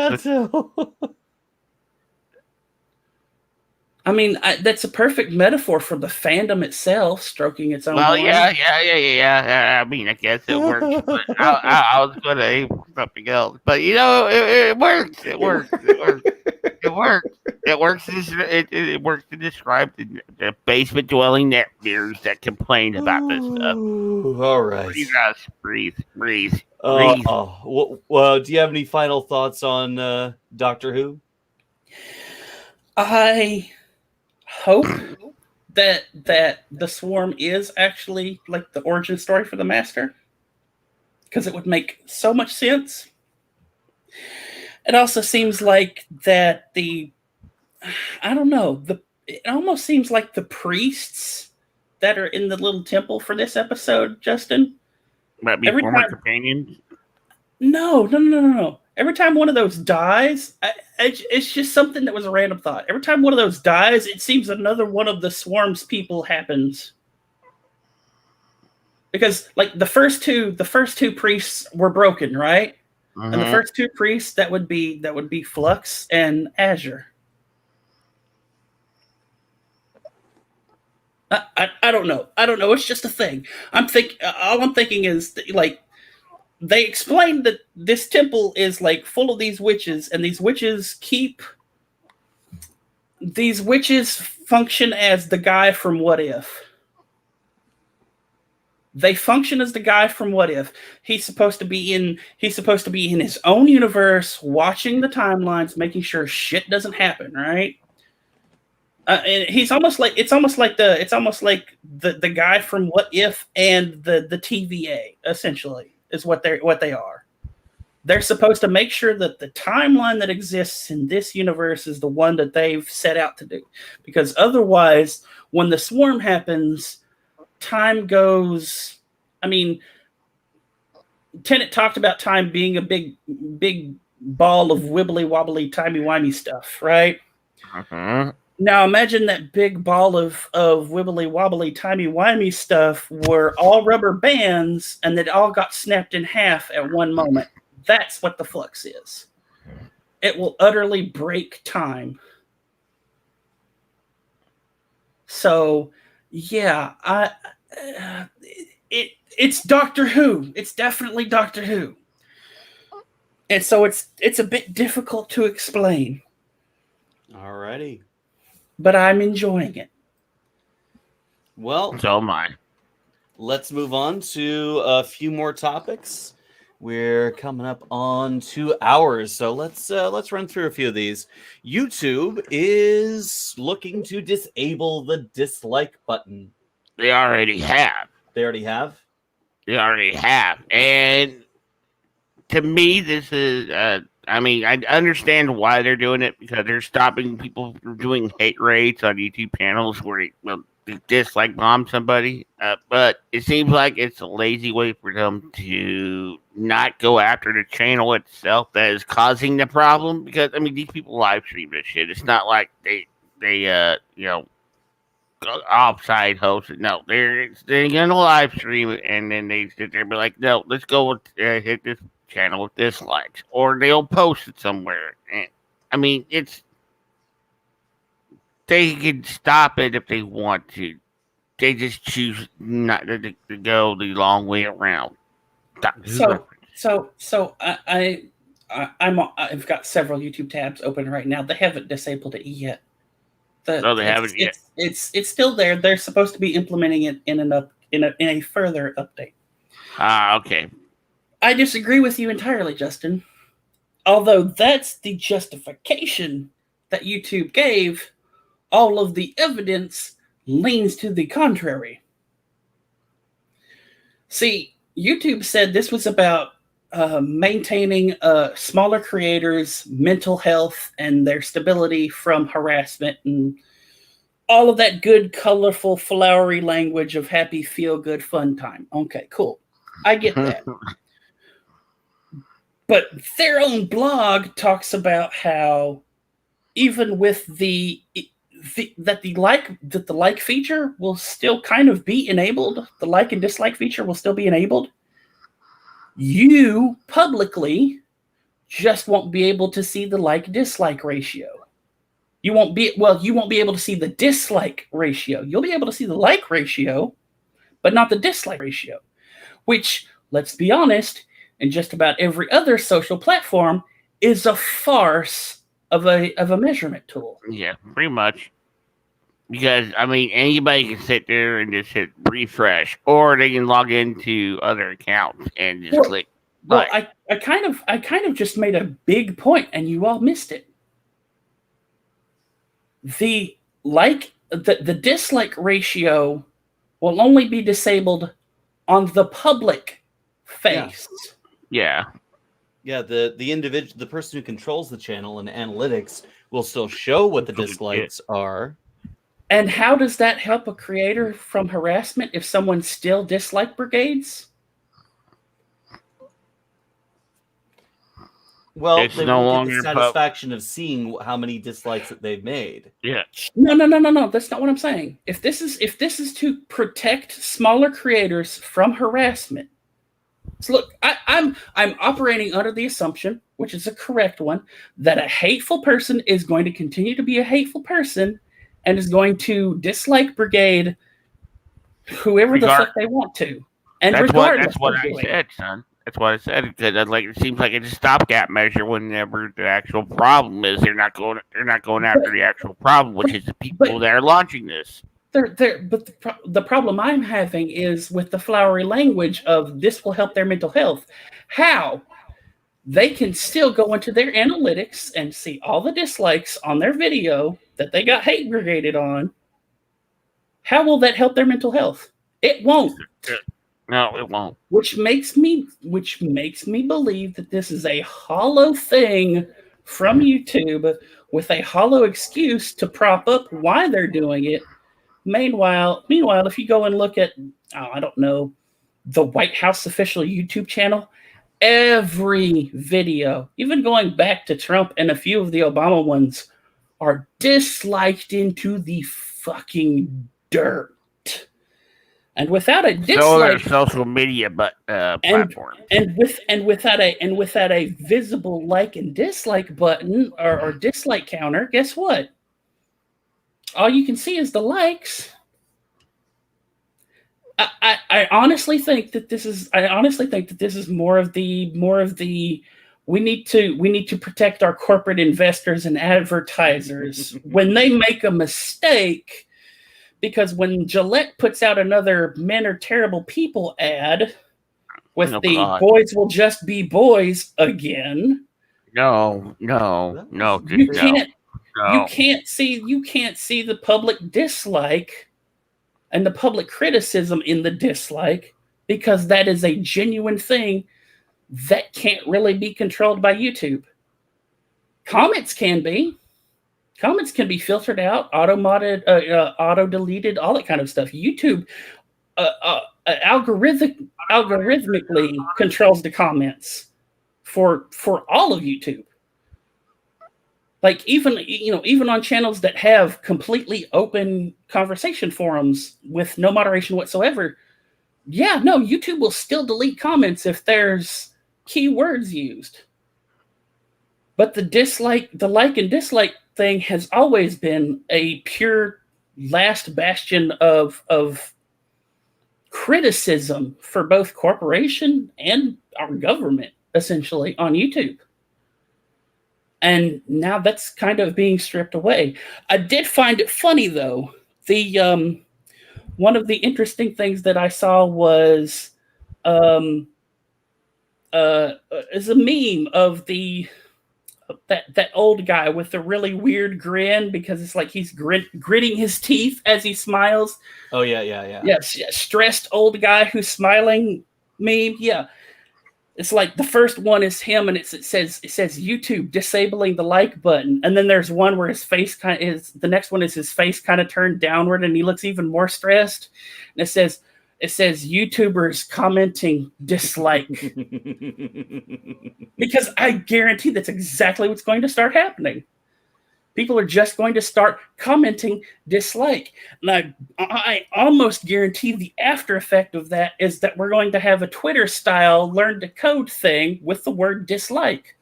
I mean, that's a perfect metaphor for the fandom itself stroking its own. Well, horn. yeah. I mean, I guess it works. But I was going to aim for something else. But, you know, it works. It works. It works. It works. It works to describe the basement-dwelling netbeers that complain about this stuff. All right. Breathe. Well, do you have any final thoughts on Doctor Who? I hope that the Swarm is actually like the origin story for the Master, because it would make so much sense. It also seems like that it almost seems like the priests that are in the little temple for this episode, Justin. Might be former companions? No. Every time one of those dies, it's just something that was a random thought. Every time one of those dies, it seems another one of the Swarm's people happens. Because like the first two priests were broken, right? Mm-hmm. And the first two priests that would be Flux and Azure. I don't know. It's just a thing. All I'm thinking is that, like, they explained that this temple is like full of these witches, and these witches function as the guy from What If. They function as the guy from What If. He's supposed to be in his own universe, watching the timelines, making sure shit doesn't happen, right? And it's almost like the guy from What If and the TVA essentially is what they are. They're supposed to make sure that the timeline that exists in this universe is the one that they've set out to do, because otherwise, when the Swarm happens, time goes. I mean, Tennant talked about time being a big ball of wibbly wobbly timey wimey stuff, right? Uh-huh. Now imagine that big ball of wibbly wobbly timey wimey stuff were all rubber bands and that all got snapped in half at one moment. That's what the flux is. It will utterly break time. So, yeah, it's Doctor Who. It's definitely Doctor Who. And so it's a bit difficult to explain. Alrighty. But I'm enjoying it. Well, So am I. let's move on to a few more topics. We're coming up on 2 hours, so let's run through a few of these. YouTube is looking to disable the dislike button. They already have. They already have. They already have. And to me, this is, I mean, I understand why they're doing it because they're stopping people from doing hate raids on YouTube channels where they dislike bomb somebody. But it seems like it's a lazy way for them to not go after the channel itself that is causing the problem. Because, I mean, these people live stream this shit. It's not like they offside host it. No, they're gonna live stream it and then they sit there and be like, no, let's go with hit this channel with dislikes, or they'll post it somewhere. And I mean, they can stop it if they want to. They just choose not to go the long way around. So I've got several YouTube tabs open right now. They haven't disabled it yet. No, they haven't yet. It's still there. They're supposed to be implementing it in a further update. Okay. I disagree with you entirely, Justin. Although that's the justification that YouTube gave, all of the evidence leans to the contrary. See, YouTube said this was about maintaining smaller creators' mental health and their stability from harassment and all of that good, colorful, flowery language of happy, feel-good, fun time. Okay, cool. I get that. But their own blog talks about how even with the like feature will still kind of be enabled, the like and dislike feature will still be enabled. You publicly just won't be able to see the like-dislike ratio. You won't be able to see the dislike ratio. You'll be able to see the like ratio, but not the dislike ratio. Which, let's be honest, in just about every other social platform, is a farce of a measurement tool. Yeah, pretty much. Because, I mean, anybody can sit there and just hit refresh, or they can log into other accounts and just click. Well, I kind of just made a big point, and you all missed it. The dislike ratio will only be disabled on the public face. Yeah. Yeah, the person who controls the channel and analytics will still show what the dislikes are. And how does that help a creator from harassment if someone still dislike brigades? Well, It's they no won't get longer the satisfaction of seeing how many dislikes that they've made. Yeah. No. That's not what I'm saying. If this is to protect smaller creators from harassment, so look, I'm operating under the assumption, which is a correct one, that a hateful person is going to continue to be a hateful person and is going to dislike brigade whoever the fuck they want to. And that's regardless what of I doing. said, son. That's what I said. Because it seems like it's a stopgap measure whenever the actual problem is. They're not going after the actual problem, which is the people that are launching this. But the problem I'm having is with the flowery language of this will help their mental health. How? They can still go into their analytics and see all the dislikes on their video that they got hate brigaded on. How will that help their mental health? It won't. No, it won't. Which makes me believe that this is a hollow thing from YouTube with a hollow excuse to prop up why they're doing it. Meanwhile, if you go and look at, I don't know, the White House official YouTube channel, every video, even going back to Trump and a few of the Obama ones, are disliked into the fucking dirt. And without a So their dislike, social media platform. and without a visible like and dislike button or dislike counter, guess what? All you can see is the likes. I honestly think that this is more of the we need to protect our corporate investors and advertisers when they make a mistake. Because when Gillette puts out another "Men are terrible people" ad with God. "boys will just be boys" again, No. you can't see the public dislike and the public criticism in the dislike, because that is a genuine thing that can't really be controlled by YouTube. Comments can be. Comments can be filtered out, auto-deleted, all that kind of stuff. YouTube algorithmically controls the comments for all of YouTube. Like even on channels that have completely open conversation forums with no moderation whatsoever, YouTube will still delete comments if there's keywords used. But the like and dislike thing has always been a pure last bastion of criticism for both corporation and our government, essentially, on YouTube. And now that's kind of being stripped away. I did find it funny, though. The one of the interesting things that I saw was is a meme of that old guy with the really weird grin, because it's like he's gritting his teeth as he smiles. Oh yeah. Yes, stressed old guy who's smiling meme. Yeah, it's like the first one is him, and it says YouTube disabling the like button, and then there's one where his face the next one is his face kind of turned downward, and he looks even more stressed, and it says YouTubers commenting dislike. Because I guarantee that's exactly what's going to start happening. People are just going to start commenting dislike. And I almost guarantee the after effect of that is that we're going to have a Twitter style learn to code thing with the word dislike.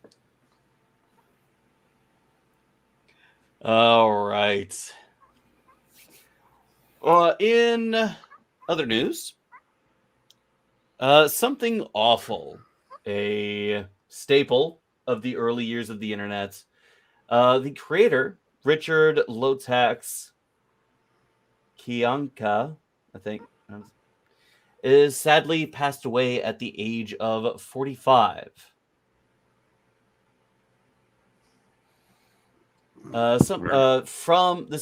All right. In other news, something awful, a staple of the early years of the internet. The creator, Richard Lotax Kianka, I think, is sadly passed away at the age of 45. This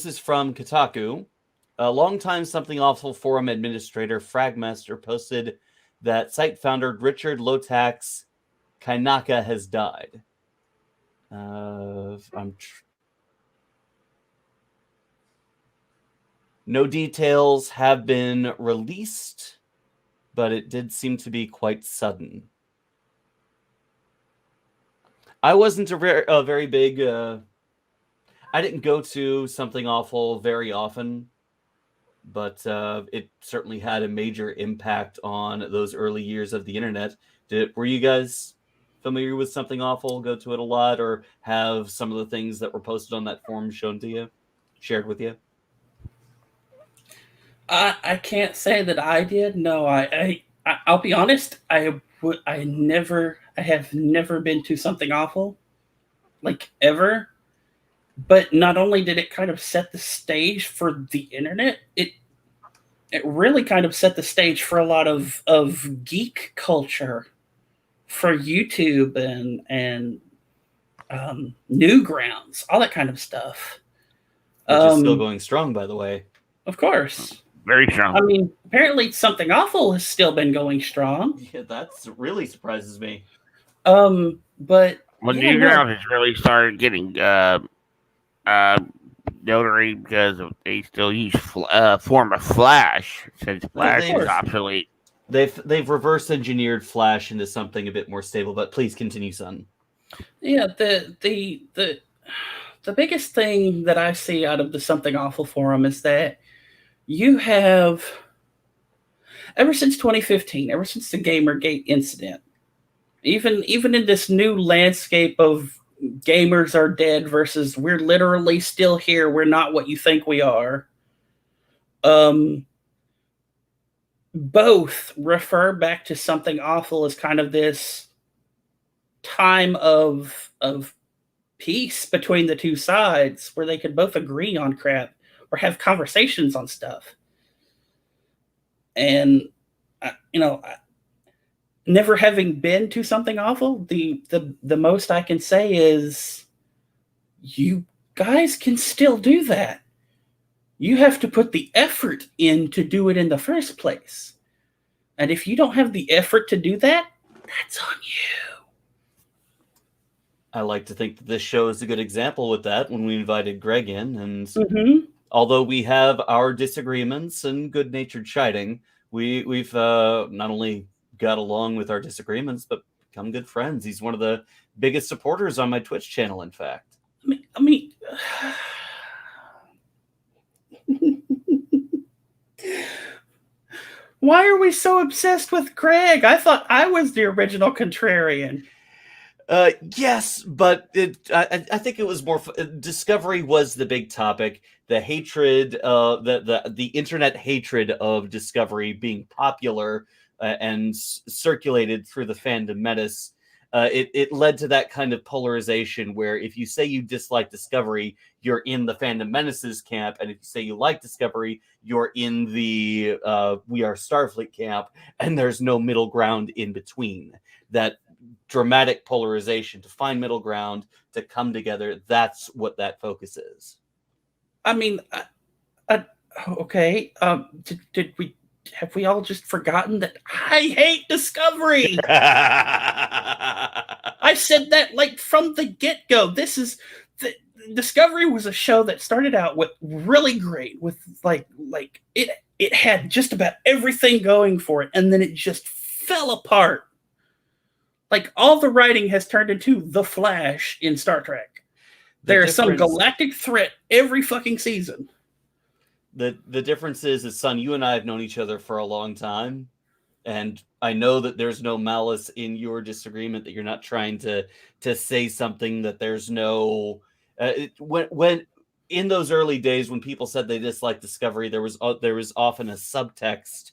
is from Kotaku. A longtime Something Awful forum administrator, Fragmaster, posted that site founder Richard Lotax Kainaka has died. No details have been released, but it did seem to be quite sudden. I wasn't a very big... I didn't go to Something Awful very often, but it certainly had a major impact on those early years of the internet. Were you guys familiar with Something Awful, go to it a lot, or have some of the things that were posted on that forum shared with you? I can't say that I did. No, I'll be honest. I have never been to Something Awful, like, ever. But not only did it kind of set the stage for the internet, it really kind of set the stage for a lot of geek culture for YouTube and Newgrounds, all that kind of stuff. Which is still going strong, by the way. Of course. Very strong. I mean, apparently Something Awful has still been going strong. Yeah, that really surprises me. But when Newgrounds has really started getting notary because they still use form of Flash, since Flash is obsolete. They've reverse engineered Flash into something a bit more stable. But please continue, son. Yeah, the biggest thing that I see out of the Something Awful forum is that you have, ever since 2015, ever since the Gamergate incident, even in this new landscape of gamers are dead versus we're literally still here, we're not what you think we are, both refer back to Something Awful as kind of this time of peace between the two sides where they could both agree on crap or have conversations on stuff. And never having been to Something Awful, the most I can say is you guys can still do that. You have to put the effort in to do it in the first place. And if you don't have the effort to do that, that's on you. I like to think that this show is a good example with that when we invited Greg in. And although we have our disagreements and good-natured chiding, we've not only got along with our disagreements, but become good friends. He's one of the biggest supporters on my Twitch channel, in fact. I mean why are we so obsessed with Greg? I thought I was the original contrarian. Yes, but I think it was more. Discovery was the big topic. The hatred, the internet hatred of Discovery being popular and circulated through the fandom menace. It led to that kind of polarization where if you say you dislike Discovery, you're in the fandom menaces camp, and if you say you like Discovery, you're in the We Are Starfleet camp, and there's no middle ground in between. That dramatic polarization, to find middle ground, to come together, that's what that focus is. I mean, okay. Have we all just forgotten that I hate Discovery? I said that like from the get-go. Discovery was a show that started out with really great, with like it had just about everything going for it, and then it just fell apart. Like all the writing has turned into the Flash in Star Trek. There's some galactic threat every fucking season. The difference is, son, you and I have known each other for a long time, and I know that there's no malice in your disagreement, that you're not trying to say something, that there's no when in those early days when people said they disliked Discovery, there was often a subtext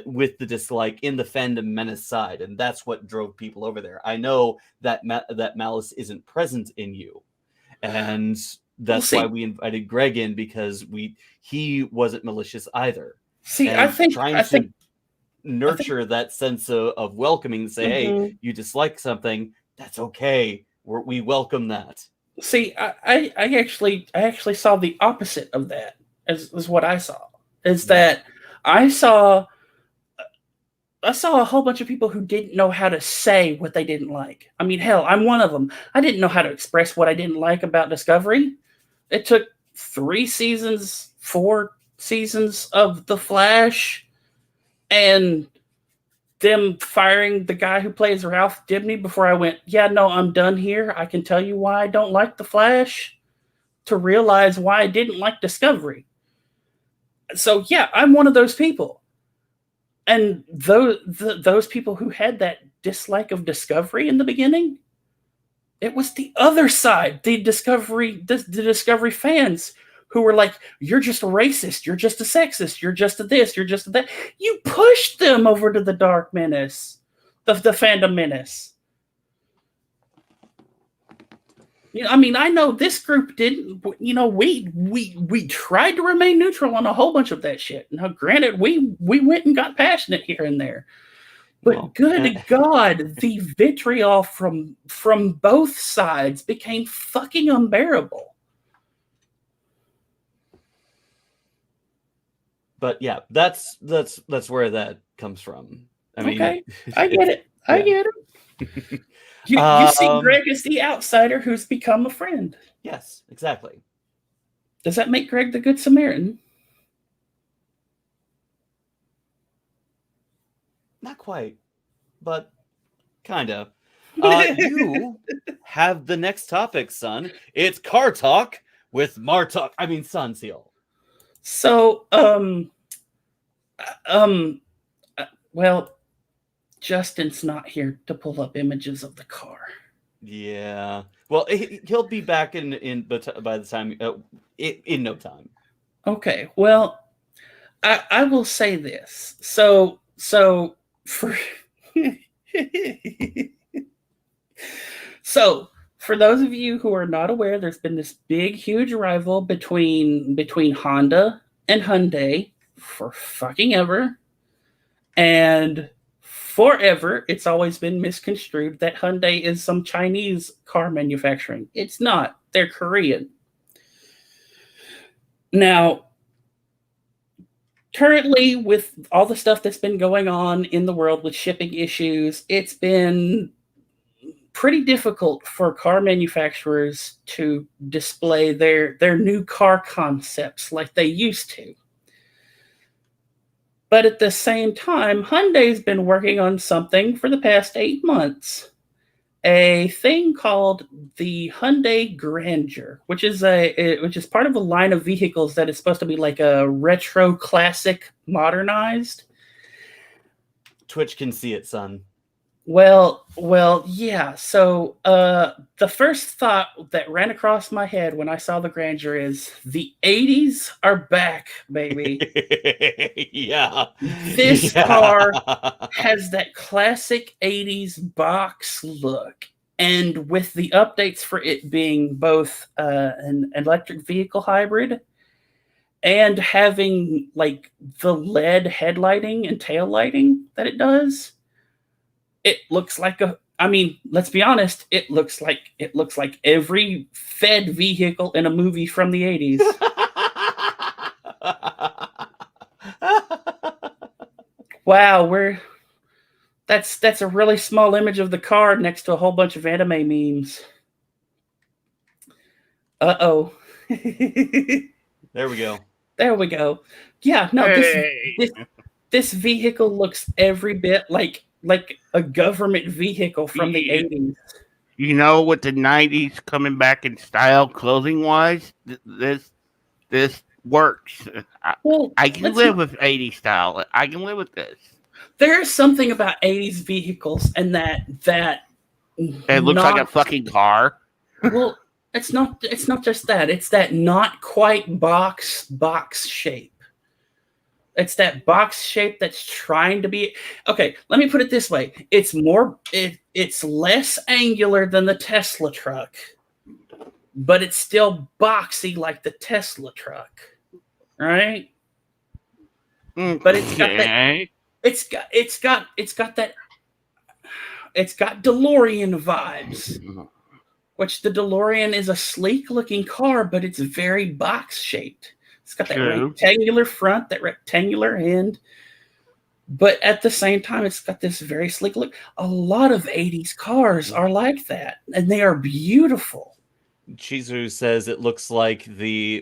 with the dislike in the fandom menace side, and that's what drove people over there. I know that that malice isn't present in you, and that's why we invited Greg in, because he wasn't malicious either. See, and I think to nurture that sense of welcoming, say, hey, you dislike something, that's okay. We welcome that. See, I actually saw the opposite of that. Is what I saw. Is that I saw a whole bunch of people who didn't know how to say what they didn't like. I mean, hell, I'm one of them. I didn't know how to express what I didn't like about Discovery. It took 4 seasons of The Flash and them firing the guy who plays Ralph Dibny before I went, yeah, no, I'm done here. I can tell you why I don't like The Flash, to realize why I didn't like Discovery. So, yeah, I'm one of those people. And those people who had that dislike of Discovery in the beginning, it was the other side, the Discovery fans who were like, you're just a racist, you're just a sexist, you're just a this, you're just a that. You pushed them over to the dark menace, the fandom menace. You know, I mean, I know this group didn't. You know, we tried to remain neutral on a whole bunch of that shit. Now, granted, we went and got passionate here and there, but good God, the vitriol from both sides became fucking unbearable. But yeah, that's where that comes from. I mean, okay, I get it. I get it. You see Greg as the outsider who's become a friend. Yes, exactly. Does that make Greg the Good Samaritan? Not quite, but kind of. You have the next topic, son. It's car talk with Sun Seal. So, well, Justin's not here to pull up images of the car. Yeah. Well, he'll be back by the time in no time. Okay. Well, I will say this. So for so for those of you who are not aware, there's been this big, huge rival between Honda and Hyundai for fucking ever, and forever. It's always been misconstrued that Hyundai is some Chinese car manufacturing. It's not. They're Korean. Now, currently, with all the stuff that's been going on in the world with shipping issues, it's been pretty difficult for car manufacturers to display their new car concepts like they used to. But at the same time, Hyundai's been working on something for the past 8 months. A thing called the Hyundai Grandeur, which is part of a line of vehicles that is supposed to be like a retro classic modernized. Twitch can see it, son. Well, yeah. So the first thought that ran across my head when I saw the Grandeur is the 80s are back, baby. Yeah. This car has that classic 80s box look. And with the updates for it being both an electric vehicle hybrid and having like the LED headlighting and tail lighting that it does, it looks like let's be honest, it looks like every Fed vehicle in a movie from the 80s. Wow, that's a really small image of the car next to a whole bunch of anime memes. Uh-oh. There we go. There we go. Yeah, no, Hey. this vehicle looks every bit like a government vehicle from the 80s. You know, with the 90s coming back in style, clothing wise, this works. Well, I can live with 80s style. I can live with this. There's something about 80s vehicles and that It looks like a fucking car. Well, it's not just that. It's that not quite box shape. It's that box shape that's trying to be. Okay, let me put it this way. It's less angular than the Tesla truck, but it's still boxy like the Tesla truck. Right? But it's got that it's got DeLorean vibes. Which the DeLorean is a sleek looking car, but it's very box shaped. It's got that rectangular front, that rectangular end, but at the same time, it's got this very sleek look. A lot of 80s cars are like that, and they are beautiful. Chizu says it looks like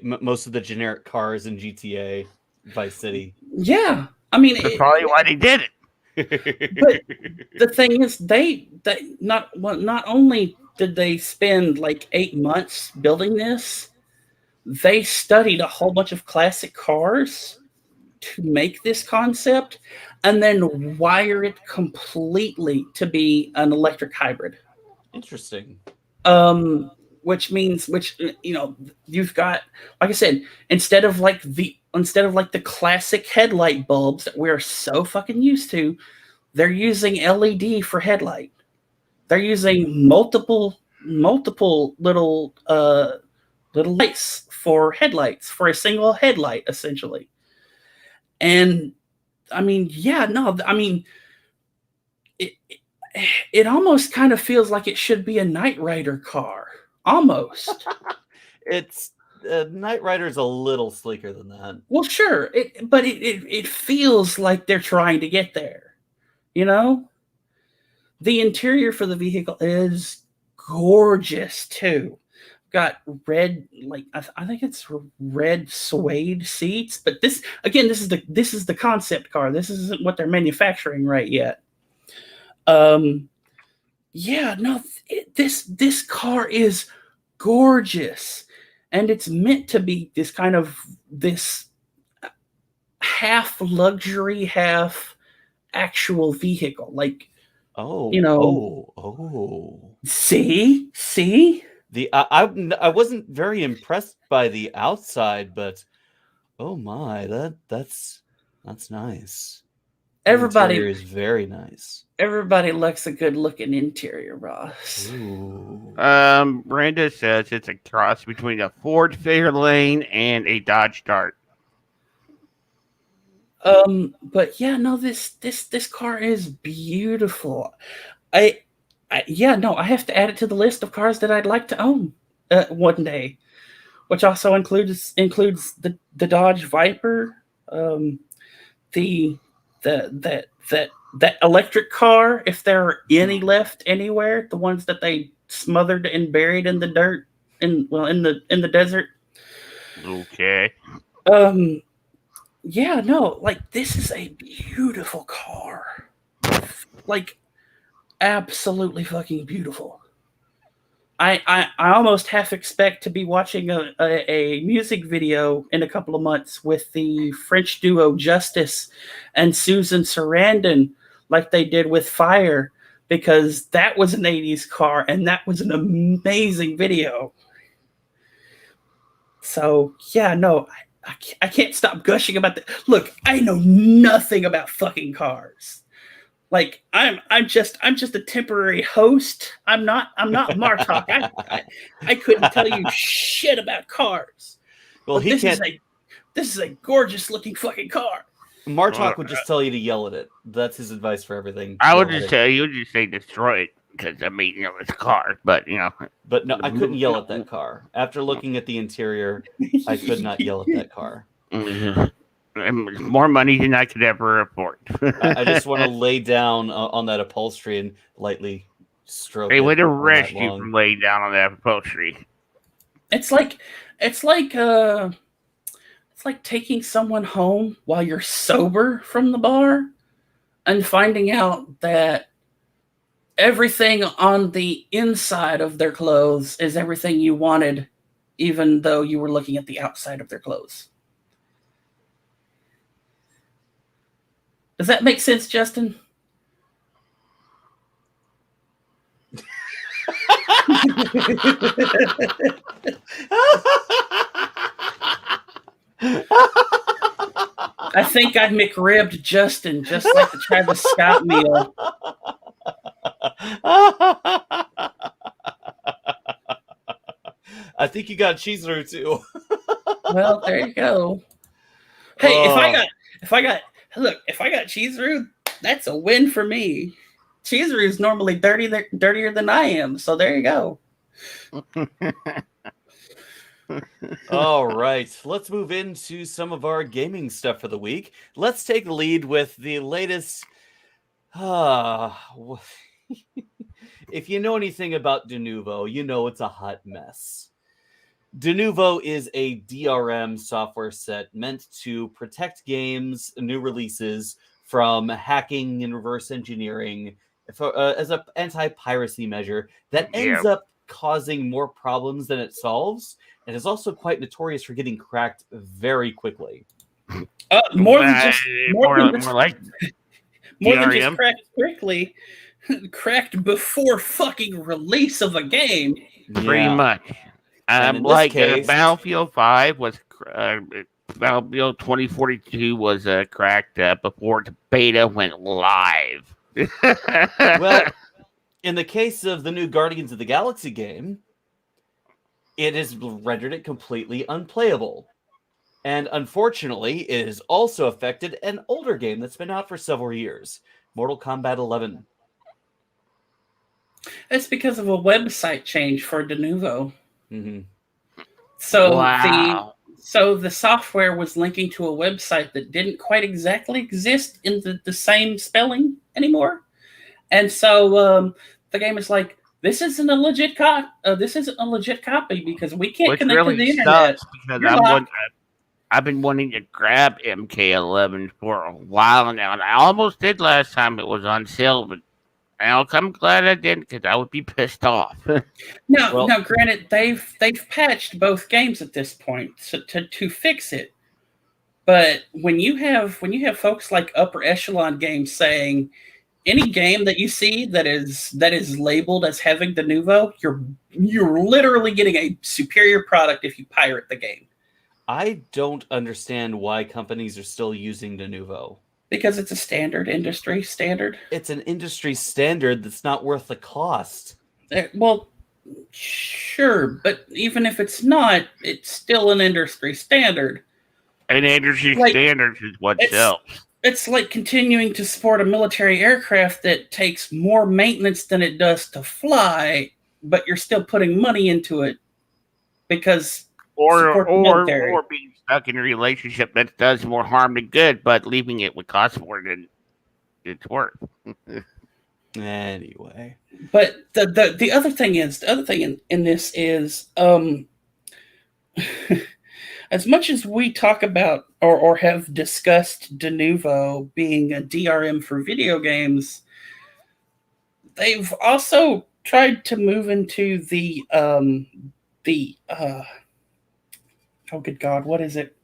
most of the generic cars in GTA Vice City. Yeah, I mean, that's probably why they did it. But the thing is, they not only did they spend like 8 months building this, they studied a whole bunch of classic cars to make this concept and then wire it completely to be an electric hybrid. Interesting. Which you've got, like I said, instead of like the classic headlight bulbs that we're so fucking used to, they're using LED for headlight. They're using multiple little lights for headlights for a single headlight, essentially. And I mean, it almost kind of feels like it should be a Knight Rider car. Almost. It's Knight Rider's a little sleeker than that. Well, sure, but it feels like they're trying to get there. You know, the interior for the vehicle is gorgeous too. got red, like I think it's red suede seats. But this again, this is the concept car. This isn't what they're manufacturing right yet. Yeah, no, this car is gorgeous, and it's meant to be this kind of this half luxury, half actual vehicle. Like, Oh, you know, see. I wasn't very impressed by the outside, but oh my, that's nice. The interior is very nice. Everybody likes a good looking interior, Ross. Ooh. Brenda says it's a cross between a Ford Fairlane and a Dodge Dart. But yeah, no, this car is beautiful. I have to add it to the list of cars that I'd like to own one day, which also includes the Dodge Viper, the that electric car, if there are any left anywhere, the ones that they smothered and buried in the dirt in the desert. Okay. Yeah, no, like this is a beautiful car. Like absolutely fucking beautiful. I almost half expect to be watching a music video in a couple of months with the French duo Justice and Susan Sarandon, like they did with Fire, because that was an 80s car and that was an amazing video. So yeah, no, I can't stop gushing about that. Look, I know nothing about fucking cars. Like I'm just a temporary host. I'm not Martok. I couldn't tell you shit about cars. Well, this is a gorgeous looking fucking car. Martok would just tell you to yell at it. That's his advice for everything. I would just tell you, just say destroy it, because I mean, it's a car, but But no, I couldn't yell at that car. After looking at the interior, I could not yell at that car. More money than I could ever afford. I just want to lay down on that upholstery and lightly stroke it. They would arrest you from laying down on that upholstery. It's like taking someone home while you're sober from the bar and finding out that everything on the inside of their clothes is everything you wanted, even though you were looking at the outside of their clothes. Does that make sense, Justin? I think I McRibbed Justin just like the Travis Scott meal. I think you got cheeseburger too. Well, there you go. Hey, if I got cheeseburger, that's a win for me. Cheeseburger is normally dirtier than I am, so there you go. All right, let's move into some of our gaming stuff for the week. Let's take the lead with the latest. If you know anything about Denuvo, you know it's a hot mess. Denuvo is a DRM software set meant to protect games, new releases, from hacking and reverse engineering as an anti-piracy measure that ends up causing more problems than it solves, and is also quite notorious for getting cracked very quickly. More than just cracked quickly, cracked before fucking release of a game. Pretty much. Like case, Battlefield 5 was Battlefield 2042 was cracked before the beta went live. Well, in the case of the new Guardians of the Galaxy game, it has rendered it completely unplayable. And unfortunately, it has also affected an older game that's been out for several years, Mortal Kombat 11. It's because of a website change for Denuvo. Mm-hmm. So the software was linking to a website that didn't quite exactly exist in the same spelling anymore. And so the game is like, this isn't a legit this isn't a legit copy because we can't Which connect to really the internet. sucks because You're locked. I've been wanting to grab MK11 for a while now, and I almost did last time it was on sale, but I'm glad I didn't because I would be pissed off. Now, granted, they've patched both games at this point to fix it. But when you have folks like Upper Echelon Games saying any game that you see that is labeled as having the Nouveau, you're literally getting a superior product if you pirate the game. I don't understand why companies are still using the Nouveau. Because it's a standard industry standard. It's an industry standard that's not worth the cost. Well, sure, but even if it's not, it's still an industry standard. And industry standards is what sells. It's like continuing to support a military aircraft that takes more maintenance than it does to fly, but you're still putting money into it because or being stuck in a relationship that does more harm than good, but leaving it would cost more than it's worth. Anyway, but the other thing in this is as much as we talk about or have discussed de Nouveau being a DRM for video games, they've also tried to move into the oh good God, what is it?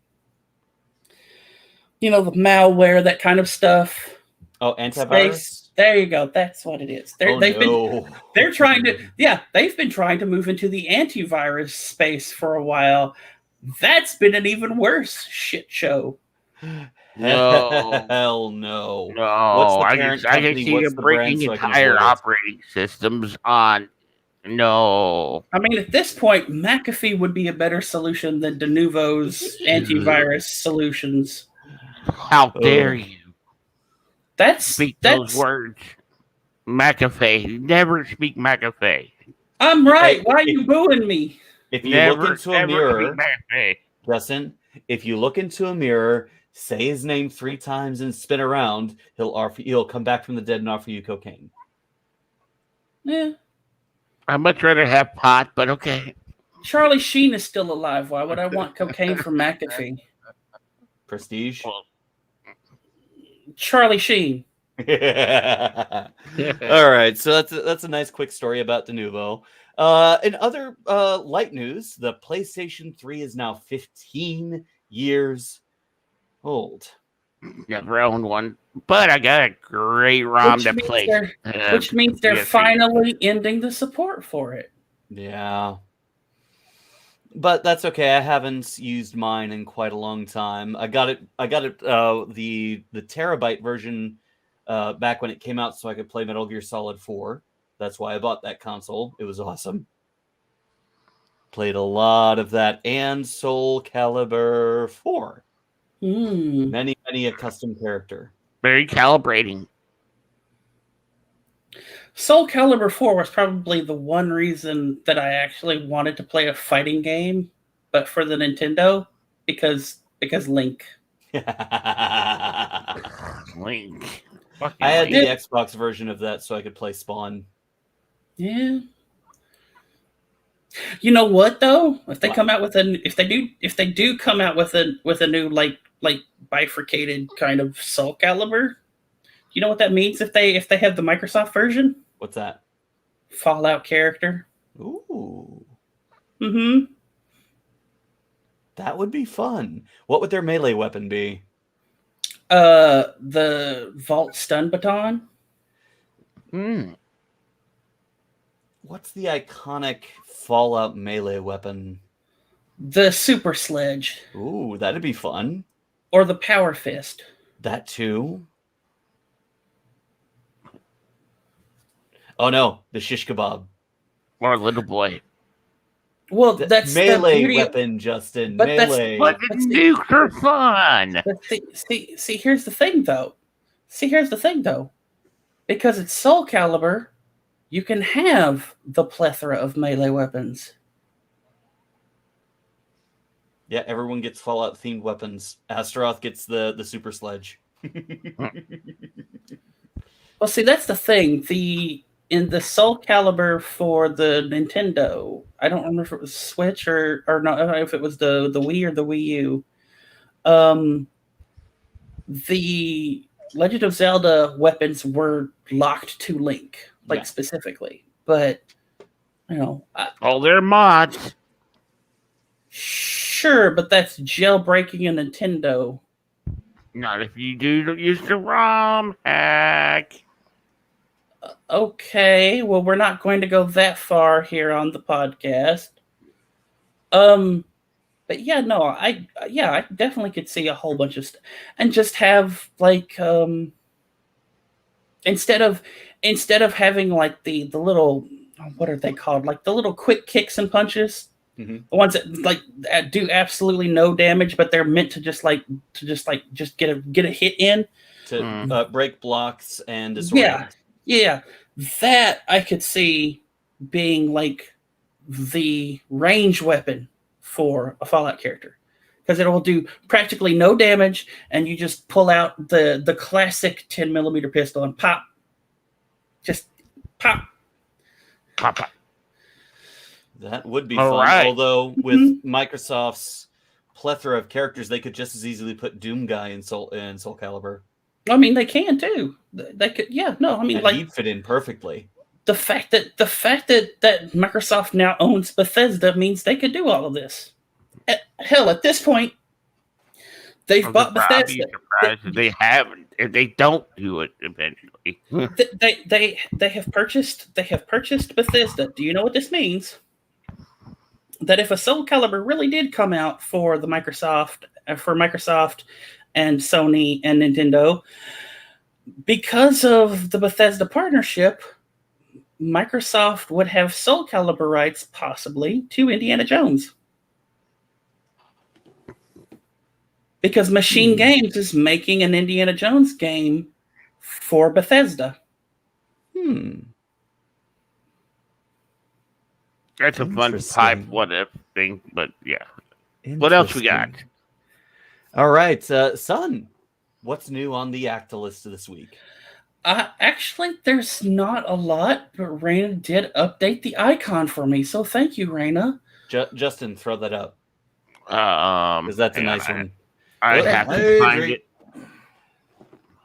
The malware, that kind of stuff. Oh, antivirus? There you go. That's what it is. They've been trying to move into the antivirus space for a while. That's been an even worse shit show. No. Hell no. No. I can see them breaking entire operating systems on. No. I mean, at this point, McAfee would be a better solution than de Nouveau's antivirus solutions. How dare you? Speak those words. McAfee. Never speak McAfee. I'm right. Why are you booing me? If you look into a mirror, Justin, if you look into a mirror, say his name 3 times and spin around, he'll come back from the dead and offer you cocaine. Yeah. I'd much rather have pot, but okay. Charlie Sheen is still alive. Why would I want cocaine from McAfee? Prestige. Well, Charlie Sheen. All right, so that's a nice quick story about de Nouveau. In other light news, the PlayStation 3 is now 15 years old. Never owned one, but I got a great ROM to play. Which means they're finally ending the support for it. Yeah. But that's okay. I haven't used mine in quite a long time. I got it the terabyte version back when it came out so I could play Metal Gear Solid 4. That's why I bought that console. It was awesome. Played a lot of that and Soul Calibur 4. Many a custom character. Very calibrating. Soul Calibur 4 was probably the one reason that I actually wanted to play a fighting game, but for the Nintendo, because Link. Link. I had the Xbox version of that so I could play Spawn. Yeah. You know what though? If they come out with if they do come out with a new like bifurcated kind of Soul Calibur, you know what that means if they have the Microsoft version? What's that? Fallout character. Ooh. Mm-hmm. That would be fun. What would their melee weapon be? The Vault Stun Baton. What's the iconic Fallout melee weapon? The Super Sledge. Ooh, that'd be fun. Or the Power Fist. That too. Oh no, the Shish Kebab. Or Little Boy. Well, that's melee weapon, Justin. But melee. But the nukes are fun. See, here's the thing, though. Because it's Soul Calibur, you can have the plethora of melee weapons. Yeah, everyone gets Fallout-themed weapons. Astaroth gets the Super Sledge. Well, see, that's the thing. in the Soul Calibur for the Nintendo. I don't remember if it was Switch or not, if it was the Wii or the Wii U. The Legend of Zelda weapons were locked to Link, specifically. But they're mods. Sure, but that's jailbreaking a Nintendo. Not if you do use the ROM hack. Okay, well, we're not going to go that far here on the podcast. But yeah, no, I definitely could see a whole bunch of stuff, and just have instead of having like the little, what are they called, like the little quick kicks and punches, the ones that do absolutely no damage, but they're meant to just get a hit in to break blocks and disorient. Yeah, that I could see being like the range weapon for a Fallout character, because it will do practically no damage, and you just pull out the classic 10mm pistol and pop, just pop. That would be All fun. right. Although with Microsoft's plethora of characters, they could just as easily put Doom Guy in Soul Calibur. I mean, they can too. They could. Yeah, no. I mean, and he'd fit in perfectly. The fact that Microsoft now owns Bethesda means they could do all of this. Hell, at this point, they've bought Bethesda. Surprised if they haven't. If they don't do it eventually, they have purchased Bethesda. Do you know what this means? That if a Soul Calibur really did come out for Microsoft and Sony and Nintendo, because of the Bethesda partnership, Microsoft would have Soul Calibur rights possibly to Indiana Jones. Because Machine Games is making an Indiana Jones game for Bethesda. That's a fun pipe what if thing, but yeah. What else we got? All right, son, what's new on the ACTA list this week? Actually, there's not a lot, but Raina did update the icon for me, so thank you, Raina. Justin, throw that up. Because that's a nice one. I have to find it.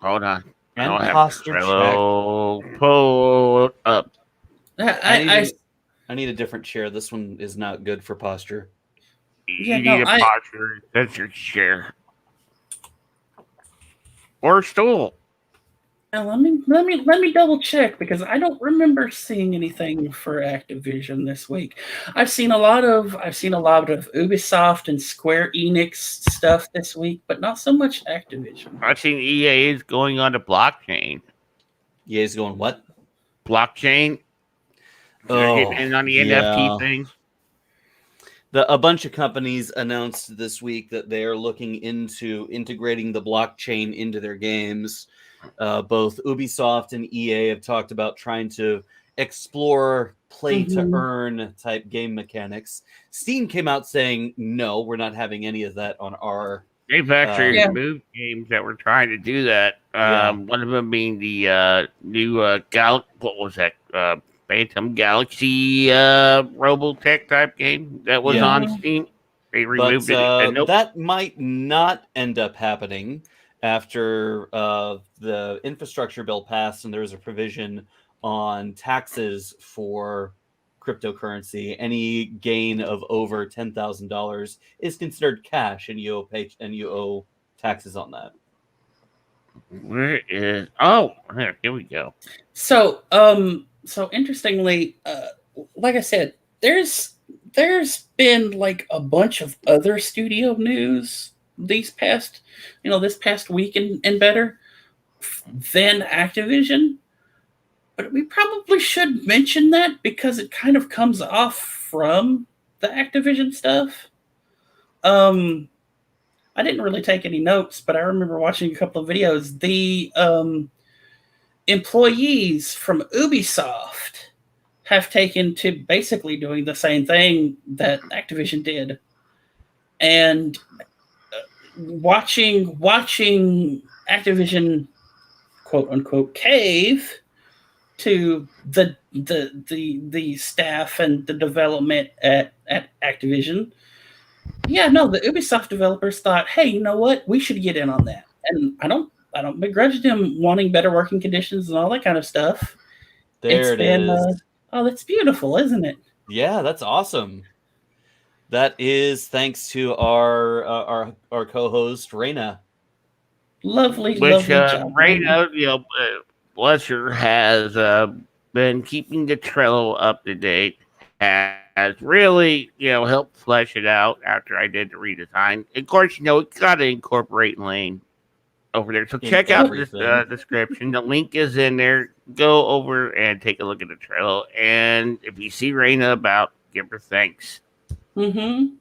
Hold on. And posture check. Pull up. I need a different chair. This one is not good for posture. You need a posture. That's your chair. Or a stool. Now let me double check, because I don't remember seeing anything for Activision this week. I've seen a lot of Ubisoft and Square Enix stuff this week, but not so much Activision. I've seen EA is going on to blockchain. EA is going what? Blockchain. And on the NFT thing. A bunch of companies announced this week that they are looking into integrating the blockchain into their games. Both Ubisoft and EA have talked about trying to explore play-to-earn type game mechanics. Steam came out saying, no, we're not having any of that on our... They've actually removed games that were trying to do that. One of them being the new what was that? Phantom Galaxy Robotech type game that was on Steam. They removed it. That might not end up happening after the infrastructure bill passed, and there was a provision on taxes for cryptocurrency. Any gain of over $10,000 is considered cash, and you owe taxes on that. Where is? Oh, here we go. So, interestingly, like I said, there's been like a bunch of other studio news this past week and better than Activision. But we probably should mention that, because it kind of comes off from the Activision stuff. I didn't really take any notes, but I remember watching a couple of videos. The employees from Ubisoft have taken to basically doing the same thing that Activision did. And watching Activision, quote unquote, cave to the staff and the development at Activision. Yeah, no, the Ubisoft developers thought, hey, you know what? We should get in on that. And I don't begrudge them wanting better working conditions and all that kind of stuff. There it is. Oh, that's beautiful, isn't it? Yeah, that's awesome. That is thanks to our co-host Raina. Lovely Which job. Raina, bless her, has been keeping the Trello up to date. Has really, helped flesh it out after I did the redesign. Of course, it got to incorporate Lane over there. So check out this description. The link is in there. Go over and take a look at the Trello. And if you see Raina about, give her thanks. Mm-hmm.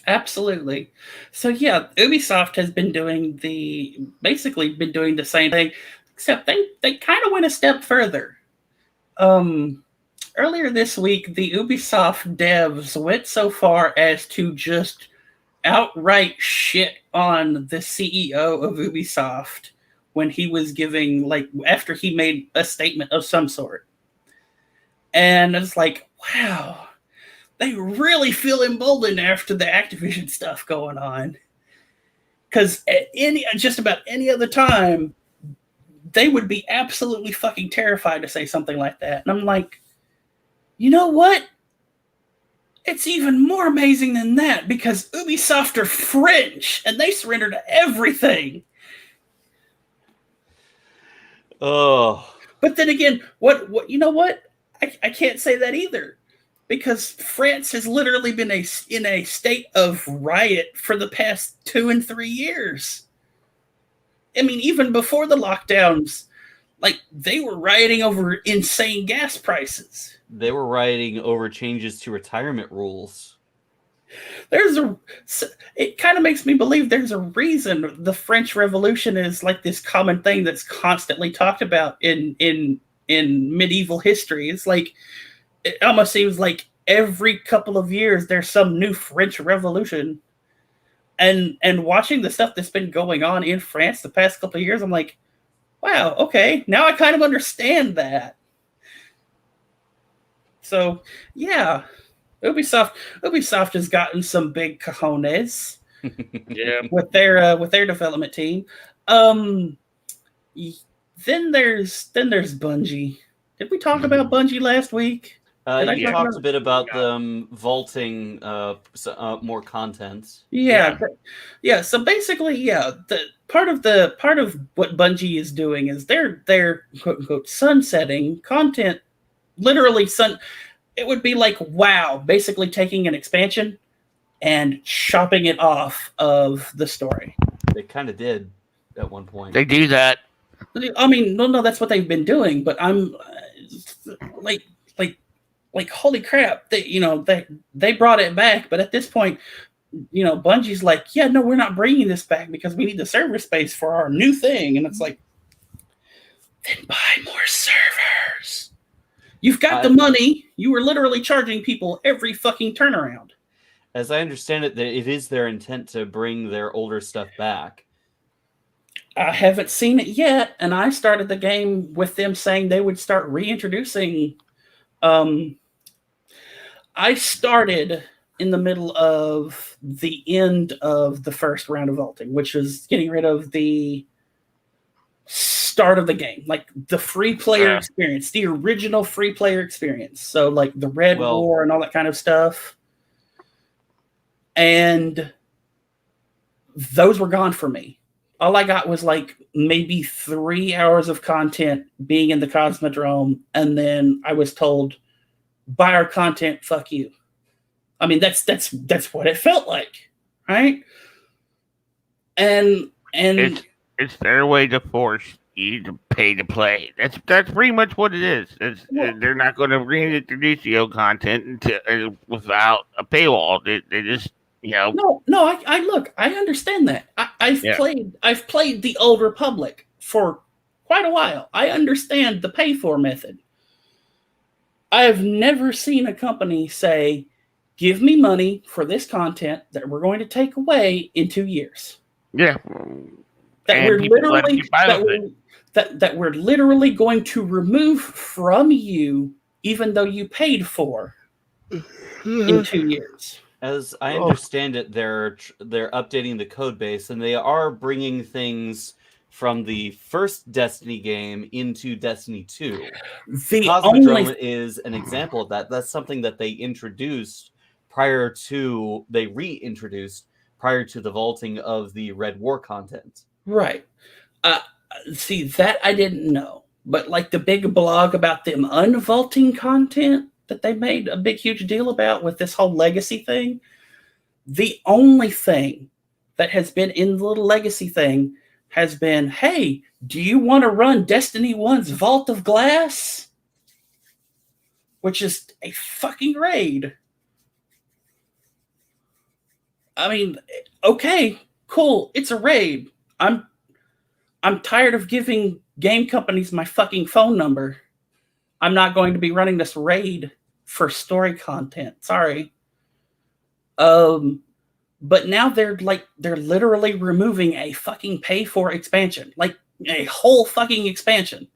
Absolutely. So yeah, Ubisoft has been basically been doing the same thing, except they kind of went a step further. Earlier this week, the Ubisoft devs went so far as to just outright shit on the CEO of Ubisoft when he was giving, after he made a statement of some sort. And it's like, wow, they really feel emboldened after the Activision stuff going on. Because at just about any other time, they would be absolutely fucking terrified to say something like that. And I'm like, you know what? It's even more amazing than that, because Ubisoft are French and they surrender to everything. Oh. But then again, what you know what? I can't say that either, because France has literally been in a state of riot for the past 2 and 3 years. I mean, even before the lockdowns, they were rioting over insane gas prices. They were rioting over changes to retirement rules. It kind of makes me believe there's a reason the French Revolution is this common thing that's constantly talked about in medieval history. It's it almost seems like every couple of years there's some new French Revolution. And watching the stuff that's been going on in France the past couple of years, I'm like, wow, okay, now I kind of understand that. So yeah, Ubisoft has gotten some big cojones. Yeah. with their development team. Then there's Bungie. Did we talk about Bungie last week? You talked a bit about them vaulting more content. Yeah. So basically, the part of what Bungie is doing is they're quote unquote sunsetting content. Literally, it would be like WoW, basically taking an expansion and chopping it off of the story. They kind of did at one point. They do that. I mean, no, that's what they've been doing. But I'm like, holy crap! They brought it back, but at this point, Bungie's like, yeah, no, we're not bringing this back because we need the server space for our new thing, and it's like, then buy more servers. You've got the money. You were literally charging people every fucking turnaround. As I understand it, it is their intent to bring their older stuff back. I haven't seen it yet, and I started the game with them saying they would start reintroducing. I started in the middle of the end of the first round of vaulting, which was getting rid of the start of the game, the free player experience, the original free player experience. So the Red War and all that kind of stuff. And those were gone for me. All I got was maybe 3 hours of content being in the Cosmodrome, and then I was told, buy our content, fuck you. I mean, that's what it felt like, right? And it's their way to force you to pay to play. That's pretty much what it is. They're not going to reintroduce the old content without a paywall. They just No, I look. I understand that. I've played the Old Republic for quite a while. I understand the pay for method. I have never seen a company say, "Give me money for this content that we're going to take away in 2 years." Yeah. That that we're literally going to remove from you, even though you paid for in 2 years. As I understand it, they're updating the code base, and they are bringing things from the first Destiny game into Destiny 2. The Cosmodrome is an example of that. That's something that they reintroduced prior to the vaulting of the Red War content. Right. See, that I didn't know. But like the big blog about them unvaulting content that they made a big, huge deal about with this whole legacy thing, the only thing that has been in the little legacy thing has been, hey, do you want to run Destiny 1's Vault of Glass? Which is a fucking raid. I mean, okay, cool, it's a raid. I'm tired of giving game companies my fucking phone number. I'm not going to be running this raid for story content. Sorry. But now they're literally removing a fucking pay for expansion, like a whole fucking expansion.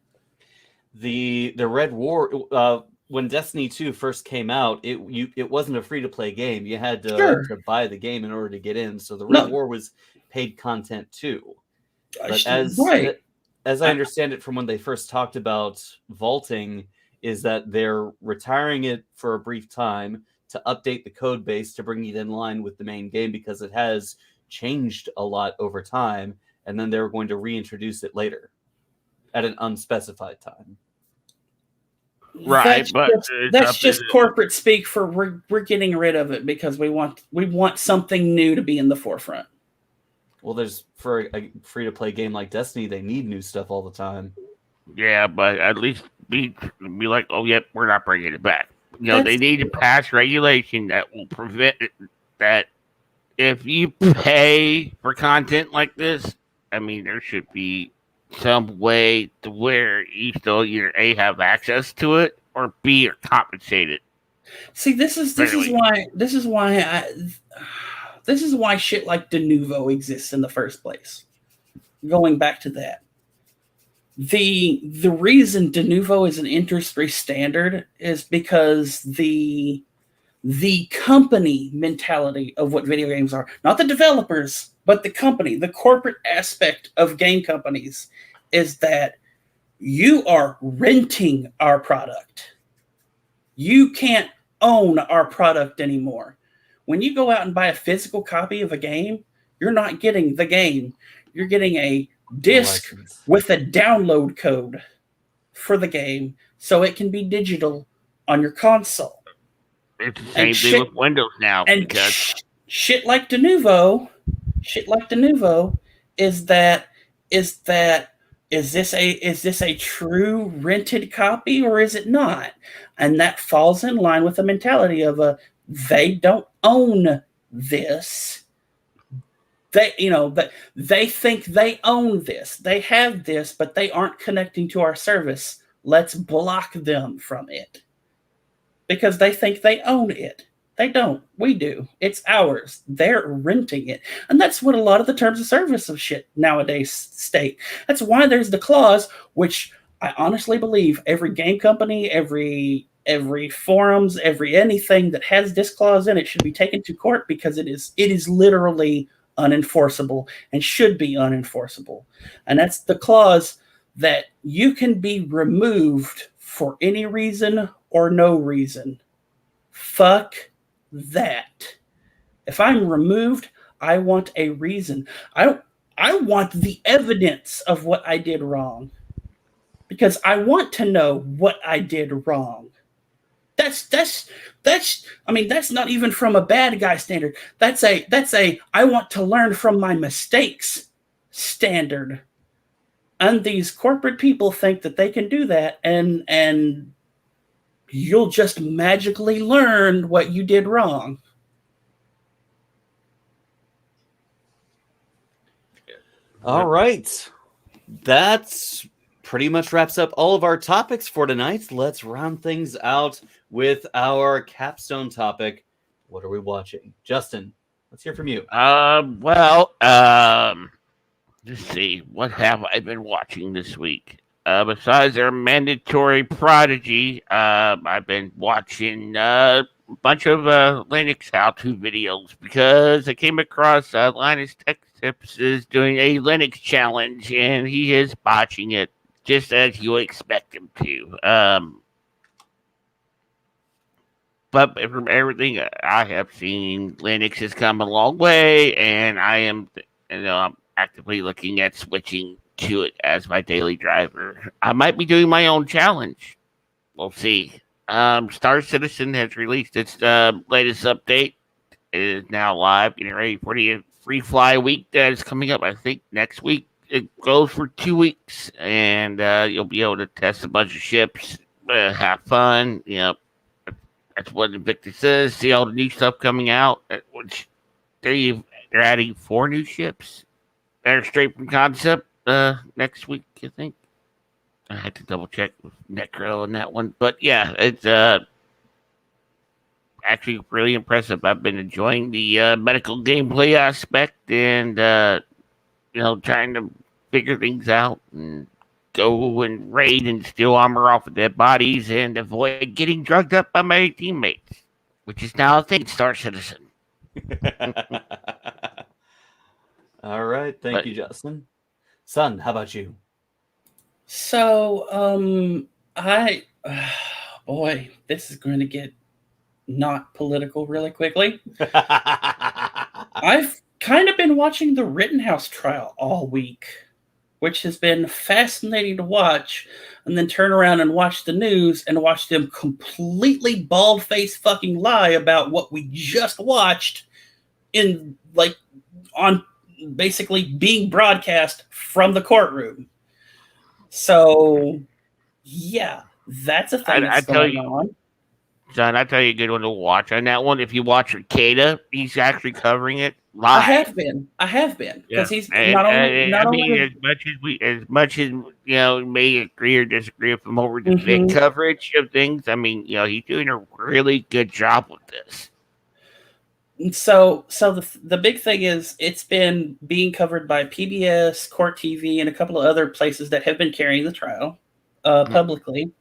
The Red War, when Destiny 2 first came out, it wasn't a free to play game. You had to buy the game in order to get in. So the Red War was paid content too. But as I understand it from when they first talked about vaulting, is that they're retiring it for a brief time to update the code base to bring it in line with the main game, because it has changed a lot over time, and then they're going to reintroduce it later at an unspecified time. Right, that's just corporate speak for we're getting rid of it because we want something new to be in the forefront. Well, for a free to play game like Destiny, they need new stuff all the time. Yeah, but at least be like, oh, yep, we're not bringing it back. They need to pass regulation that will prevent that. If you pay for content like this, I mean, there should be some way to where you still either A, have access to it, or B, are compensated. See, this is why shit like de novo exists in the first place. Going back to that. The reason de novo is an industry standard is because the company mentality of what video games are, not the developers, but the company, the corporate aspect of game companies, is that you are renting our product. You can't own our product anymore. When you go out and buy a physical copy of a game, you're not getting the game. You're getting a disc with a download code for the game so it can be digital on your console. It's the same thing with Windows now. And shit like de novo is this a true rented copy or is it not? And that falls in line with the mentality of they don't own this. They think they own this. They have this, but they aren't connecting to our service. Let's block them from it. Because they think they own it. They don't. We do. It's ours. They're renting it. And that's what a lot of the terms of service of shit nowadays state. That's why there's the clause, which I honestly believe every game company, every forums, every anything that has this clause in it should be taken to court, because it is literally unenforceable and should be unenforceable. And that's the clause that you can be removed for any reason or no reason. Fuck that. If I'm removed, I want a reason. I want the evidence of what I did wrong, because I want to know what I did wrong. That's not even from a bad guy standard. That's a I want to learn from my mistakes standard. And these corporate people think that they can do that, and you'll just magically learn what you did wrong. All right. That's pretty much wraps up all of our topics for tonight. Let's round things out with our capstone topic. What are we watching? Justin, let's hear from you. Let's see, what have I been watching this week? Besides our mandatory Prodigy, I've been watching a bunch of Linux how-to videos because I came across Linus Tech Tips is doing a Linux challenge and he is botching it just as you expect him to. But from everything I have seen, Linux has come a long way, and I'm actively looking at switching to it as my daily driver. I might be doing my own challenge. We'll see. Star Citizen has released its latest update. It is now live, getting ready for the free fly week that is coming up. I think next week. It goes for 2 weeks, and you'll be able to test a bunch of ships, have fun. That's what Invictus says. See all the new stuff coming out, which they're adding 4 new ships that are straight from concept next week, I think. I had to double check with Necro on that one. But yeah, it's actually really impressive. I've been enjoying the medical gameplay aspect and, trying to figure things out and go and raid and steal armor off of dead bodies and avoid getting drugged up by my teammates, which is now a thing, Star Citizen. All right. Thank you, Justin. Son, how about you? So, boy, this is going to get not political really quickly. I've kind of been watching the Rittenhouse trial all week, which has been fascinating to watch, and then turn around and watch the news and watch them completely bald-faced fucking lie about what we just watched on basically being broadcast from the courtroom. So, yeah, that's a thing that's going on. John, I tell you a good one to watch on that one. If you watch Ricada, he's actually covering it live. I have been because he's as much as may agree or disagree with him over the Vic coverage of things. I mean, he's doing a really good job with this. So the big thing is it's been being covered by PBS, Court TV, and a couple of other places that have been carrying the trial publicly,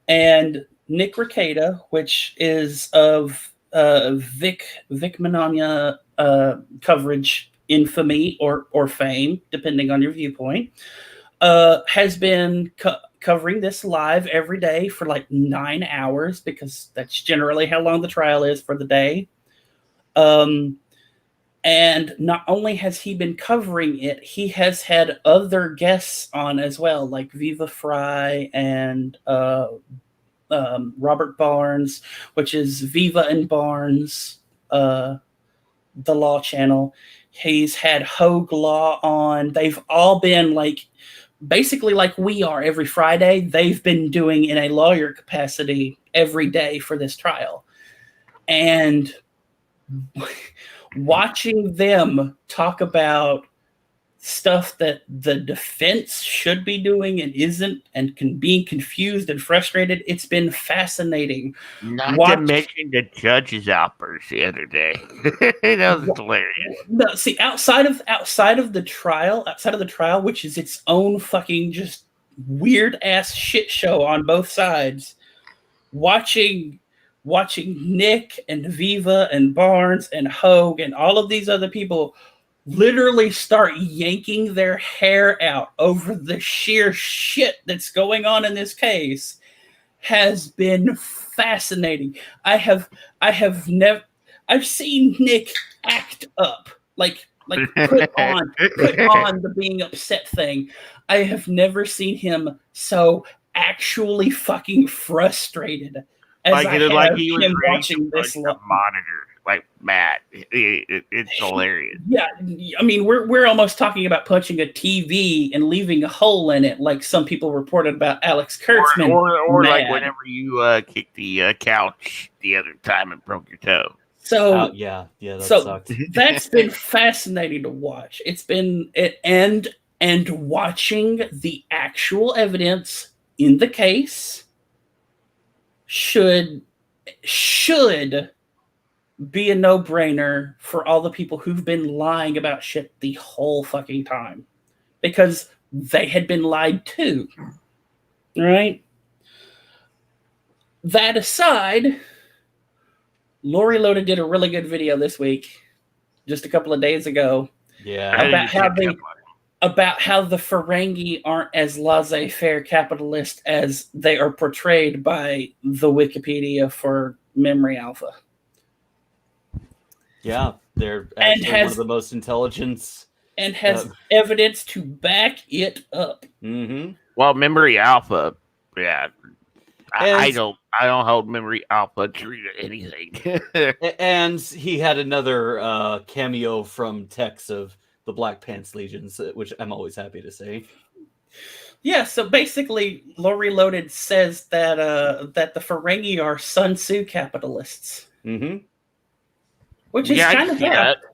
and Nick Rekieta, which is of Vic Manania coverage infamy or fame, depending on your viewpoint, has been covering this live every day for like 9 hours because that's generally how long the trial is for the day. And not only has he been covering it, he has had other guests on as well, like Viva Fry and Robert Barnes, which is Viva and Barnes, the Law Channel. He's had Hogue Law on. They've all been basically like we are every Friday. They've been doing in a lawyer capacity every day for this trial. And watching them talk about stuff that the defense should be doing and isn't, and being confused and frustrated, it's been fascinating. Not to mention the judge's outburst the other day. That was hilarious. No, see, outside of the trial, which is its own fucking just weird ass shit show on both sides, watching Nick and Viva and Barnes and Hogue and all of these other people literally start yanking their hair out over the sheer shit that's going on in this case has been fascinating. I've seen Nick act up, like put on the being upset thing. I have never seen him so actually fucking frustrated as he was watching this monitor, like Matt. It's hilarious. Yeah, I mean, we're almost talking about punching a TV and leaving a hole in it, like some people reported about Alex Kurtzman. Or like whenever you kicked the couch the other time and broke your toe. So that so sucked. That's been fascinating to watch. It's been and watching the actual evidence in the case should be a no-brainer for all the people who've been lying about shit the whole fucking time. because they had been lied to. Right? That aside, Lori Loda did a really good video this week, just a couple of days ago, Yeah. about how the Ferengi aren't as laissez-faire capitalist as they are portrayed by the Wikipedia for Memory Alpha. Yeah, they're actually one of the most intelligent. And has evidence to back it up. Mm-hmm. Well, Memory Alpha, yeah. I don't hold Memory Alpha true to anything. And he had another cameo from Tex of the Black Pants Legions, which I'm always happy to say. Yeah, so basically, Lori Loaded says that that the Ferengi are Sun Tzu capitalists, which is kind of apt.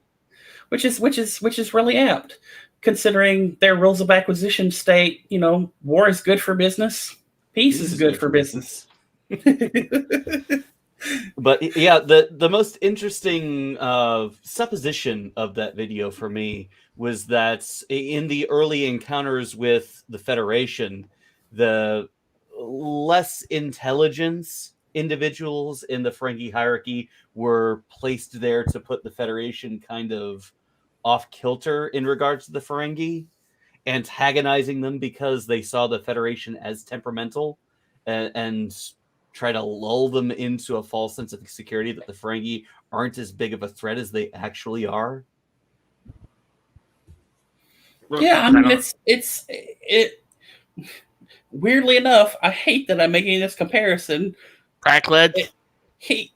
Which is really apt, considering their rules of acquisition state. War is good for business, peace is good for business. But yeah, the most interesting supposition of that video for me was that in the early encounters with the Federation, the less intelligence individuals in the Ferengi hierarchy were placed there to put the Federation kind of off kilter in regards to the Ferengi, antagonizing them because they saw the Federation as temperamental and try to lull them into a false sense of security that the Ferengi aren't as big of a threat as they actually are. Yeah, I mean, it. Weirdly enough, I hate that I'm making this comparison. Packlets? He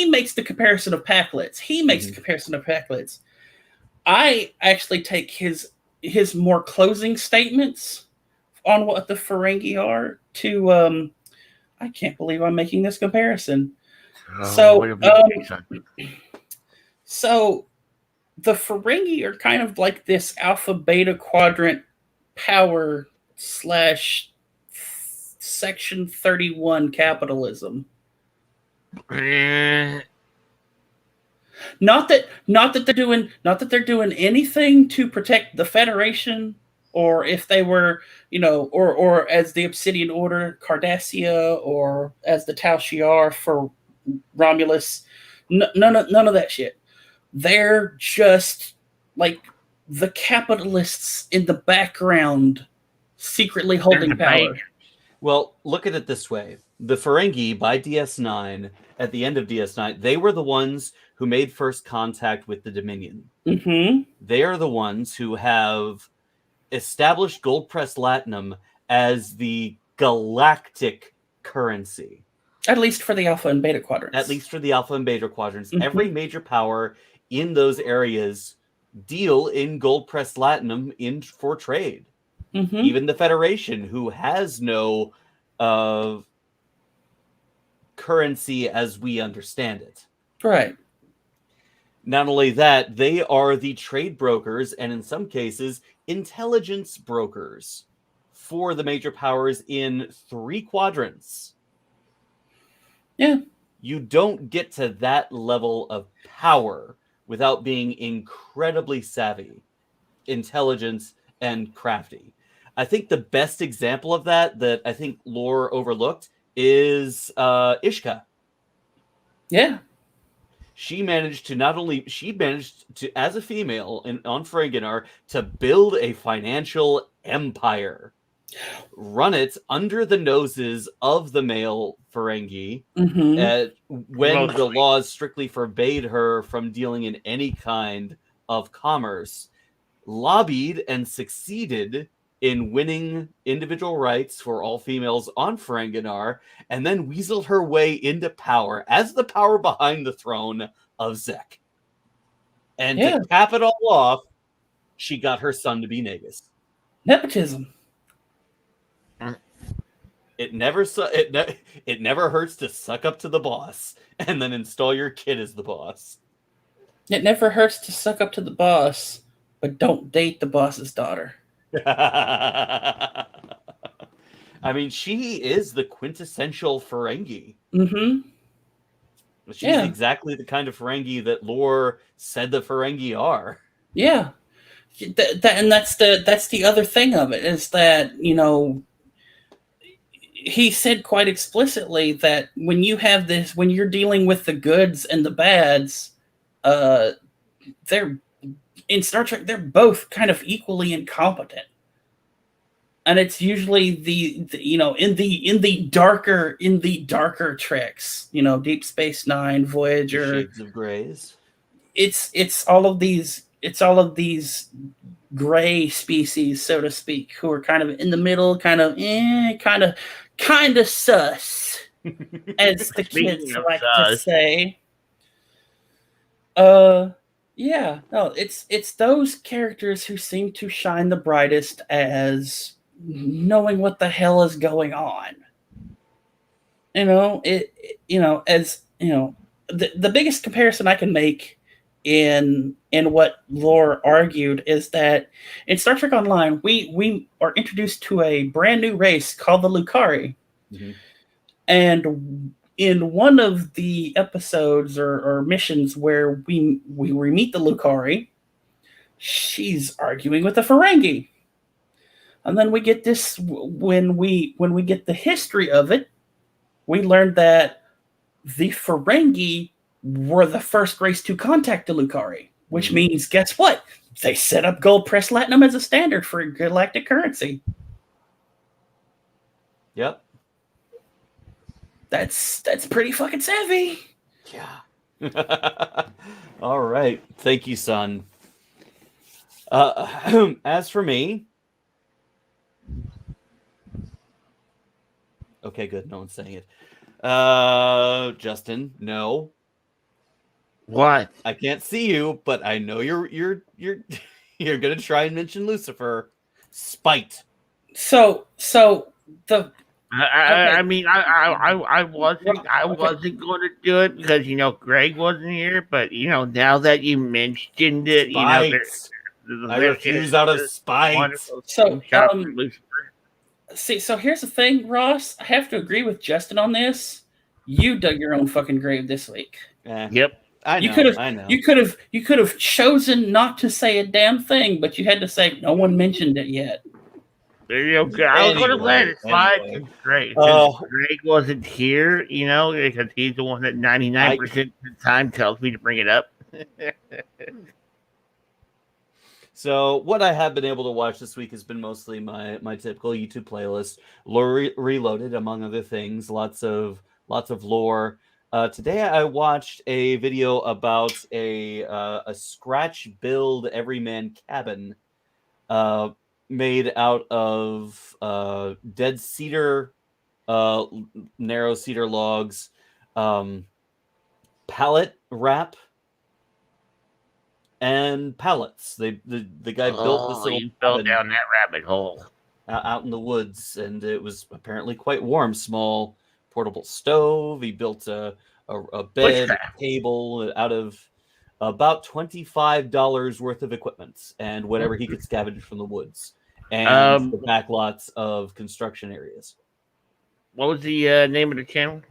makes the comparison of Packlets. He makes the comparison of Packlets. I actually take his more closing statements on what the Ferengi are to I can't believe I'm making this comparison. So the Ferengi are kind of like this alpha beta quadrant power / section 31 capitalism. Not that they're doing anything to protect the Federation, or if they were, or as the Obsidian Order, Cardassia, or as the Tal Shiar for Romulus. None of that shit. They're just like the capitalists in the background, secretly holding power. Well, look at it this way. The Ferengi, by DS9, at the end of DS9, they were the ones who made first contact with the Dominion. They are the ones who have established gold press latinum as the galactic currency. At least for the alpha and beta quadrants. Every major power in those areas deal in gold press latinum for trade. Even the Federation, who has no currency as we understand it. Right. Not only that, they are the trade brokers, and in some cases, intelligence brokers for the major powers in 3 quadrants. Yeah. You don't get to that level of power without being incredibly savvy, intelligent, and crafty. I think the best example of that I think lore overlooked is Ishka. Yeah. She managed to, as a female on Ferenginar, to build a financial empire, run it under the noses of the male Ferengi, when the laws strictly forbade her from dealing in any kind of commerce, lobbied and succeeded in winning individual rights for all females on Ferenginar, and then weaseled her way into power as the power behind the throne of Zek. And to cap it all off, she got her son to be Nagus. Nepotism. It never hurts to suck up to the boss and then install your kid as the boss. It never hurts to suck up to the boss, but don't date the boss's daughter. I mean, she is the quintessential Ferengi. She's exactly the kind of Ferengi that lore said the Ferengi are. Yeah. And that's the other thing of it is that he said quite explicitly that when you're dealing with the goods and the bads, they're in Star Trek. They're both kind of equally incompetent, and it's usually in the darker treks, Deep Space Nine, Voyager, Shades of Grays. It's all of these gray species, so to speak, who are kind of in the middle, kind of sus, as the kids like to say. Yeah, no, it's those characters who seem to shine the brightest as knowing what the hell is going on. The biggest comparison I can make in what Lore argued is that in Star Trek Online, we are introduced to a brand new race called the Lucari. Mm-hmm. And in one of the episodes or missions where we meet the Lucari, she's arguing with the Ferengi. And then we get this when we get the history of it, we learned that the Ferengi were the first race to contact the Lucari, which means, guess what? They set up gold press platinum as a standard for galactic currency. Yep. That's pretty fucking savvy. Yeah. All right. Thank you, son. As for me, okay, good. No one's saying it. Justin, no. What? I can't see you, but I know you're gonna try and mention Lucifer. Spite. So the I mean, I wasn't going to do it because Greg wasn't here, but now that you mentioned it, I refuse out of spite. So so here's the thing, Ross. I have to agree with Justin on this. You dug your own fucking grave this week. Yep. I know. You could have chosen not to say a damn thing, but you had to say no one mentioned it yet. There you go. I was going to let it slide. It's great. Greg wasn't here, because he's the one that 99% of the time tells me to bring it up. So what I have been able to watch this week has been mostly my typical YouTube playlist, Lore Reloaded, among other things. Lots of lore. Today I watched a video about a scratch build everyman cabin made out of dead cedar, narrow cedar logs, pallet wrap, and pallets. The guy built this little. You fell down that rabbit hole out in the woods, and it was apparently quite warm. Small portable stove. He built a bed, table out of about $25 worth of equipment and whatever he could scavenge from the woods and the back lots of construction areas. What was the name of the channel?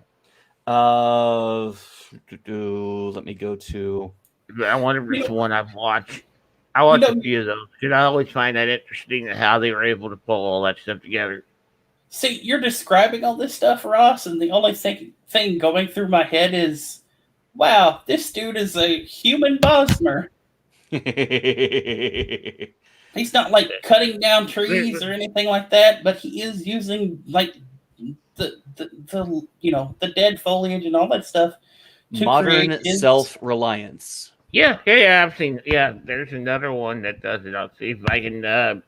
Let me go to. I wonder if it's one I've watched. I watched a few of those because I always find that interesting how they were able to pull all that stuff together. See, you're describing all this stuff, Ross, and the only thing going through my head is, wow, this dude is a human Bosmer. He's not like cutting down trees or anything like that, but he is using like the dead foliage and all that stuff. Modern self-reliance. Yeah, I've seen. Yeah, there's another one that does it. I'll see if I can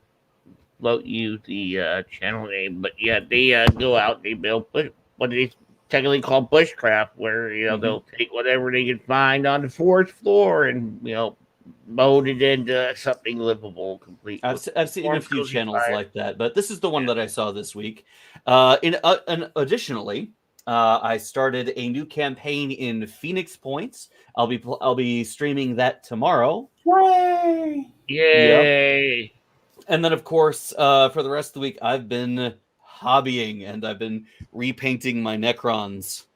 float you the channel name. But yeah, they go out, they build what is technically called bushcraft, where they'll take whatever they can find on the forest floor and mold it into something livable completely. I've seen a few channels like that, but this is the one that I saw this week. Additionally, I started a new campaign in Phoenix Point. I'll be streaming that tomorrow. Yay! Yay! Yep. And then, of course, for the rest of the week, I've been hobbying and I've been repainting my Necrons.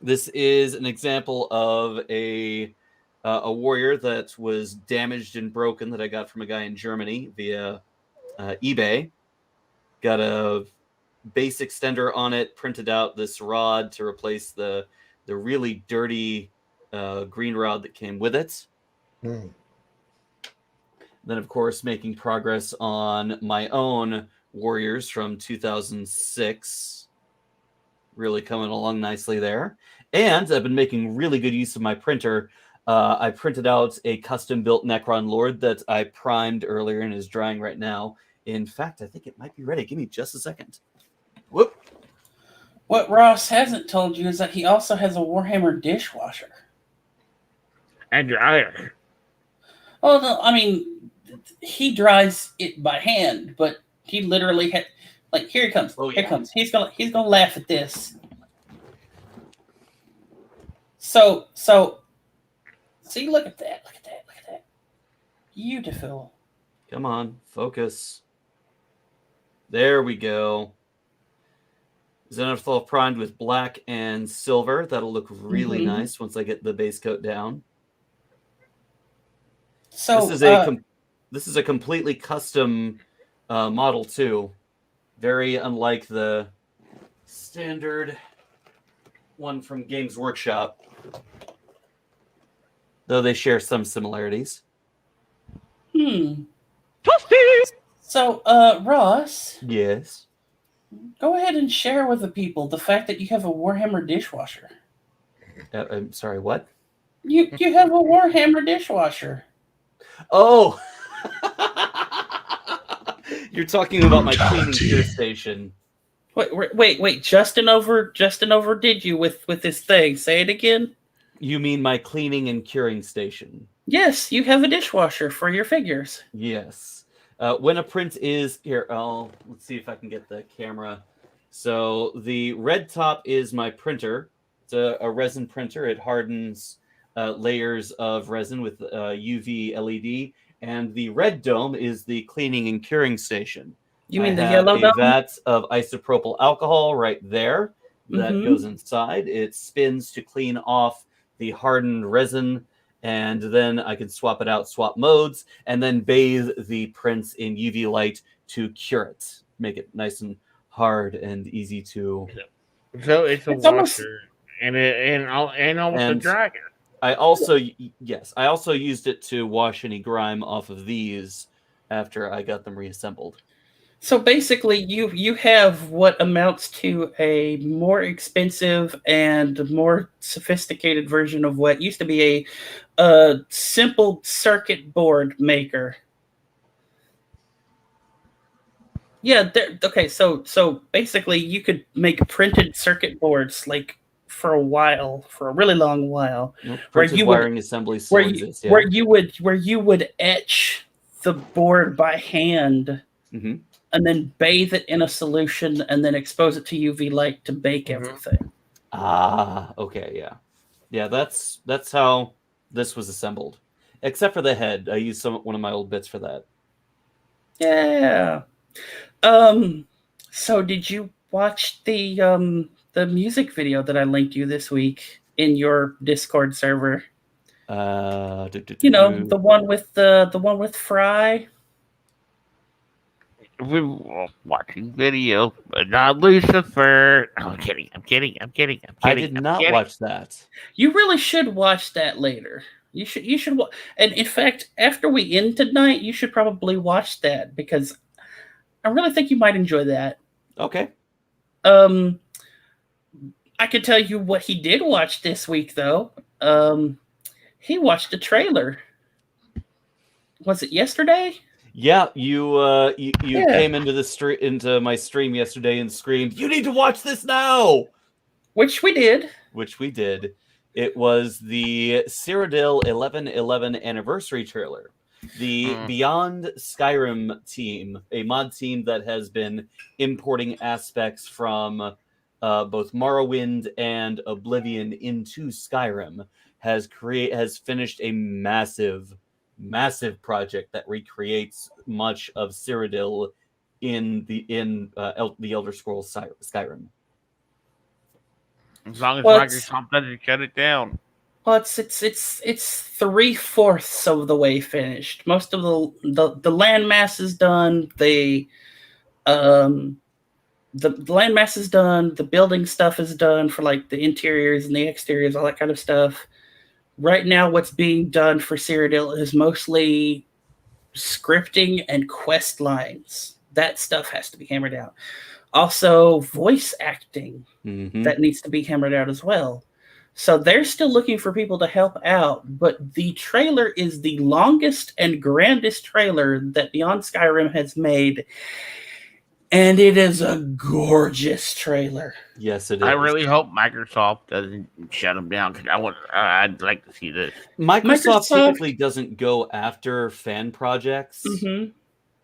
This is an example of a a warrior that was damaged and broken that I got from a guy in Germany via eBay. Got a base extender on it, printed out this rod to replace the really dirty green rod that came with it. Then, of course, making progress on my own warriors from 2006. Really coming along nicely there. And I've been making really good use of my printer. I printed out a custom-built Necron Lord that I primed earlier and is drying right now. In fact, I think it might be ready. Give me just a second. Whoop. What Ross hasn't told you is that he also has a Warhammer dishwasher. And dryer. Oh, no, I mean, he dries it by hand, but he literally had, like, here he comes. Here he comes. He's gonna laugh at this. So, see, look at that. Look at that. Look at that. Beautiful. Come on, focus. There we go. Xenophil primed with black and silver. That'll look really nice once I get the base coat down. So this is a completely custom model too. Very unlike the standard one from Games Workshop, though they share some similarities. So, Ross. Yes. Go ahead and share with the people the fact that you have a Warhammer dishwasher. I'm sorry, what? You have a Warhammer dishwasher. Oh! You're talking about my cleaning gear station. Wait. Justin overdid you with this thing. Say it again. You mean my cleaning and curing station? Yes, you have a dishwasher for your figures. Yes. When a print is here, let's see if I can get the camera. So the red top is my printer. It's a resin printer. It hardens layers of resin with UV LED, and the red dome is the cleaning and curing station. You mean the yellow dome? A vat of isopropyl alcohol right there that goes inside. It spins to clean off the hardened resin, and then I can swap it out, swap modes, and then bathe the prints in UV light to cure it, make it nice and hard and easy to. So it's a washer and almost a dryer. I also used it to wash any grime off of these after I got them reassembled. So basically, you have what amounts to a more expensive and more sophisticated version of what used to be a simple circuit board maker. Yeah. Okay. So basically, you could make printed circuit boards like for a really long while, where you would etch the board by hand. And then bathe it in a solution and then expose it to UV light to bake everything. Ah, okay, yeah. Yeah, that's how this was assembled. Except for the head. I used one of my old bits for that. Yeah. So did you watch the music video that I linked you this week in your Discord server? You know, the one with Fry? We're watching video, but not Lucifer. Oh, I'm kidding. I did not watch that. You really should watch that later. You should watch. And in fact, after we end tonight, you should probably watch that because I really think you might enjoy that. Okay. I could tell you what he did watch this week, though. He watched a trailer. Was it yesterday? Yeah, you came into my stream yesterday and screamed, "You need to watch this now!" Which we did. It was the Cyrodiil 1111 anniversary trailer. The Beyond Skyrim team, a mod team that has been importing aspects from both Morrowind and Oblivion into Skyrim, has finished a massive project that recreates much of Cyrodiil in the Elder Scrolls Skyrim. As long as Microsoft doesn't shut it down. Well, it's 3/4 of the way finished. Most of the landmass is done. Um the landmass is done. The building stuff is done for like the interiors and the exteriors, all that kind of stuff. Right now, what's being done for Cyrodiil is mostly scripting and quest lines. That stuff has to be hammered out. Also, voice acting that needs to be hammered out as well. So they're still looking for people to help out, but the trailer is the longest and grandest trailer that Beyond Skyrim has made, and it is a gorgeous trailer. Yes, it is. I really hope Microsoft doesn't shut them down because I'd like to see this. Microsoft typically doesn't go after fan projects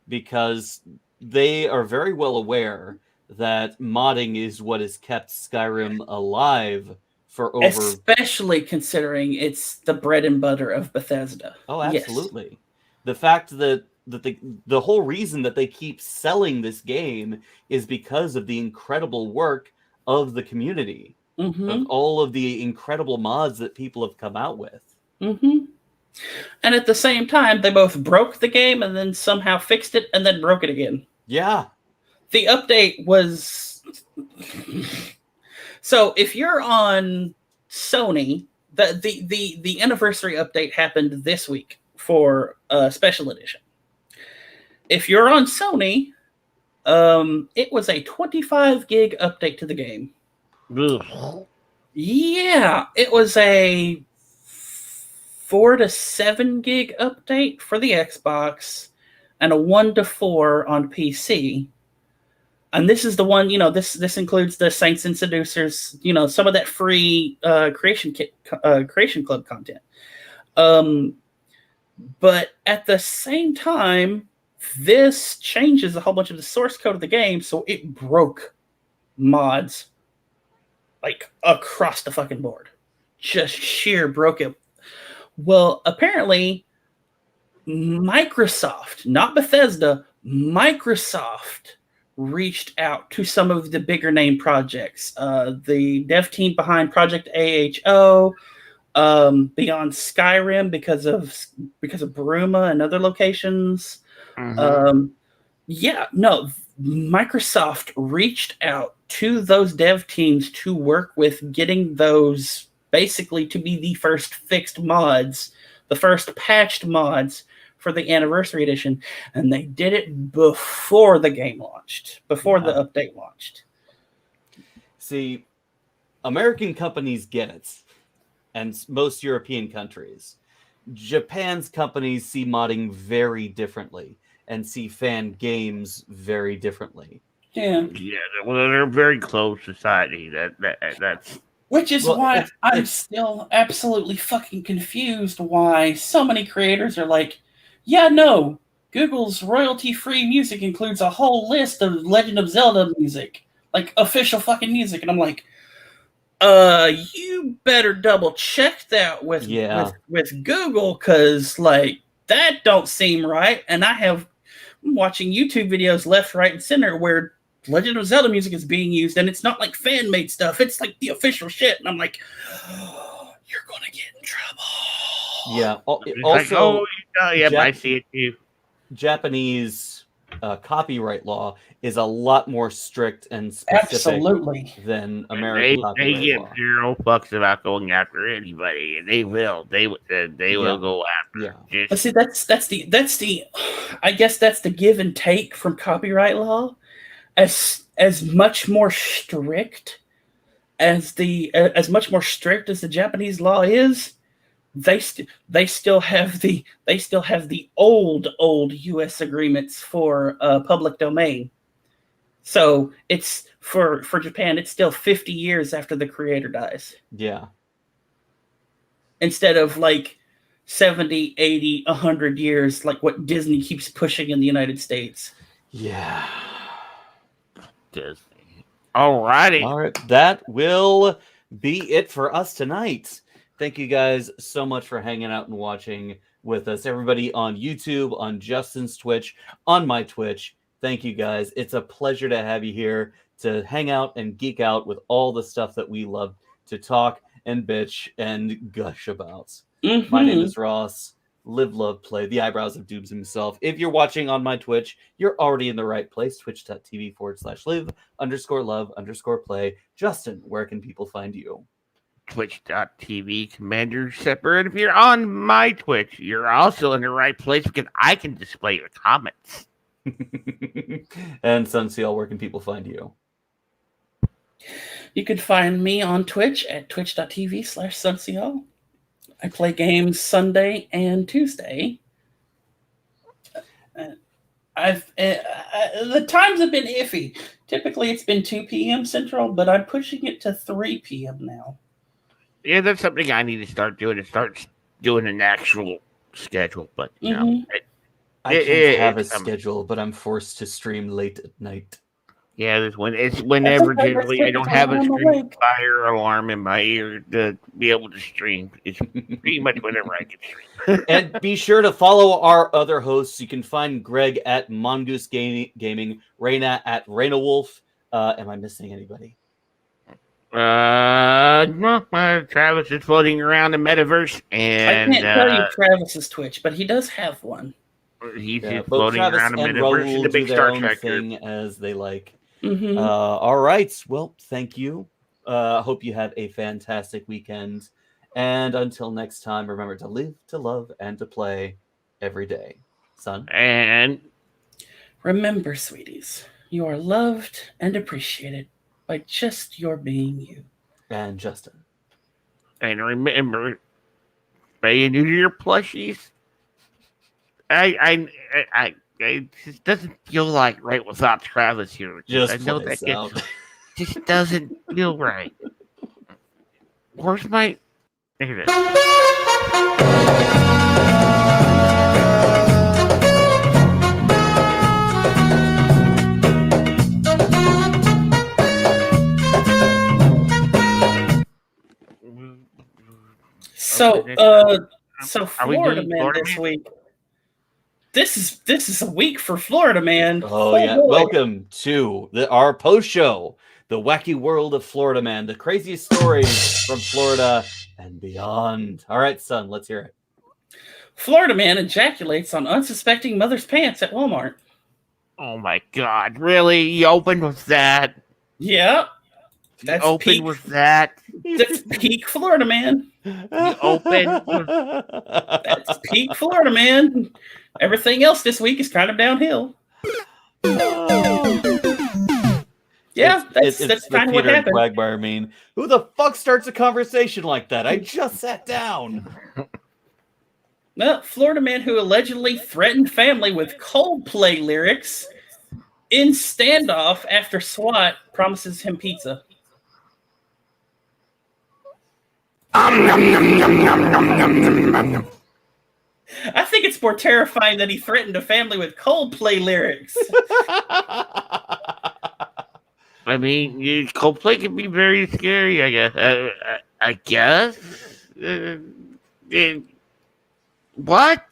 because they are very well aware that modding is what has kept Skyrim alive for over... Especially considering it's the bread and butter of Bethesda. Oh, absolutely. Yes. The fact that the whole reason that they keep selling this game is because of the incredible work of the community, of all of the incredible mods that people have come out with. And at the same time, they both broke the game and then somehow fixed it and then broke it again. Yeah. The update was... So if you're on Sony, the anniversary update happened this week for Special Edition. If you're on Sony, it was a 25 gig update to the game. Ugh. Yeah, it was a 4 to 7 gig update for the Xbox and a 1 to 4 on PC. And this is the one, this includes the Saints and Seducers, some of that free Creation Club content. But at the same time, this changes a whole bunch of the source code of the game, so it broke mods like across the fucking board. Just sheer broke it. Well, apparently Microsoft, not Bethesda, Microsoft reached out to some of the bigger name projects. The dev team behind Project AHO, Beyond Skyrim because of Bruma and other locations. Microsoft reached out to those dev teams to work with getting those basically to be the first fixed mods, the first patched mods for the anniversary edition, and they did it before the game launched, before the update launched. See, American companies get it, and most European countries. Japan's companies see modding very differently and see fan games very differently. Yeah, well, they're a very close society. That's which is why I'm still absolutely fucking confused why so many creators are like, yeah, no, Google's royalty-free music includes a whole list of Legend of Zelda music, like official fucking music, and I'm like, you better double check that with Google, because like that don't seem right. And I'm watching YouTube videos left, right, and center where Legend of Zelda music is being used, and it's not like fan made stuff; it's like the official shit. And I'm like, you're gonna get in trouble. Yeah. Also, I see it too. Japanese copyright law is a lot more strict and specific than American copyright law. They give zero fucks about going after anybody, and they will. They will go after. Yeah. But see, that's the I guess that's the give and take from copyright law. As much more strict as the Japanese law is, they still have the old U.S. agreements for public domain. So it's for Japan, it's still 50 years after the creator dies. Yeah. Instead of like 70, 80, 100 years, like what Disney keeps pushing in the United States. Yeah. Disney. Alrighty. All right. That will be it for us tonight. Thank you guys so much for hanging out and watching with us. Everybody on YouTube, on Justin's Twitch, on my Twitch. Thank you guys. It's a pleasure to have you here to hang out and geek out with all the stuff that we love to talk. and bitch and gush about. Mhm. My name is Ross. Live, love, play. The eyebrows of Doobs himself. If you're watching on my Twitch, you're already in the right place. Twitch.tv/live_love_play. Justin, where can people find you? Twitch.tv Commander Separate. If you're on my Twitch, you're also in the right place because I can display your comments. And Sunseal, where can people find you? You can find me on Twitch at twitch.tv/Sunseal. I play games Sunday and Tuesday. The times have been iffy. Typically, it's been 2 p.m. Central, but I'm pushing it to 3 p.m. now. Yeah, that's something I need to start doing. Start doing an actual schedule, but you know, I can't have a schedule, but I'm forced to stream late at night. Yeah, it's whenever generally I don't have a screen fire alarm in my ear to be able to stream. It's pretty much whenever I can stream. And be sure to follow our other hosts. You can find Greg at Mongoose Gaming, Raina at Raina Wolf. Am I missing anybody? Travis is floating around the metaverse, and I can't tell you Travis's Twitch, but he does have one. He's just floating around the metaverse in the big Star Trek thing as they like. Mm-hmm. All right. Well, thank you. Hope you have a fantastic weekend. And until next time, remember to live, to love, and to play every day. Son. And remember, sweeties, you are loved and appreciated by just your being you. And Justin. And remember, spay and neuter your plushies. It just doesn't feel like right without Travis here. I know that just doesn't feel right. Where's my... There it is. So Florida Man this week. This is a week for Florida Man. Oh yeah! Boy. Welcome to our post show, the wacky world of Florida Man, the craziest stories from Florida and beyond. All right, son, let's hear it. Florida Man ejaculates on unsuspecting mother's pants at Walmart. Oh my God! Really? You opened with that? Yeah. That's open with that. That's peak Florida Man. You open. That's peak Florida Man. Everything else this week is kind of downhill. Yeah, that's kind of what happened. Quagmire meme. Who the fuck starts a conversation like that? I just sat down. Well, Florida Man who allegedly threatened family with Coldplay lyrics in standoff after SWAT promises him pizza. I think it's more terrifying that he threatened a family with Coldplay lyrics. I mean, Coldplay can be very scary, I guess. I guess? What?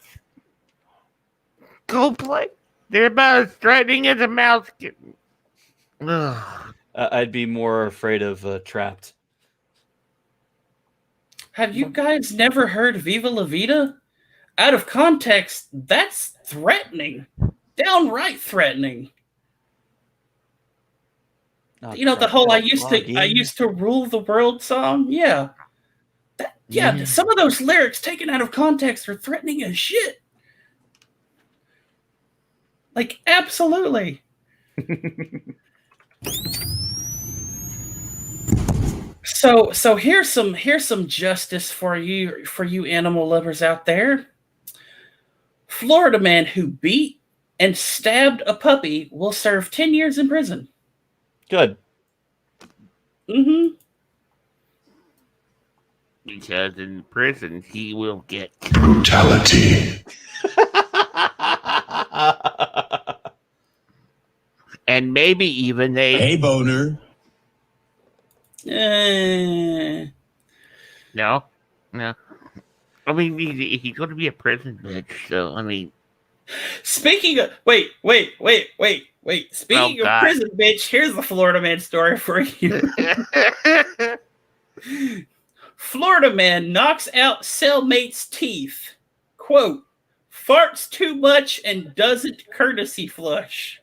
Coldplay? They're about as threatening as a mouse kitten. I'd be more afraid of Trapped. Have you guys never heard Viva La Vida? Out of context, that's threatening. Downright threatening. You know the whole I used to rule the world song? Yeah. Some of those lyrics taken out of context are threatening as shit. Like, absolutely. So here's some justice for you animal lovers out there. Florida man who beat and stabbed a puppy will serve 10 years in prison. Good. Mm-hmm. Because in prison he will get brutality. And maybe even a hey boner. No. I mean, he's going to be a prison bitch, so, I mean... Speaking of... Wait. Speaking of prison bitch, here's the Florida Man story for you. Florida man knocks out cellmate's teeth. Quote, farts too much and doesn't courtesy flush.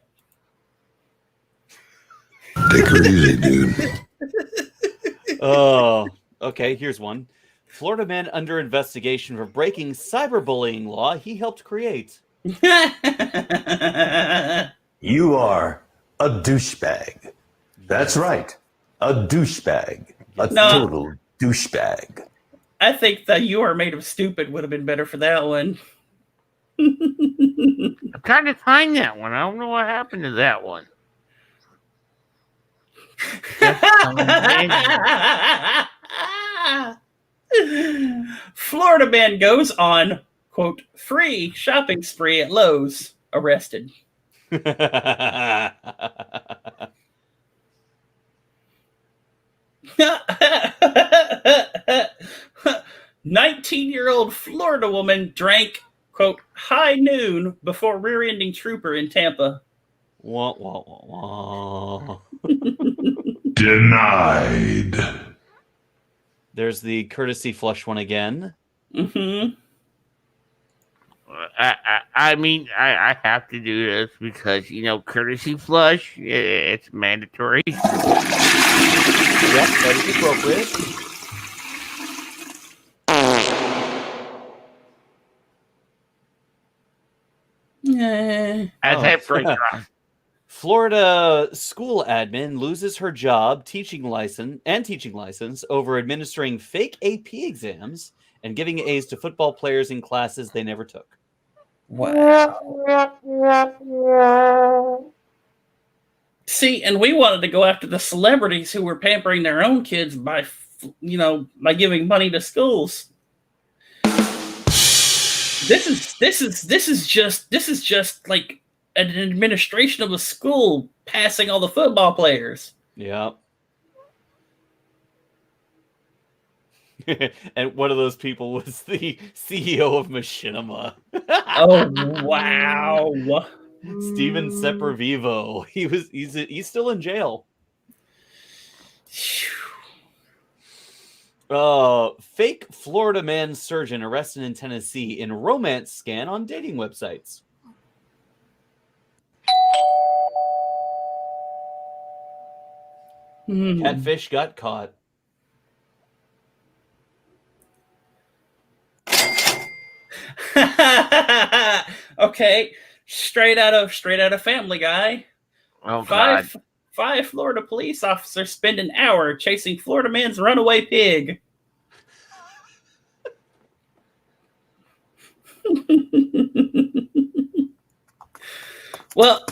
Take her easy, dude. Oh, okay. Here's one. Florida man under investigation for breaking cyberbullying law he helped create. You are a douchebag. That's right. A douchebag. A total douchebag. I think the "you are made of stupid" would have been better for that one. I'm trying to find that one. I don't know what happened to that one. Florida man goes on, quote, free shopping spree at Lowe's. Arrested. 19-year-old Florida woman drank, quote, high noon before rear-ending trooper in Tampa. Wah, wah, wah, wah. Denied. There's the courtesy flush one again. Mm-hmm. I mean, I have to do this because, you know, courtesy flush, it's mandatory. Yep, that is appropriate. As that breaks off. Florida school admin loses her job teaching license over administering fake AP exams and giving A's to football players in classes they never took. Wow. See, and we wanted to go after the celebrities who were pampering their own kids by giving money to schools. This is just like an administration of a school passing all the football players. Yeah. And one of those people was the CEO of Machinima. Oh wow. Steven Sempervivo. He's still in jail. Fake Florida man surgeon arrested in Tennessee in romance scan on dating websites. Catfish got caught. Okay, straight out of Family Guy. Oh, God. Five Florida police officers spend an hour chasing Florida man's runaway pig. Well,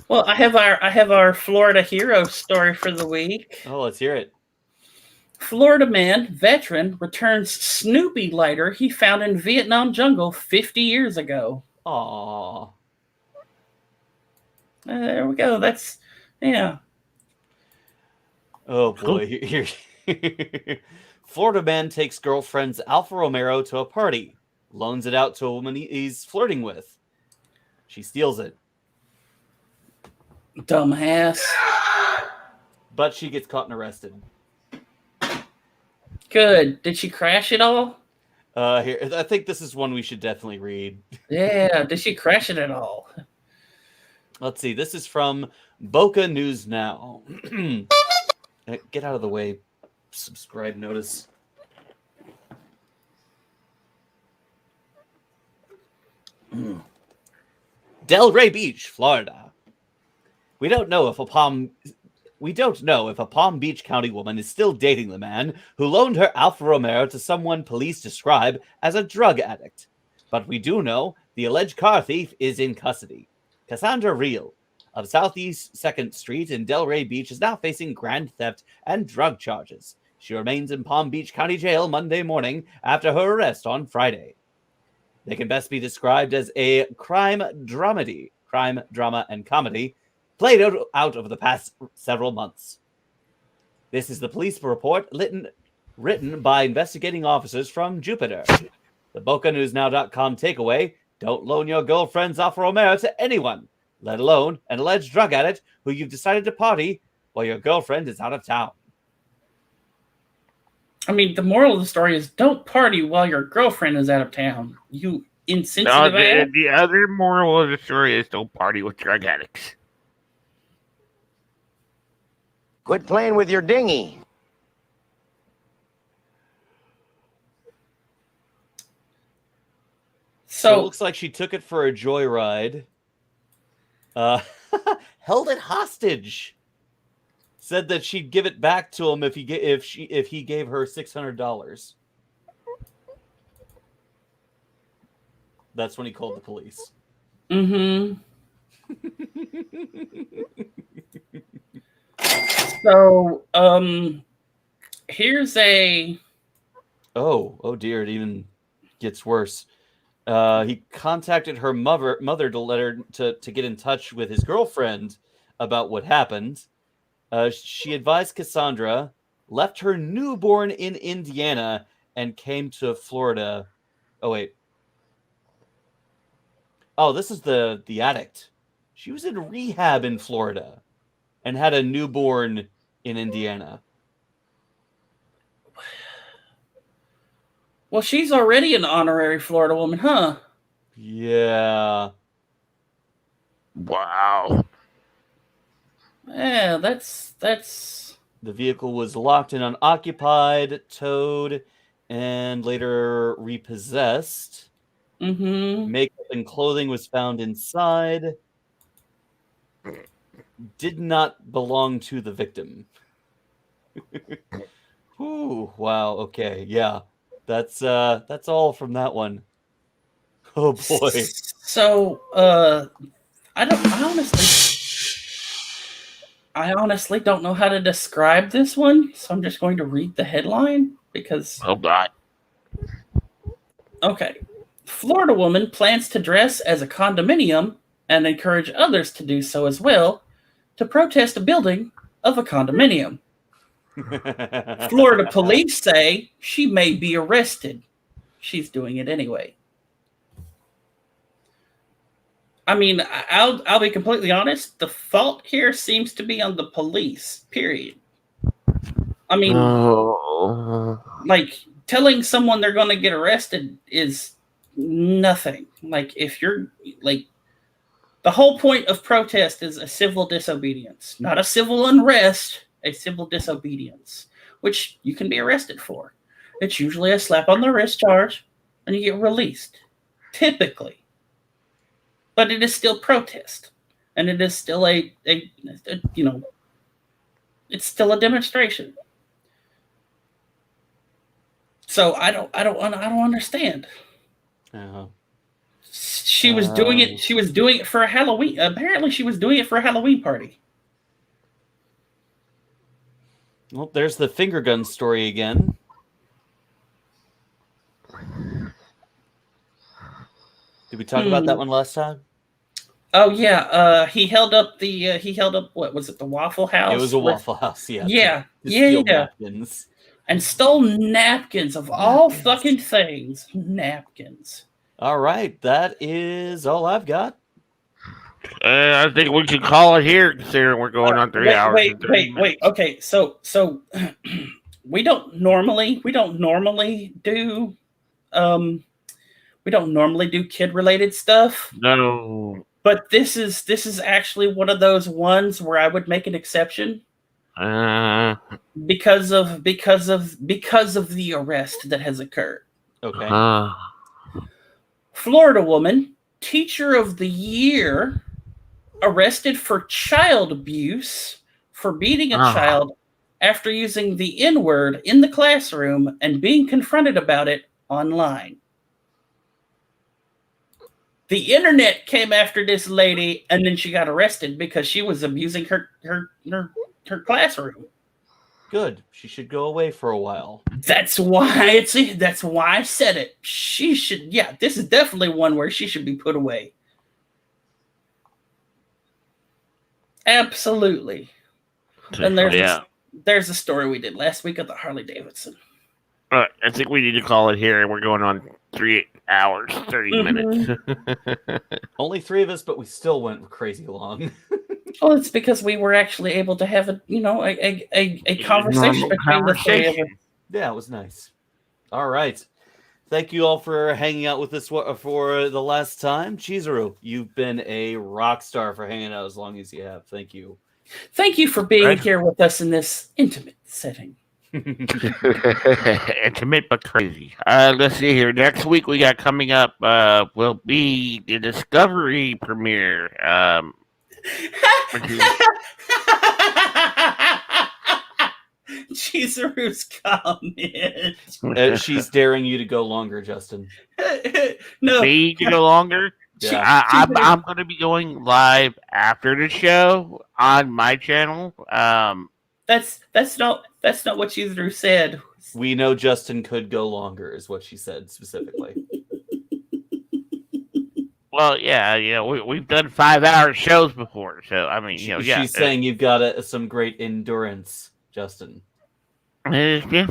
I have our Florida hero story for the week. Oh, let's hear it. Florida man, veteran, returns Snoopy lighter he found in Vietnam jungle 50 years ago. Aww. There we go. That's, yeah. Oh, boy. Here. Florida man takes girlfriend's Alfa Romero to a party, loans it out to a woman he's flirting with. She steals it. Dumbass. But she gets caught and arrested. Good. Did she crash it all? Here, I think this is one we should definitely read. Yeah. Did she crash it at all? Let's see. This is from Boca News Now. Get out of the way. Subscribe notice. Delray Beach, Florida. We don't know if a Palm Beach County woman is still dating the man who loaned her Alfa Romero to someone police describe as a drug addict. But we do know the alleged car thief is in custody. Cassandra Real of Southeast 2nd Street in Delray Beach is now facing grand theft and drug charges. She remains in Palm Beach County Jail Monday morning after her arrest on Friday. They can best be described as a crime, drama, and comedy played out over the past several months. This is the police report written by investigating officers from Jupiter. The BocaNewsNow.com takeaway: don't loan your girlfriend's Alfa Romero to anyone, let alone an alleged drug addict who you've decided to party while your girlfriend is out of town. I mean, the moral of the story is don't party while your girlfriend is out of town. You insensitive ass. The other moral of the story is don't party with drug addicts. Quit playing with your dinghy. So it looks like she took it for a joyride. Held it hostage. Said that she'd give it back to him if he gave her $600. That's when he called the police. Mm-hmm. So, here's a... Oh dear, it even gets worse. He contacted her mother to let her to get in touch with his girlfriend about what happened. She advised Cassandra, left her newborn in Indiana, and came to Florida. Oh, wait. Oh, this is the addict. She was in rehab in Florida and had a newborn in Indiana. Well, she's already an honorary Florida woman, huh? Yeah. Wow. Yeah, that's... The vehicle was locked and unoccupied, towed, and later repossessed. Mm-hmm. Makeup and clothing was found inside. Did not belong to the victim. Ooh, wow. Okay, yeah, that's all from that one. Oh boy. So, I honestly don't know how to describe this one, so I'm just going to read the headline because. Oh God. Okay. Florida woman plans to dress as a condominium and encourage others to do so as well to protest a building of a condominium. Florida police say she may be arrested. She's doing it anyway. I mean, I'll be completely honest. The fault here seems to be on the police, period. I mean, like, telling someone they're going to get arrested is nothing. Like, if you're, like, the whole point of protest is a civil disobedience, not a civil unrest, a civil disobedience, which you can be arrested for. It's usually a slap on the wrist charge, and you get released, typically. But it is still protest, and it is still a you know, it's still a demonstration. So I don't understand. Uh-huh. She was doing it. She was doing it for a Halloween. Apparently, she was doing it for a Halloween party. Well, there's the finger gun story again. Did we talk about that one last time? Oh yeah, he held up what was it? The Waffle House. It was a Waffle House. Yeah. Yeah. To steal Yeah. napkins. And stole napkins of all fucking things. Napkins. All right, that is all I've got. I think we should call it here, considering we're going on 3 hours. Wait. Okay, so we don't normally do kid related stuff. No. But this is actually one of those ones where I would make an exception. Because of the arrest that has occurred. Okay. Florida woman, teacher of the year, arrested for child abuse for beating a child after using the N-word in the classroom and being confronted about it online. The internet came after this lady, and then she got arrested because she was abusing her classroom. Good. She should go away for a while. That's why I said it. She should. Yeah, this is definitely one where she should be put away. Absolutely. And there's a story we did last week of the Harley Davidson. I think we need to call it here, and we're going on 3 hours, 30 minutes. Only 3 of us, but we still went crazy long. Well, it's because we were actually able to have a conversation between the 3 of us. Yeah, it was nice. All right. Thank you all for hanging out with us for the last time. Chizuru, you've been a rock star for hanging out as long as you have. Thank you. Thank you for being here with us in this intimate setting. Intimate but crazy. Let's see here. Next week we got coming up will be the Discovery premiere. Chizuru's comment. She's daring you to go longer, Justin. No. Me to go longer? Yeah. I'm going to be going live after the show on my channel. That's not what Chizuru said. We know Justin could go longer, is what she said specifically. Well, yeah, we've done 5-hour shows before, so I mean, yeah. She's saying you've got some great endurance, Justin. We can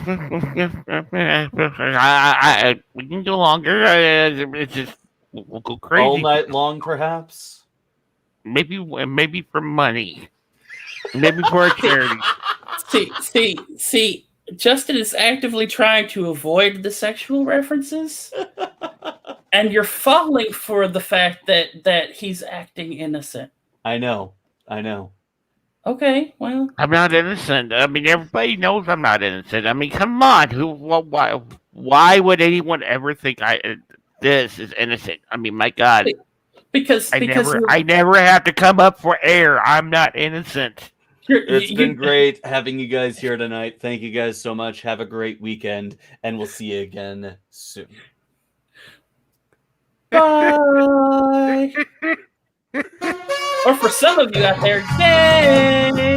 go longer. It's just we'll go crazy all night long, perhaps. Maybe for money. Maybe for a charity. See. Justin is actively trying to avoid the sexual references, and you're falling for the fact that he's acting innocent. I know. Okay, well, I'm not innocent. I mean, everybody knows I'm not innocent. I mean, come on. Why would anyone ever think this is innocent? I mean, my God. Because I never have to come up for air. I'm not innocent. It's been great having you guys here tonight. Thank you guys so much. Have a great weekend, and we'll see you again soon. Bye. Or for some of you out there, yay!